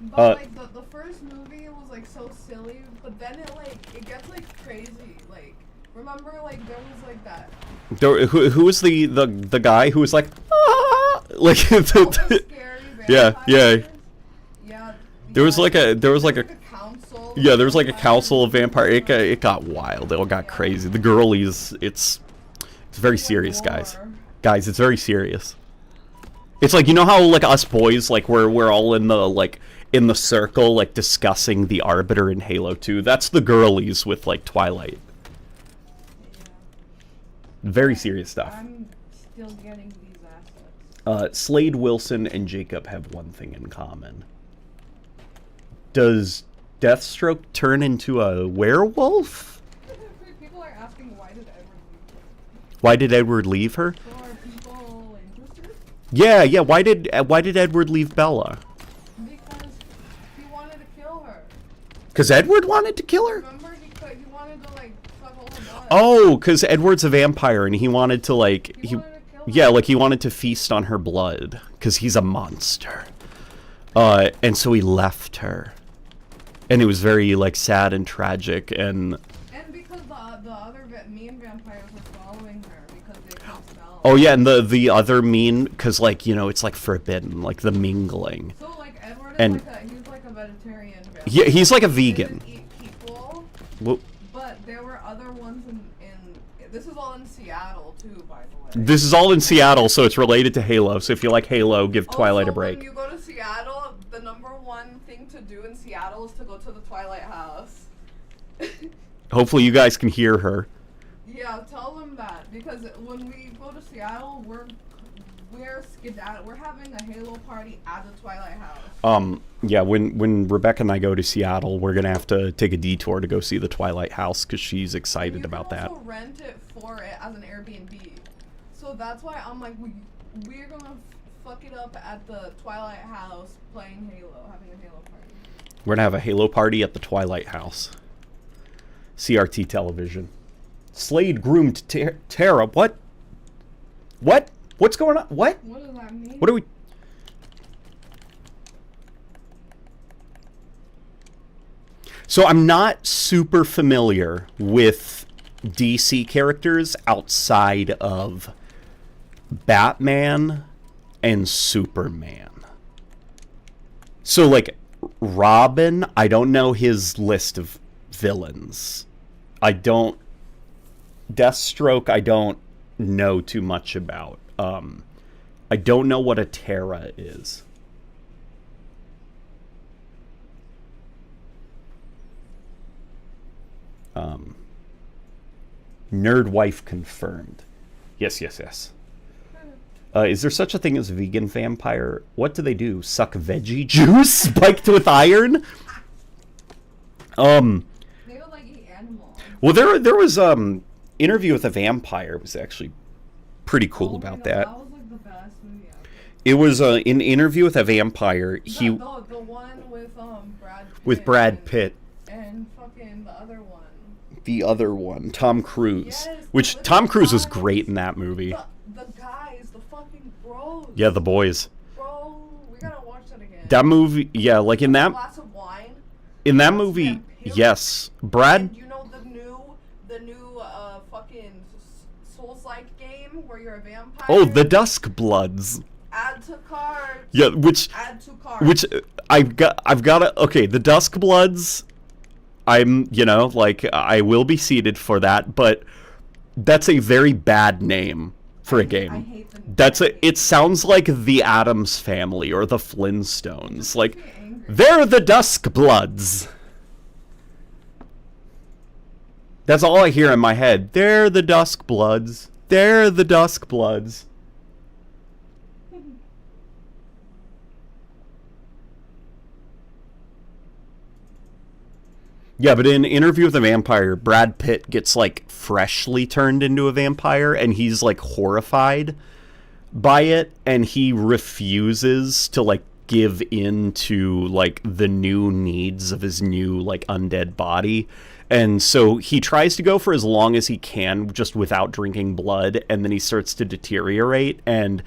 But like the first movie was like so silly, but then it gets like crazy. Like remember like there was like that. Who was the guy who was like, ah! Like Scary yeah. Yeah. There was like a council. Yeah, there was like a council of vampire. It got wild. It all got crazy. The girlies. It's very serious, guys. Guys, it's very serious. It's like, you know how like us boys, like we're all in the circle like discussing the Arbiter in Halo 2. That's the girlies with like Twilight. Very serious stuff. I'm still getting these assets. Slade Wilson and Jacob have one thing in common. Does Deathstroke turn into a werewolf? People are asking why did Edward leave her? Why did Edward leave her? So are people interested? Yeah. Why did Edward leave Bella? Because he wanted to kill her. Because Edward wanted to kill her? Remember he wanted to like suck all her blood. Oh, because Edward's a vampire and he wanted to like He wanted to kill her. yeah, like he wanted to feast on her blood because he's a monster. And so he left her, and it was very like sad and tragic. And because the other mean vampires were following her because they couldn't smell. oh yeah, and the other mean, because like, you know, it's like forbidden, like the mingling. So like Edward and- is he's like a vegetarian vampire. Yeah, he's like a He vegan. doesn't eat people. Well, But there were other ones in this is all in Seattle too, by the way. this is all in Seattle, so it's related to Halo. So if you like Halo, give Twilight Also, a break. When you go to Seattle, the number one thing to do in Seattle is to go to the Twilight House. Hopefully you guys can hear her. Yeah, tell them that because when we go to Seattle, we're skedaddle. We're having a Halo party at the Twilight House. Yeah, when Rebecca and I go to Seattle, we're gonna have to take a detour to go see the Twilight House because she's excited about that. You can also rent it for it as an Airbnb. So that's why I'm like, we're gonna fuck it up at the Twilight House playing Halo, having a Halo party. We're gonna have a Halo party at the Twilight House. CRT television. Slade groomed Tara. What? What? What's going on? What? What does that mean? What are we... So I'm not super familiar with DC characters outside of Batman and Superman. So, like, Robin, I don't know his list of villains. I don't... Deathstroke, I don't know too much about. I don't know what a Terra is. Nerd wife confirmed. Yes. Is there such a thing as a vegan vampire? What do they do? Suck veggie juice spiked with iron? They would like eat animals. Well, there was Interview with a Vampire was actually pretty cool about that. That was like the best movie ever. It was in Interview with a Vampire. The one with Brad Pitt. With Brad Pitt. And fucking the other one. The other one, Tom Cruise. Yes, which Tom Cruise was great in that movie. The guys, the fucking bros. Yeah, the boys. Bro, we gotta watch that again. That movie, yeah, like in that... Glass of wine. In that movie, yes. Brad... And you know the new fucking Souls-like game where you're a vampire? Oh, the Dusk Bloods. Add to cards. Yeah, which... Add to cards. Which, I've got to... Okay, the Dusk Bloods... I'm, like, I will be seated for that, but that's a very bad name for a game. I hate them. It sounds like the Addams Family or the Flintstones. Like, they're the Dusk Bloods. That's all I hear in my head. They're the Dusk Bloods. They're the Dusk Bloods. Yeah, but in Interview with a Vampire, Brad Pitt gets, like, freshly turned into a vampire, and he's, like, horrified by it, and he refuses to, like, give in to, like, the new needs of his new, like, undead body. And so he tries to go for as long as he can, just without drinking blood, and then he starts to deteriorate, and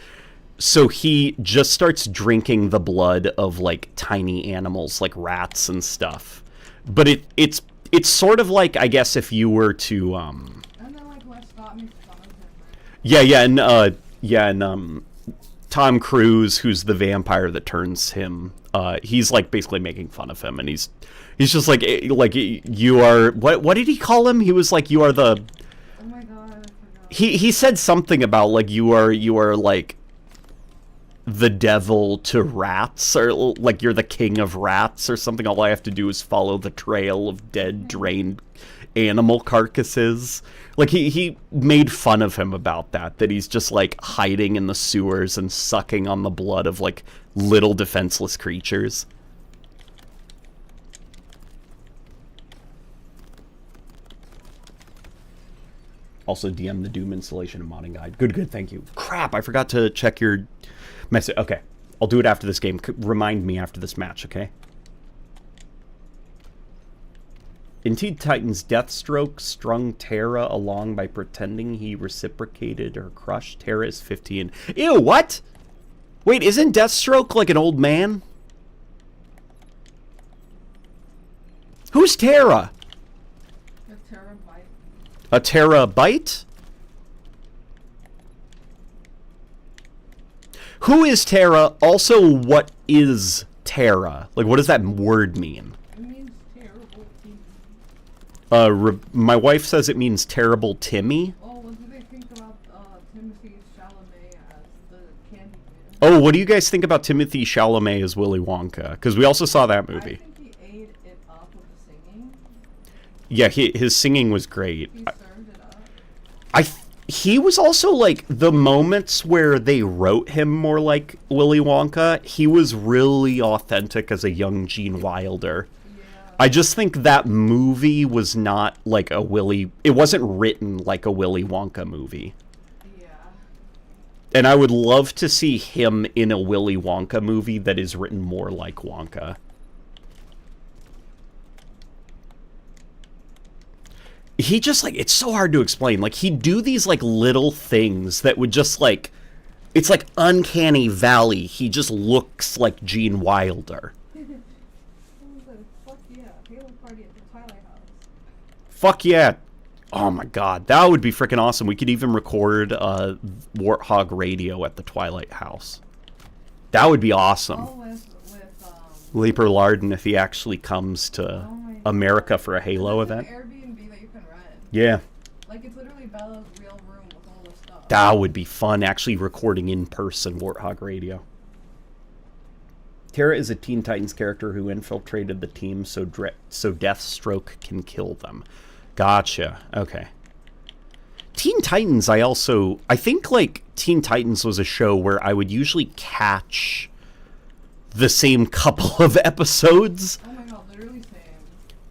so he just starts drinking the blood of, like, tiny animals, like rats and stuff. But it's sort of like, I guess, if you were to And then like Wes Scott makes fun of him, right? and Tom Cruise, who's the vampire that turns him, he's like basically making fun of him, and he's just like you are what did he call him? He was like, you are the... Oh my god, I forgot. He said something about like you are like the devil to rats, or like you're the king of rats or something. All I have to do is follow the trail of dead, drained animal carcasses. Like he made fun of him about that he's just like hiding in the sewers and sucking on the blood of like little defenseless creatures. Also DM the Doom installation and modding guide. Good, thank you. Crap, I forgot to check your message. Okay, I'll do it after this game. Remind me after this match, okay? In Teen Titans, Deathstroke strung Tara along by pretending he reciprocated her crush. Tara is 15. Ew, what? Wait, isn't Deathstroke like an old man? Who's Tara? A terabyte. A terabyte? Who is Tara? Also, what is Tara? Like, what does that word mean? It means terrible Timmy. My wife says it means terrible Timmy. Oh, what do they think about Timothy Chalamet as the candy man? Oh, what do you guys think about Timothy Chalamet as Willy Wonka? Because we also saw that I movie. think he ate it up with the singing. Yeah, his singing was great. He served it up. he was also like the moments where they wrote him more like Willy Wonka, he was really authentic as a young Gene Wilder. Yeah. I just think that movie was not like it wasn't written like a Willy Wonka movie. Yeah. And I would love to see him in a Willy Wonka movie that is written more like Wonka. He just, like, it's so hard to explain. Like, he'd do these, like, little things that would just, like, it's like uncanny valley. He just looks like Gene Wilder. Fuck yeah, Halo party at the Twilight House. Fuck yeah. Oh my god, that would be freaking awesome. We could even record Warthog Radio at the Twilight House. That would be awesome. Oh, with Leaper Larden, if he actually comes to America for a Halo There's event. an Airbnb that you can rent. Yeah. Like, it's literally Bella's real room with all the stuff. That would be fun, actually recording in person Warthog Radio. Tara is a Teen Titans character who infiltrated the team so Deathstroke can kill them. Gotcha. Okay. Teen Titans, I think, like, Teen Titans was a show where I would usually catch the same couple of episodes. Oh my god, literally same.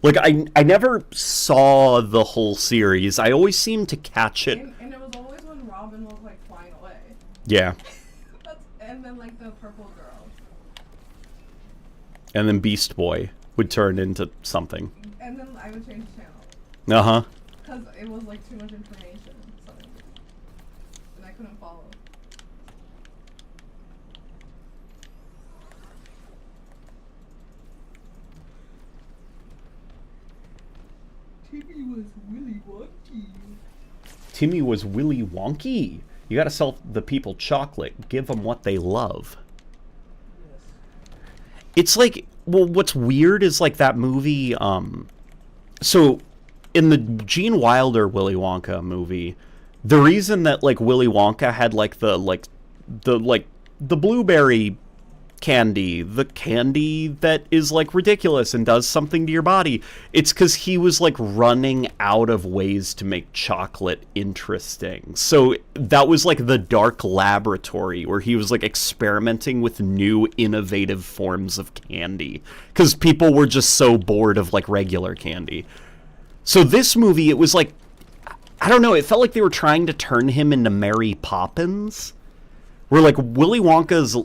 Like, I never saw the whole series. I always seemed to catch it. And it was always when Robin was, like, flying away. Yeah. And then, like, the purple girl. And then Beast Boy would turn into something. And then I would change channel. Uh-huh. Because it was, like, too much information. Suddenly. And I couldn't follow. Timmy was Willy Wonky. Timmy was Willy Wonky. You gotta sell the people chocolate. Give them what they love. Yes. It's like, well, what's weird is, like, that movie, so, in the Gene Wilder Willy Wonka movie, the reason that, like, Willy Wonka had, like, the blueberry candy, the candy that is, like, ridiculous and does something to your body, it's because he was, like, running out of ways to make chocolate interesting. So that was, like, the dark laboratory where he was, like, experimenting with new innovative forms of candy because people were just so bored of, like, regular candy. So this movie, it was like, I don't know, it felt like they were trying to turn him into Mary Poppins, where, like, Willy Wonka's...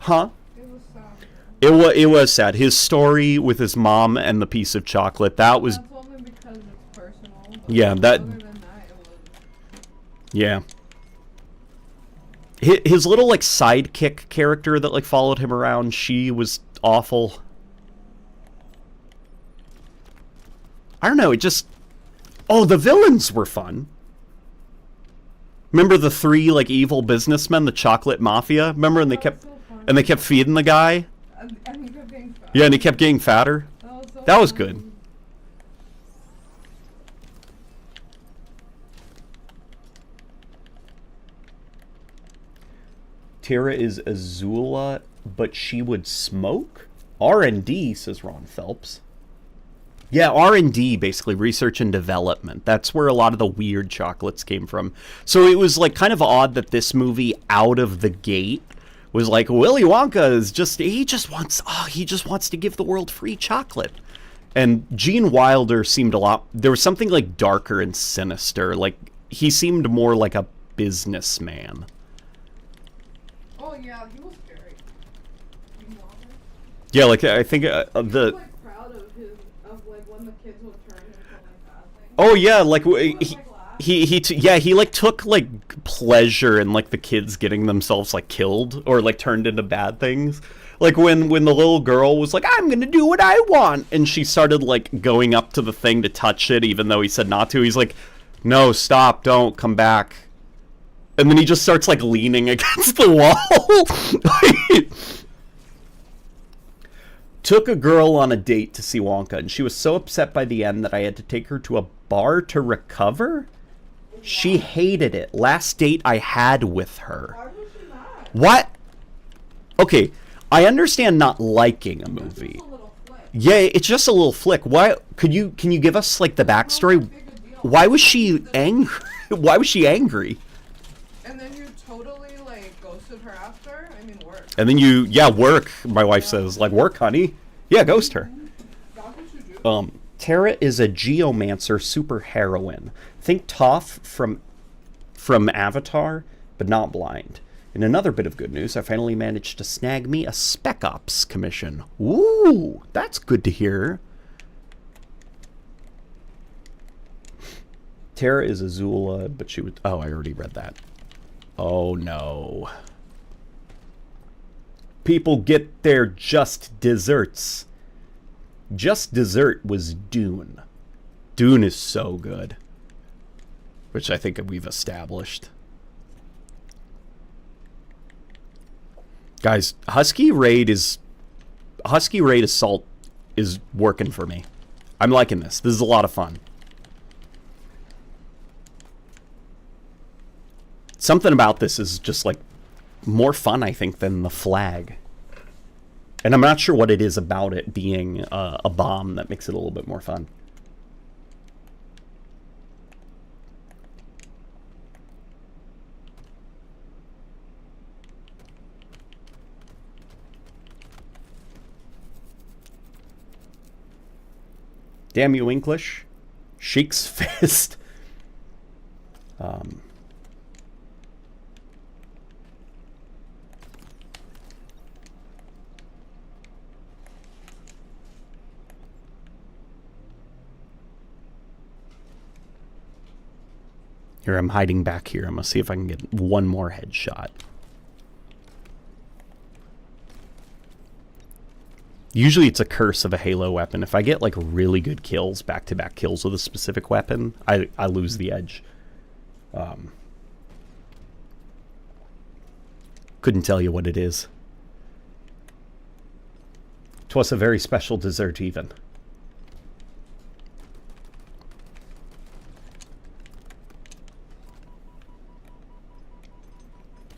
Huh? It was sad. It was sad. His story with his mom and the piece of chocolate, that was... That's only because it's personal. But Yeah, that... other than that, it was... Yeah. His little, like, sidekick character that, like, followed him around, she was awful. I don't know, it just... Oh, the villains were fun. Remember the three, like, evil businessmen, the chocolate mafia? Remember, and they kept... So fun. And they kept feeding the guy? And he kept getting fat. Yeah, and he kept getting fatter. That was good. Tara is Azula, but she would smoke? R&D, says Ron Phelps. Yeah, R&D, basically, research and development. That's where a lot of the weird chocolates came from. So it was, like, kind of odd that this movie, out of the gate, was like, Willy Wonka is just, he just wants to give the world free chocolate. And Gene Wilder seemed a lot, there was something, like, darker and sinister. Like, he seemed more like a businessman. Oh, yeah, he was scary. Gene Wilder. Yeah, like, I think He was, like, proud of like, when the kids would turn into, like, bad things. Oh, yeah, like, he like, took, like, pleasure in, like, the kids getting themselves, like, killed or, like, turned into bad things. Like, when the little girl was like, I'm gonna do what I want, and she started, like, going up to the thing to touch it, even though he said not to, he's like, no, stop, don't, come back. And then he just starts, like, leaning against the wall. Took a girl on a date to see Wonka, and she was so upset by the end that I had to take her to a bar to recover? She hated it. Last date I had with her. Why was she mad? What? Okay, I understand not liking a movie. Just a little flick. Yeah, it's just a little flick. Why? Can you give us, like, the backstory? Big a deal Why was she angry? Why was she angry? And then you totally, like, ghosted her after? I mean, work. And then you, yeah, work, my wife says. Like, work, honey? Yeah, ghost her. That's what you do. Terra is a geomancer super heroine. Think Toph from Avatar, but not blind. In another bit of good news, I finally managed to snag me a Spec Ops commission. Ooh, that's good to hear. Terra is Azula, but she would... Oh, I already read that. Oh, no. People get their just desserts. Just dessert was Dune. Dune is so good. Which I think we've established. Guys, Husky Raid Assault is working for me. I'm liking this. This is a lot of fun. Something about this is just like more fun, I think, than the flag. And I'm not sure what it is about it being a bomb that makes it a little bit more fun. Damn you, English. Sheik's fist. Here, I'm hiding back here. I'm going to see if I can get one more headshot. Usually it's a curse of a Halo weapon. If I get like really good kills, back-to-back kills with a specific weapon, I lose the edge. Couldn't tell you what it is. 'Twas a very special dessert even.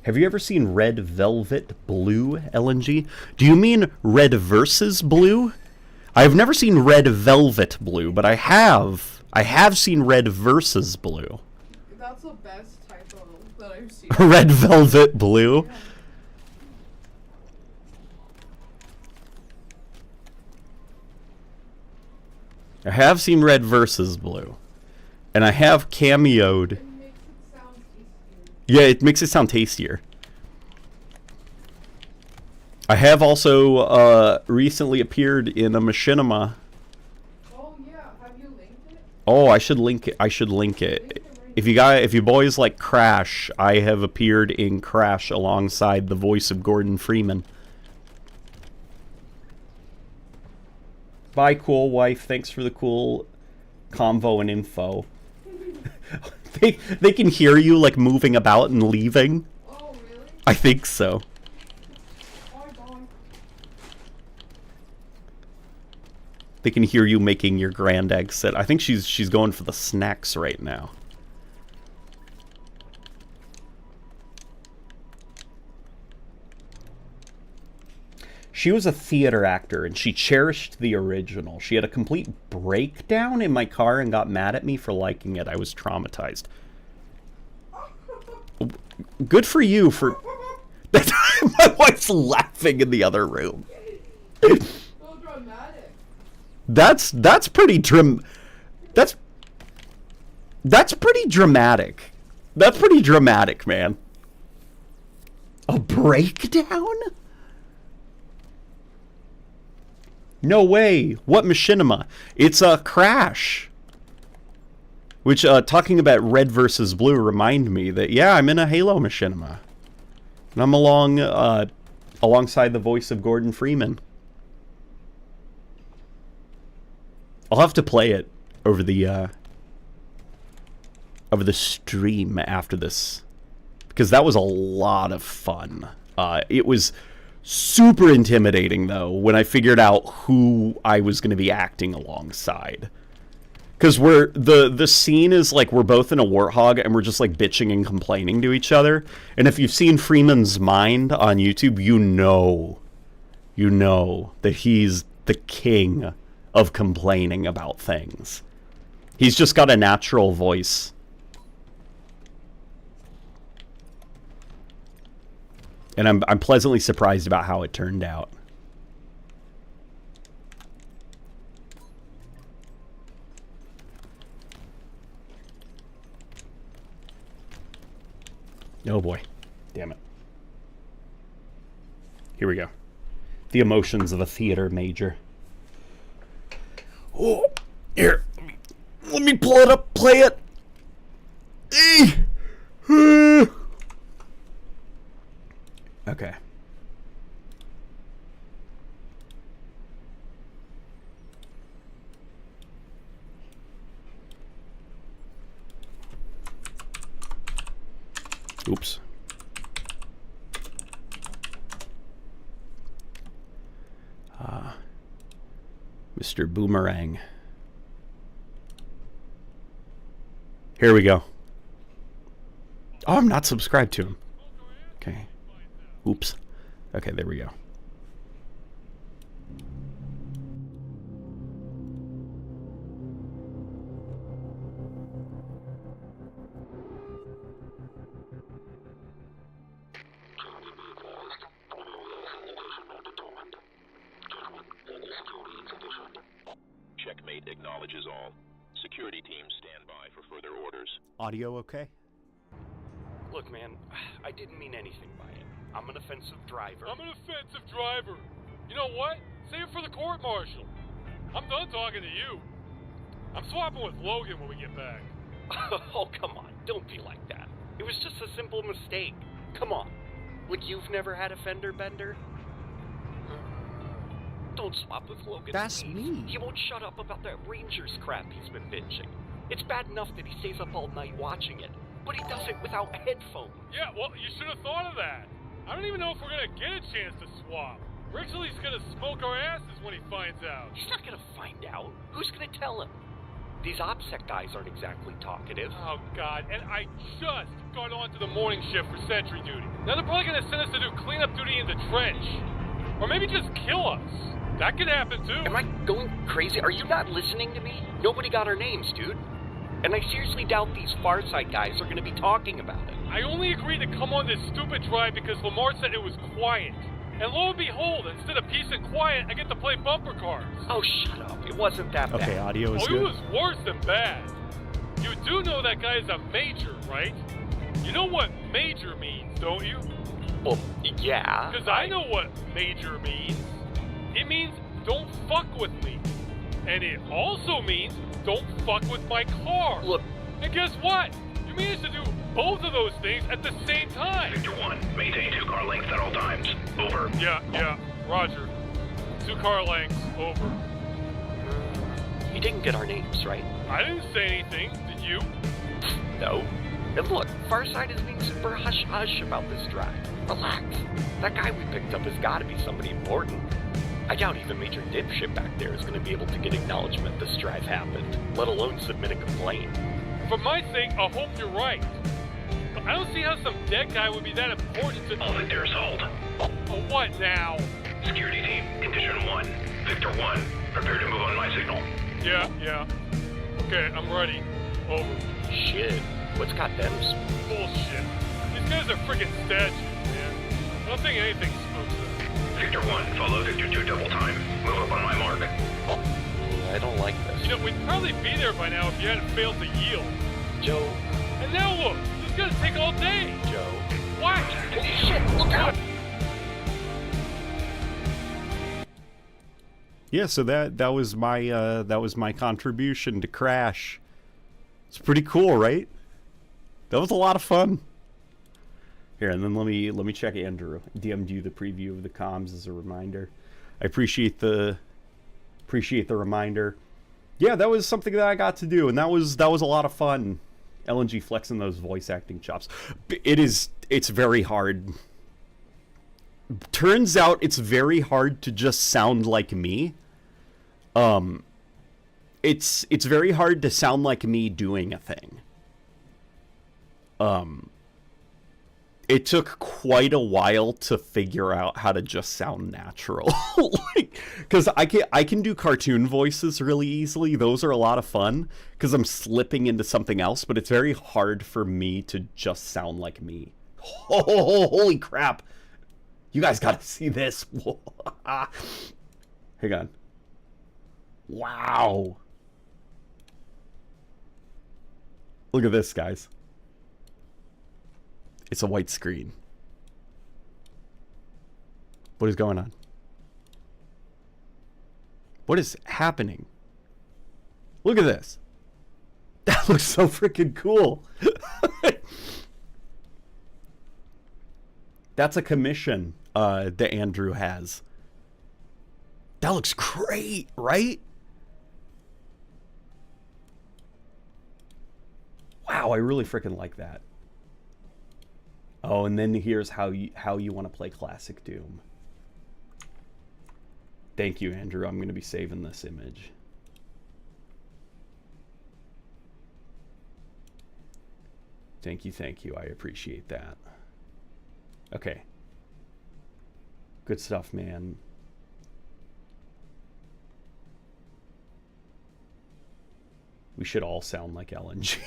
Have you ever seen Red Velvet Blue, LNG? Do you mean Red versus Blue? I've never seen Red Velvet Blue, but I have seen Red versus Blue. That's the best typo that I've seen. Red Velvet Blue? Yeah. I have seen Red versus Blue. And I have cameoed. It makes it sound tastier. Yeah, it makes it sound tastier. I have also recently appeared in a machinima. Oh yeah, have you linked it? Oh, I should link it. I should link it. If you boys like Crash, I have appeared in Crash alongside the voice of Gordon Freeman. Bye, cool wife. Thanks for the cool convo and info. They can hear you like moving about and leaving. Oh really? I think so. They can hear you making your grand exit. I think she's going for the snacks right now. She was a theater actor, and she cherished the original. She had a complete breakdown in my car and got mad at me for liking it. I was traumatized. Good for you for... My wife's laughing in the other room. So dramatic. That's pretty that's pretty dramatic. That's pretty dramatic, man. A breakdown? No way. What machinima? It's a Crash. Which, talking about Red versus Blue, remind me that, yeah, I'm in a Halo machinima. And I'm alongside the voice of Gordon Freeman. I'll have to play it over the stream after this. Because that was a lot of fun. It was super intimidating, though, when I figured out who I was going to be acting alongside. Because the scene is like we're both in a warthog and we're just like bitching and complaining to each other. And if you've seen Freeman's Mind on YouTube, you know that he's the king of complaining about things. He's just got a natural voice. And I'm pleasantly surprised about how it turned out. Oh boy. Damn it. Here we go. The emotions of a theater major. Oh, here. Let me pull it up, play it. Okay. Oops. Mr. Boomerang. Here we go. Oh, I'm not subscribed to him. Okay. Oops. Okay, there we go. Checkmate acknowledges all. Security teams stand by for further orders. Audio okay? Look, man, I didn't mean anything by it. I'm an offensive driver. I'm an offensive driver. You know what? Save it for the court-martial. I'm done talking to you. I'm swapping with Logan when we get back. Oh, come on. Don't be like that. It was just a simple mistake. Come on. Like you've never had a fender bender? Don't swap with Logan. That's please. me. He won't shut up about that Rangers crap he's been bitching. It's bad enough that he stays up all night watching it, but he does it without headphones. Yeah, well, you should have thought of that. I don't even know if we're gonna get a chance to swap. Rixley's gonna smoke our asses when he finds out. He's not gonna find out. Who's gonna tell him? These OPSEC guys aren't exactly talkative. Oh, God, and I just got onto the morning shift for sentry duty. Now they're probably gonna send us to do cleanup duty in the trench. Or maybe just kill us. That could happen, too. Am I going crazy? Are you not listening to me? Nobody got our names, dude. And I seriously doubt these Farside guys are going to be talking about it. I only agreed to come on this stupid drive because Lamar said it was quiet. And lo and behold, instead of peace and quiet, I get to play bumper cars. Oh, shut up. It wasn't that bad. Okay, audio is Oh, good. it was worse than bad. You do know that guy is a major, right? You know what major means, don't you? Well, yeah. Because I know what major means. It means don't fuck with me. And it also means don't fuck with my car. Look. And guess what? You managed to do both of those things at the same time. Victor 1, maintain 2-car length at all times. Over. Yeah, Roger. 2-car lengths, over. You didn't get our names, right? I didn't say anything, did you? No. And look, Farside is being super hush-hush about this drive. Relax. That guy we picked up has got to be somebody important. I doubt even Major Dipshit back there is going to be able to get acknowledgement this drive happened, let alone submit a complaint. For my sake, I hope you're right. But I don't see how some dead guy would be that important to... All Victors hold. Oh, what now? Security team, condition 1. Victor 1, prepare to move on my signal. Yeah. Okay, I'm ready. Over. Shit. What's got them? Bullshit. These guys are freaking statues, man. I don't think anything spooks them. Victor 1, follow Victor 2 double time. Move up on my mark. I don't like this. You know, we'd probably be there by now if you hadn't failed to yield. Joe. And now look, this is gonna take all day. Joe. What? Holy shit, look out! Yeah, so that was my contribution to Crash. It's pretty cool, right? That was a lot of fun. Here, and then let me check Andrew. DM'd you the preview of the comms as a reminder. I appreciate the reminder. Yeah, that was something that I got to do, and that was a lot of fun. LNG flexing those voice acting chops. It's very hard. Turns out it's very hard to just sound like me. It's very hard to sound like me doing a thing. It took quite a while to figure out how to just sound natural. Because I can do cartoon voices really easily. Those are a lot of fun because I'm slipping into something else, but it's very hard for me to just sound like me. Oh, holy crap. You guys got to see this. Hang on. Wow. Look at this, guys. It's a white screen. What is going on? What is happening? Look at this. That looks so freaking cool. That's a commission that Andrew has. That looks great, right? Wow, I really freaking like that. Oh, and then here's how you want to play Classic Doom. Thank you, Andrew. I'm going to be saving this image. Thank you. I appreciate that. Okay. Good stuff, man. We should all sound like LNG.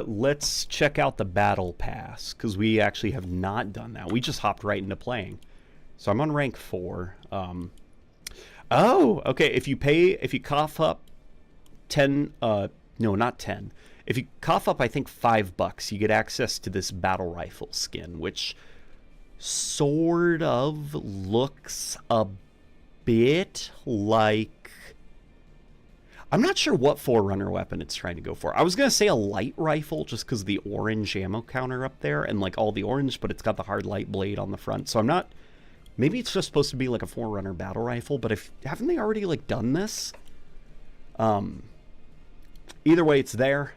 Let's check out the battle pass, because we actually have not done that. We just hopped right into playing. So I'm on rank 4. Oh, okay. If you cough up 10, no, not 10. If you cough up, I think $5, you get access to this battle rifle skin, which sort of looks a bit like... I'm not sure what Forerunner weapon it's trying to go for. I was going to say a light rifle just because of the orange ammo counter up there and like all the orange, but it's got the hard light blade on the front. So I'm not... Maybe it's just supposed to be like a Forerunner battle rifle, but haven't they already like done this? Either way, it's there.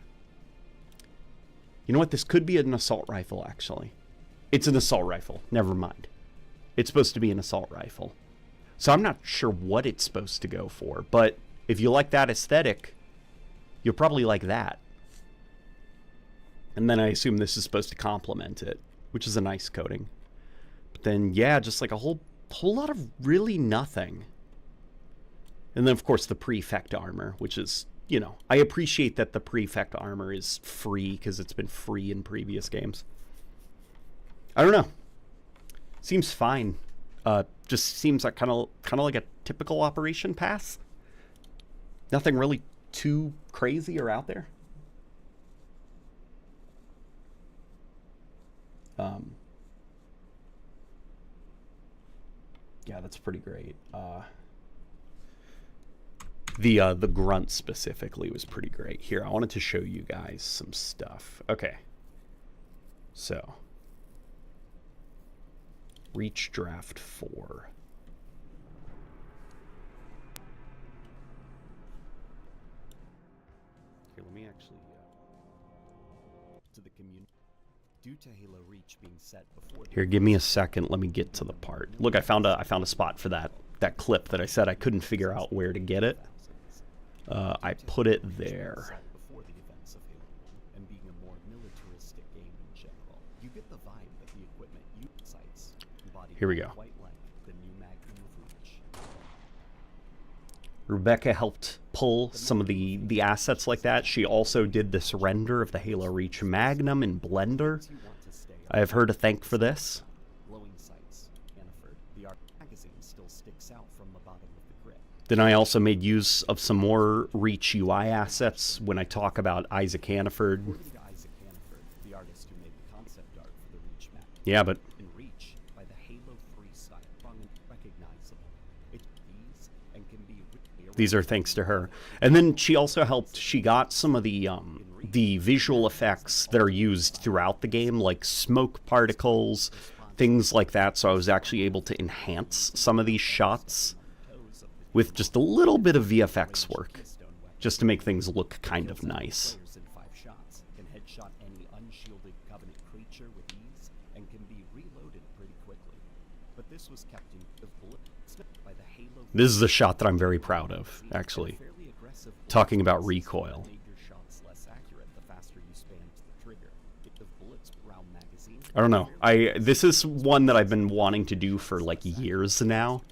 You know what? This could be an assault rifle, actually. It's an assault rifle. Never mind. It's supposed to be an assault rifle. So I'm not sure what it's supposed to go for, but... If you like that aesthetic, you'll probably like that. And then I assume this is supposed to complement it, which is a nice coating. But then, yeah, just like a whole lot of really nothing. And then, of course, the Prefect armor, which is, you know, I appreciate that the Prefect armor is free because it's been free in previous games. I don't know. Seems fine. Just seems like kind of like a typical Operation Pass. Nothing really too crazy or out there. Yeah, that's pretty great. The grunt specifically was pretty great. Here, I wanted to show you guys some stuff. Okay. So, Reach Draft 4. Here, let me actually to the community. Due to Halo Reach being set before. Here, give me a second. Let me get to the part. Look, I found a spot for that clip that I said I couldn't figure out where to get it. I put it there. Before the events of Halo 1 and being a more militaristic game in general, you get the vibe that the equipment you sites embody. Here we go. Quite like the new Magnum of Reach. Rebecca helped pull some of the assets like that. She also did this render of the Halo Reach Magnum in Blender. I have her to thank for this. Glowing sights, Hannaford. The art magazine still sticks out from the bottom of the grid. Then I also made use of some more Reach UI assets when I talk about Isaac Hannaford. According to Isaac Hannaford, the artist who made the concept art for the Reach map. Yeah, but In Reach, by the Halo 3 style, strong and recognizable. These are thanks to her. And then she also helped, she got some of the visual effects that are used throughout the game, like smoke particles, things like that, so I was actually able to enhance some of these shots with just a little bit of VFX work, just to make things look kind of nice. Can headshot any unshielded Covenant creature with ease and can be reloaded pretty quickly. But this was kept in bullet by the Halo. This is a shot that I'm very proud of, actually. Talking about recoil. Made your shots less accurate the faster you spammed the trigger. I don't know. This is one that I've been wanting to do for like years now,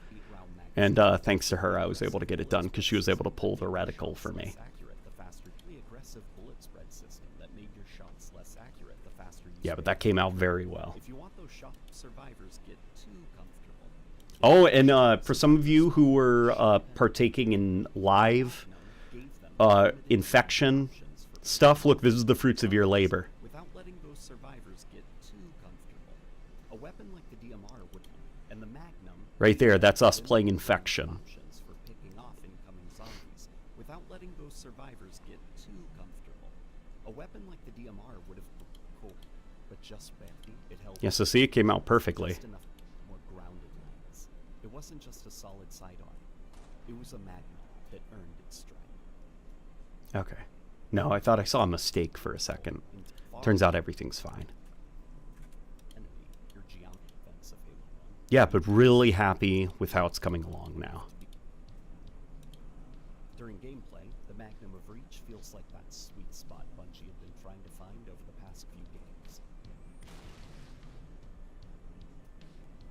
and thanks to her, I was able to get it done because she was able to pull the reticle for me. Yeah, but that came out very well. If you want those shock survivors get too comfortable. Oh, and for some of you who were partaking in live infection stuff, look, this is the fruits of your labor. Without letting those survivors get too comfortable. A weapon like the DMR would, and the Magnum. Right there, that's us playing infection. Options for picking off incoming zombies without letting those survivors get too comfortable. A weapon like the DMR would have cool, but just barely. It held. Yeah, so see, it came out perfectly. Just enough more grounded lines. It wasn't just a solid sidearm. It was a Magnum that earned its stripe. Okay. No, I thought I saw a mistake for a second. Turns out everything's fine. Yeah, but really happy with how it's coming along now. During gameplay, the Magnum of Reach feels like that sweet spot Bungie had been trying to find over the past few games.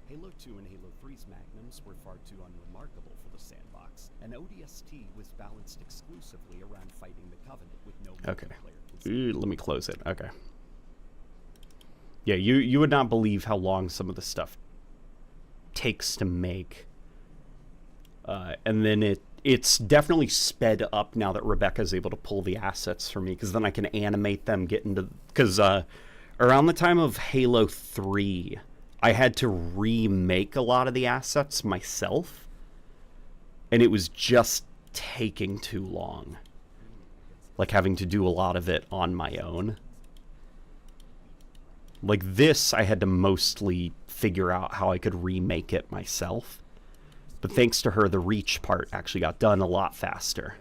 Halo 2 and Halo 3's Magnums were far too unremarkable for the sandbox, and ODST was balanced exclusively around fighting the Covenant with no multiplayer. Ooh, let me close it. Okay. Yeah, you would not believe how long some of the stuff takes to make. And then it's definitely sped up now that Rebecca's able to pull the assets for me, because then I can animate them, get into... Because around the time of Halo 3, I had to remake a lot of the assets myself, and it was just taking too long. Like, having to do a lot of it on my own. Like, this, I had to mostly figure out how I could remake it myself. But thanks to her, the Reach part actually got done a lot faster.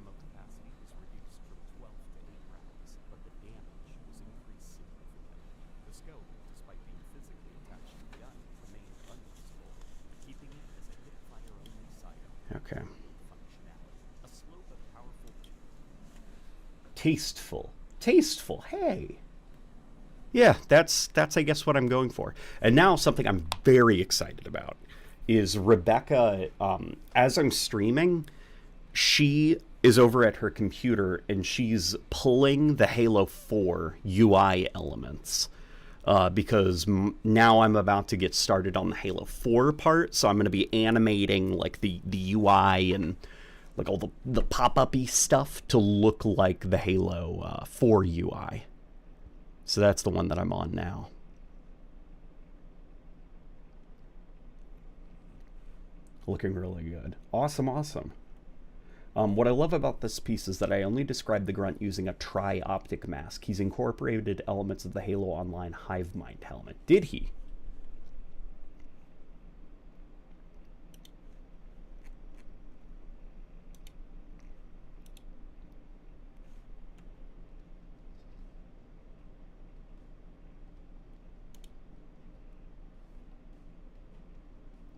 Okay. Tasteful. Tasteful, hey! Yeah, that's I guess what I'm going for. And now something I'm very excited about is Rebecca, as I'm streaming, she is over at her computer and she's pulling the Halo 4 UI elements. Because now I'm about to get started on the Halo 4 part, so I'm going to be animating like the UI and like all the pop-up-y stuff to look like the Halo 4 UI. So that's the one that I'm on now. Looking really good. Awesome, awesome. What I love about this piece is that I only described the grunt using a tri-optic mask. He's incorporated elements of the Halo Online Hive Mind helmet. Did he?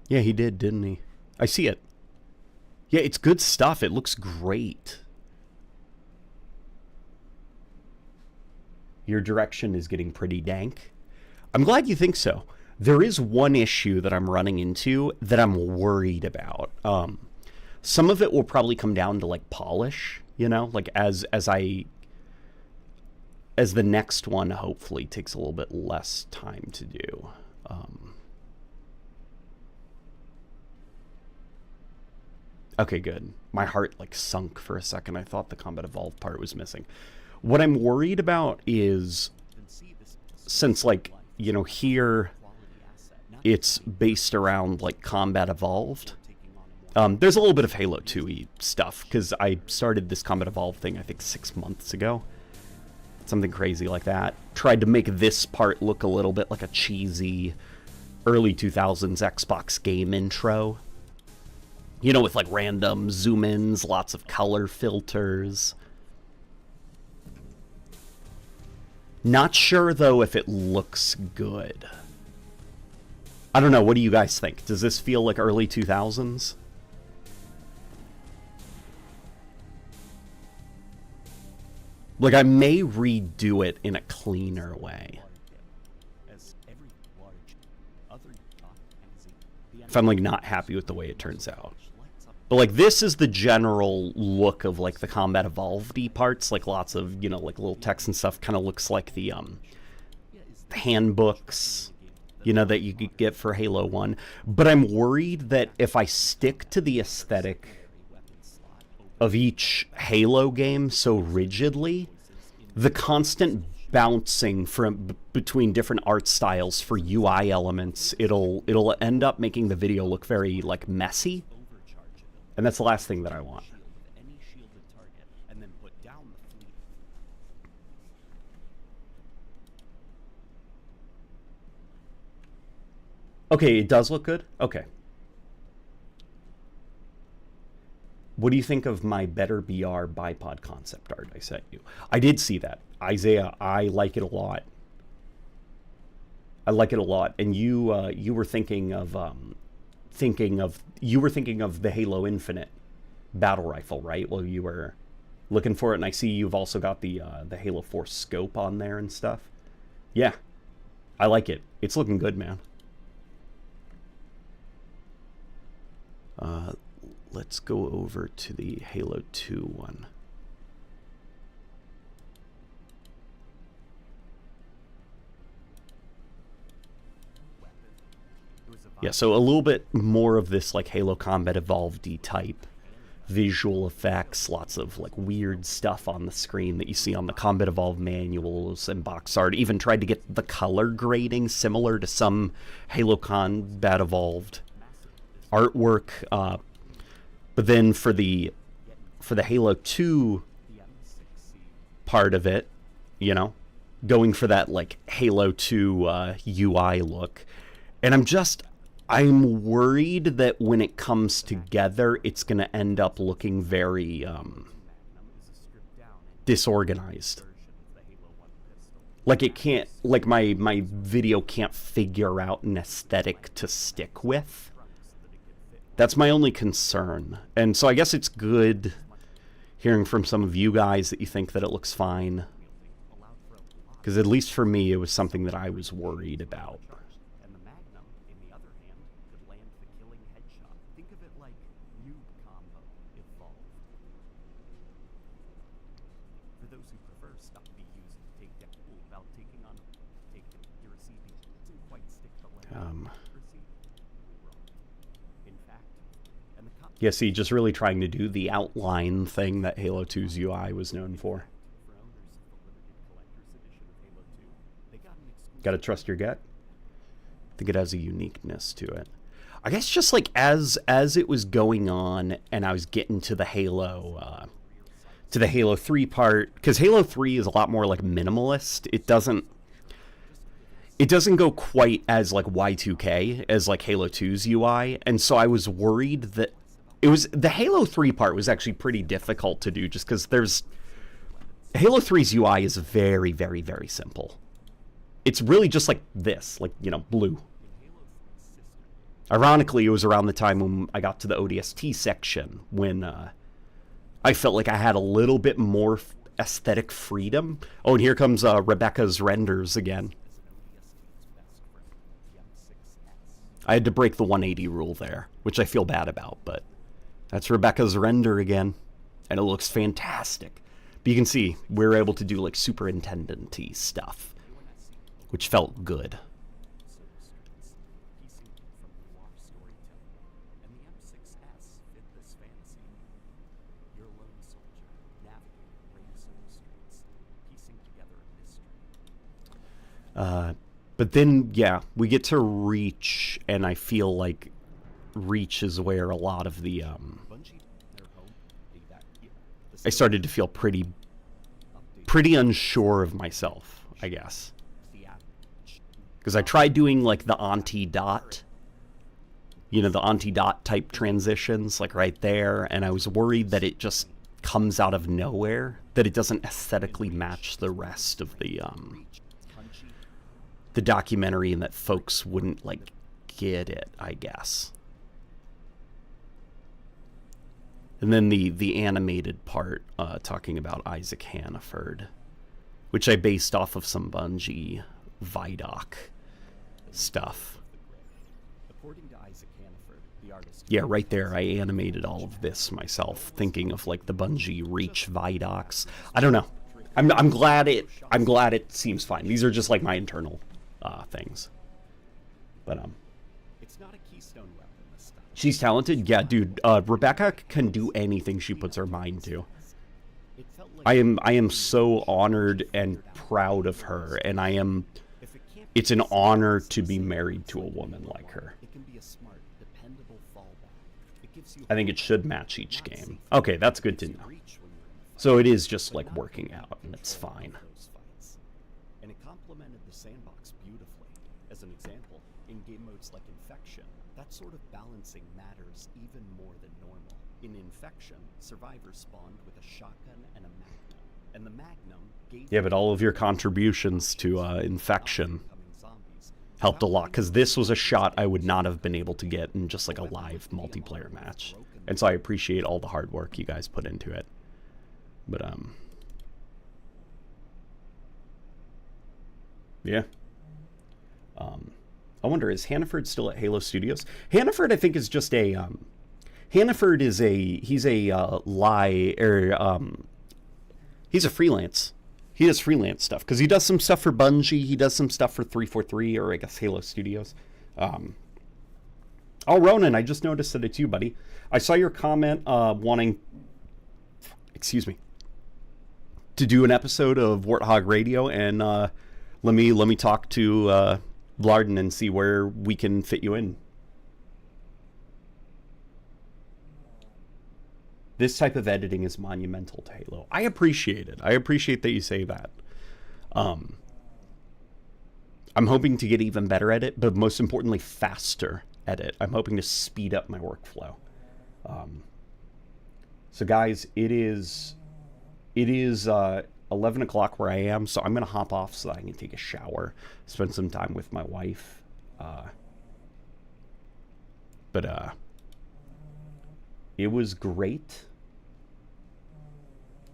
Yeah, he did, didn't he? I see it. Yeah, it's good stuff. It looks great. Your direction is getting pretty dank. I'm glad you think so. There is one issue that I'm running into that I'm worried about. Some of it will probably come down to like polish, you know, like as the next one hopefully takes a little bit less time to do. Okay, good. My heart like sunk for a second. I thought the Combat Evolved part was missing. What I'm worried about is, since like, you know, here it's based around like Combat Evolved. There's a little bit of Halo 2-y stuff, because I started this Combat Evolved thing I think 6 months ago. Something crazy like that. Tried to make this part look a little bit like a cheesy early 2000s Xbox game intro. You know, with like random zoom-ins, lots of color filters. Not sure, though, if it looks good. I don't know, what do you guys think? Does this feel like early 2000s? Like, I may redo it in a cleaner way. if I'm like not happy with the way it turns out. But like this is the general look of like the Combat Evolved parts, like lots of, you know, like little text and stuff. Kind of looks like the handbooks, you know, that you could get for Halo 1. But I'm worried that if I stick to the aesthetic of each Halo game so rigidly, the constant bouncing from between different art styles for UI elements, it'll end up making the video look very like messy. And that's the last thing that I want. Okay, it does look good? Okay. What do you think of my Better BR bipod concept art I sent you? I did see that. Isaiah, I like it a lot. I like it a lot. And you were thinking of the Halo Infinite battle rifle, right? Well, you were looking for it, and I see you've also got the Halo 4 scope on there and stuff. Yeah, I like it. It's looking good, man. Let's go over to the Halo 2 one. Yeah, so a little bit more of this like Halo Combat Evolved type visual effects, lots of like weird stuff on the screen that you see on the Combat Evolved manuals and box art. Even tried to get the color grading similar to some Halo Combat Evolved artwork. But then for the Halo 2 part of it, you know, going for that like Halo 2 UI look. And I'm worried that when it comes together, it's going to end up looking very disorganized. Like it can't, like my video can't figure out an aesthetic to stick with. That's my only concern. And so I guess it's good hearing from some of you guys that you think that it looks fine. Because at least for me, it was something that I was worried about. And the Magnum, in the other hand, could land the killing headshot. Think of it like noob combo evolved. For those who prefer stuff to be used to take down without taking on your receiving, didn't quite stick the landing. Yeah, see, just really trying to do the outline thing that Halo 2's UI was known for. Gotta trust your gut. I think it has a uniqueness to it. I guess just like as it was going on and I was getting to the Halo 3 part, because Halo 3 is a lot more like minimalist. It doesn't go quite as like Y2K as like Halo 2's UI, and so I was worried that the Halo 3 part was actually pretty difficult to do, just because Halo 3's UI is very, very, very simple. It's really just like this, like, you know, blue. Ironically, it was around the time when I got to the ODST section when I felt like I had a little bit more aesthetic freedom. Oh, and here comes Rebecca's renders again. I had to break the 180 rule there, which I feel bad about, but that's Rebecca's render again, and it looks fantastic. But you can see we're able to do like superintendent-y stuff, which felt good. But then, yeah, we get to Reach, and I feel like Reach is where a lot of the, I started to feel pretty unsure of myself, I guess. Because I tried doing, like, the anti-dot, you know, the anti-dot type transitions, like, right there, and I was worried that it just comes out of nowhere, that it doesn't aesthetically match the rest of the documentary, and that folks wouldn't like get it, I guess. And then the animated part talking about Isaac Hannaford, which I based off of some Bungie Vidoc stuff. According to Isaac Hannaford, Yeah, right there, I animated all of this myself, thinking of like the Bungie Reach Vidocs. I don't know. I'm glad it seems fine. These are just like my internal things. But It's not a keystone weapon this time. she's talented. Yeah, dude. Rebecca can do anything she puts her mind to. It felt like I am so honored and proud of her, and if it can't it's an honor to be married to a woman like her. it can be a smart, dependable fallback. It gives you I think it should match each game. Okay, that's good to know. reach when you're in the fight. So it is just like working out, and it's fine. Those fights. And it complemented the sandbox beautifully. As an example, in game modes like Infection, that sort of balancing matters even more than normal. In Infection, survivors spawned with a shotgun and a magnum. And the magnum gave Yeah, but all of your contributions to Infection incoming zombies. helped a lot, because this was a shot I would not have been able to get in just like a live multiplayer match. And so I appreciate all the hard work you guys put into it. But yeah. I wonder, is Hannaford still at Halo Studios? Hannaford, I think, is just a Hannaford is he's a he's a freelance. He does freelance stuff because he does some stuff for Bungie. He does some stuff for 343, or I guess Halo Studios. Oh, Ronan, I just noticed that it's you, buddy. I saw your comment wanting, excuse me, to do an episode of Warthog Radio, and let me talk to Blarden and see where we can fit you in. This type of editing is monumental to Halo. I appreciate it. I appreciate that you say that. I'm hoping to get even better at it, but most importantly, faster at it. I'm hoping to speed up my workflow. So guys, it is 11 o'clock where I am, so I'm going to hop off so that I can take a shower, spend some time with my wife. But it was great.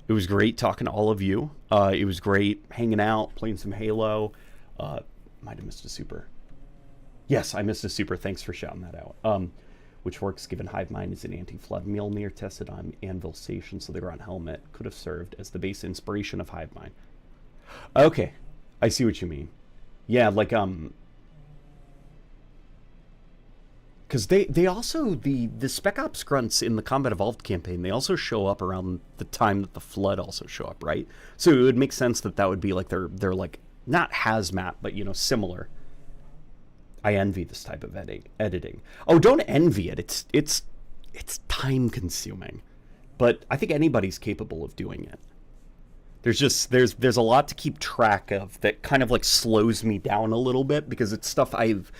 It was great talking to all of you. It was great hanging out, playing some Halo. Might have missed a super. Yes, I missed a super. Thanks for shouting that out. Which works given Hive Mind is an anti-flood. Mjolnir tested on Anvil Station, so the ground helmet could have served as the base inspiration of Hive Mind. Okay, I see what you mean. Yeah, like because they also the Spec Ops grunts in the Combat Evolved campaign, they also show up around the time that the Flood also show up, right? So it would make sense that that would be like they're like not hazmat, but you know, similar. I envy this type of editing. Oh, don't envy it. It's time consuming, but I think anybody's capable of doing it. There's a lot to keep track of that kind of like slows me down a little bit, because it's stuff I've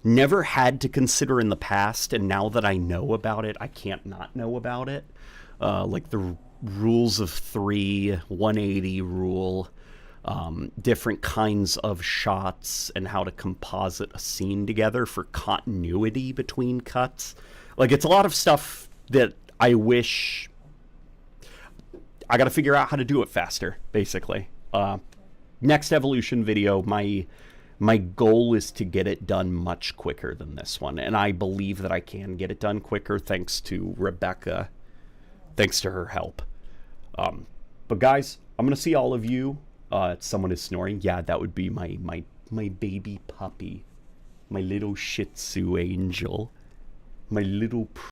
never had to consider in the past, and now that I know about it, I can't not know about it. Like the rules of 3, 180 rule, different kinds of shots, and how to composite a scene together for continuity between cuts. Like, it's a lot of stuff that I wish I got to figure out how to do it faster, basically. Next Evolution video, my goal is to get it done much quicker than this one, and I believe that I can get it done quicker thanks to Rebecca, thanks to her help. But guys, I'm gonna see all of you. Someone is snoring. Yeah, that would be my baby puppy, my little Shih Tzu angel, my little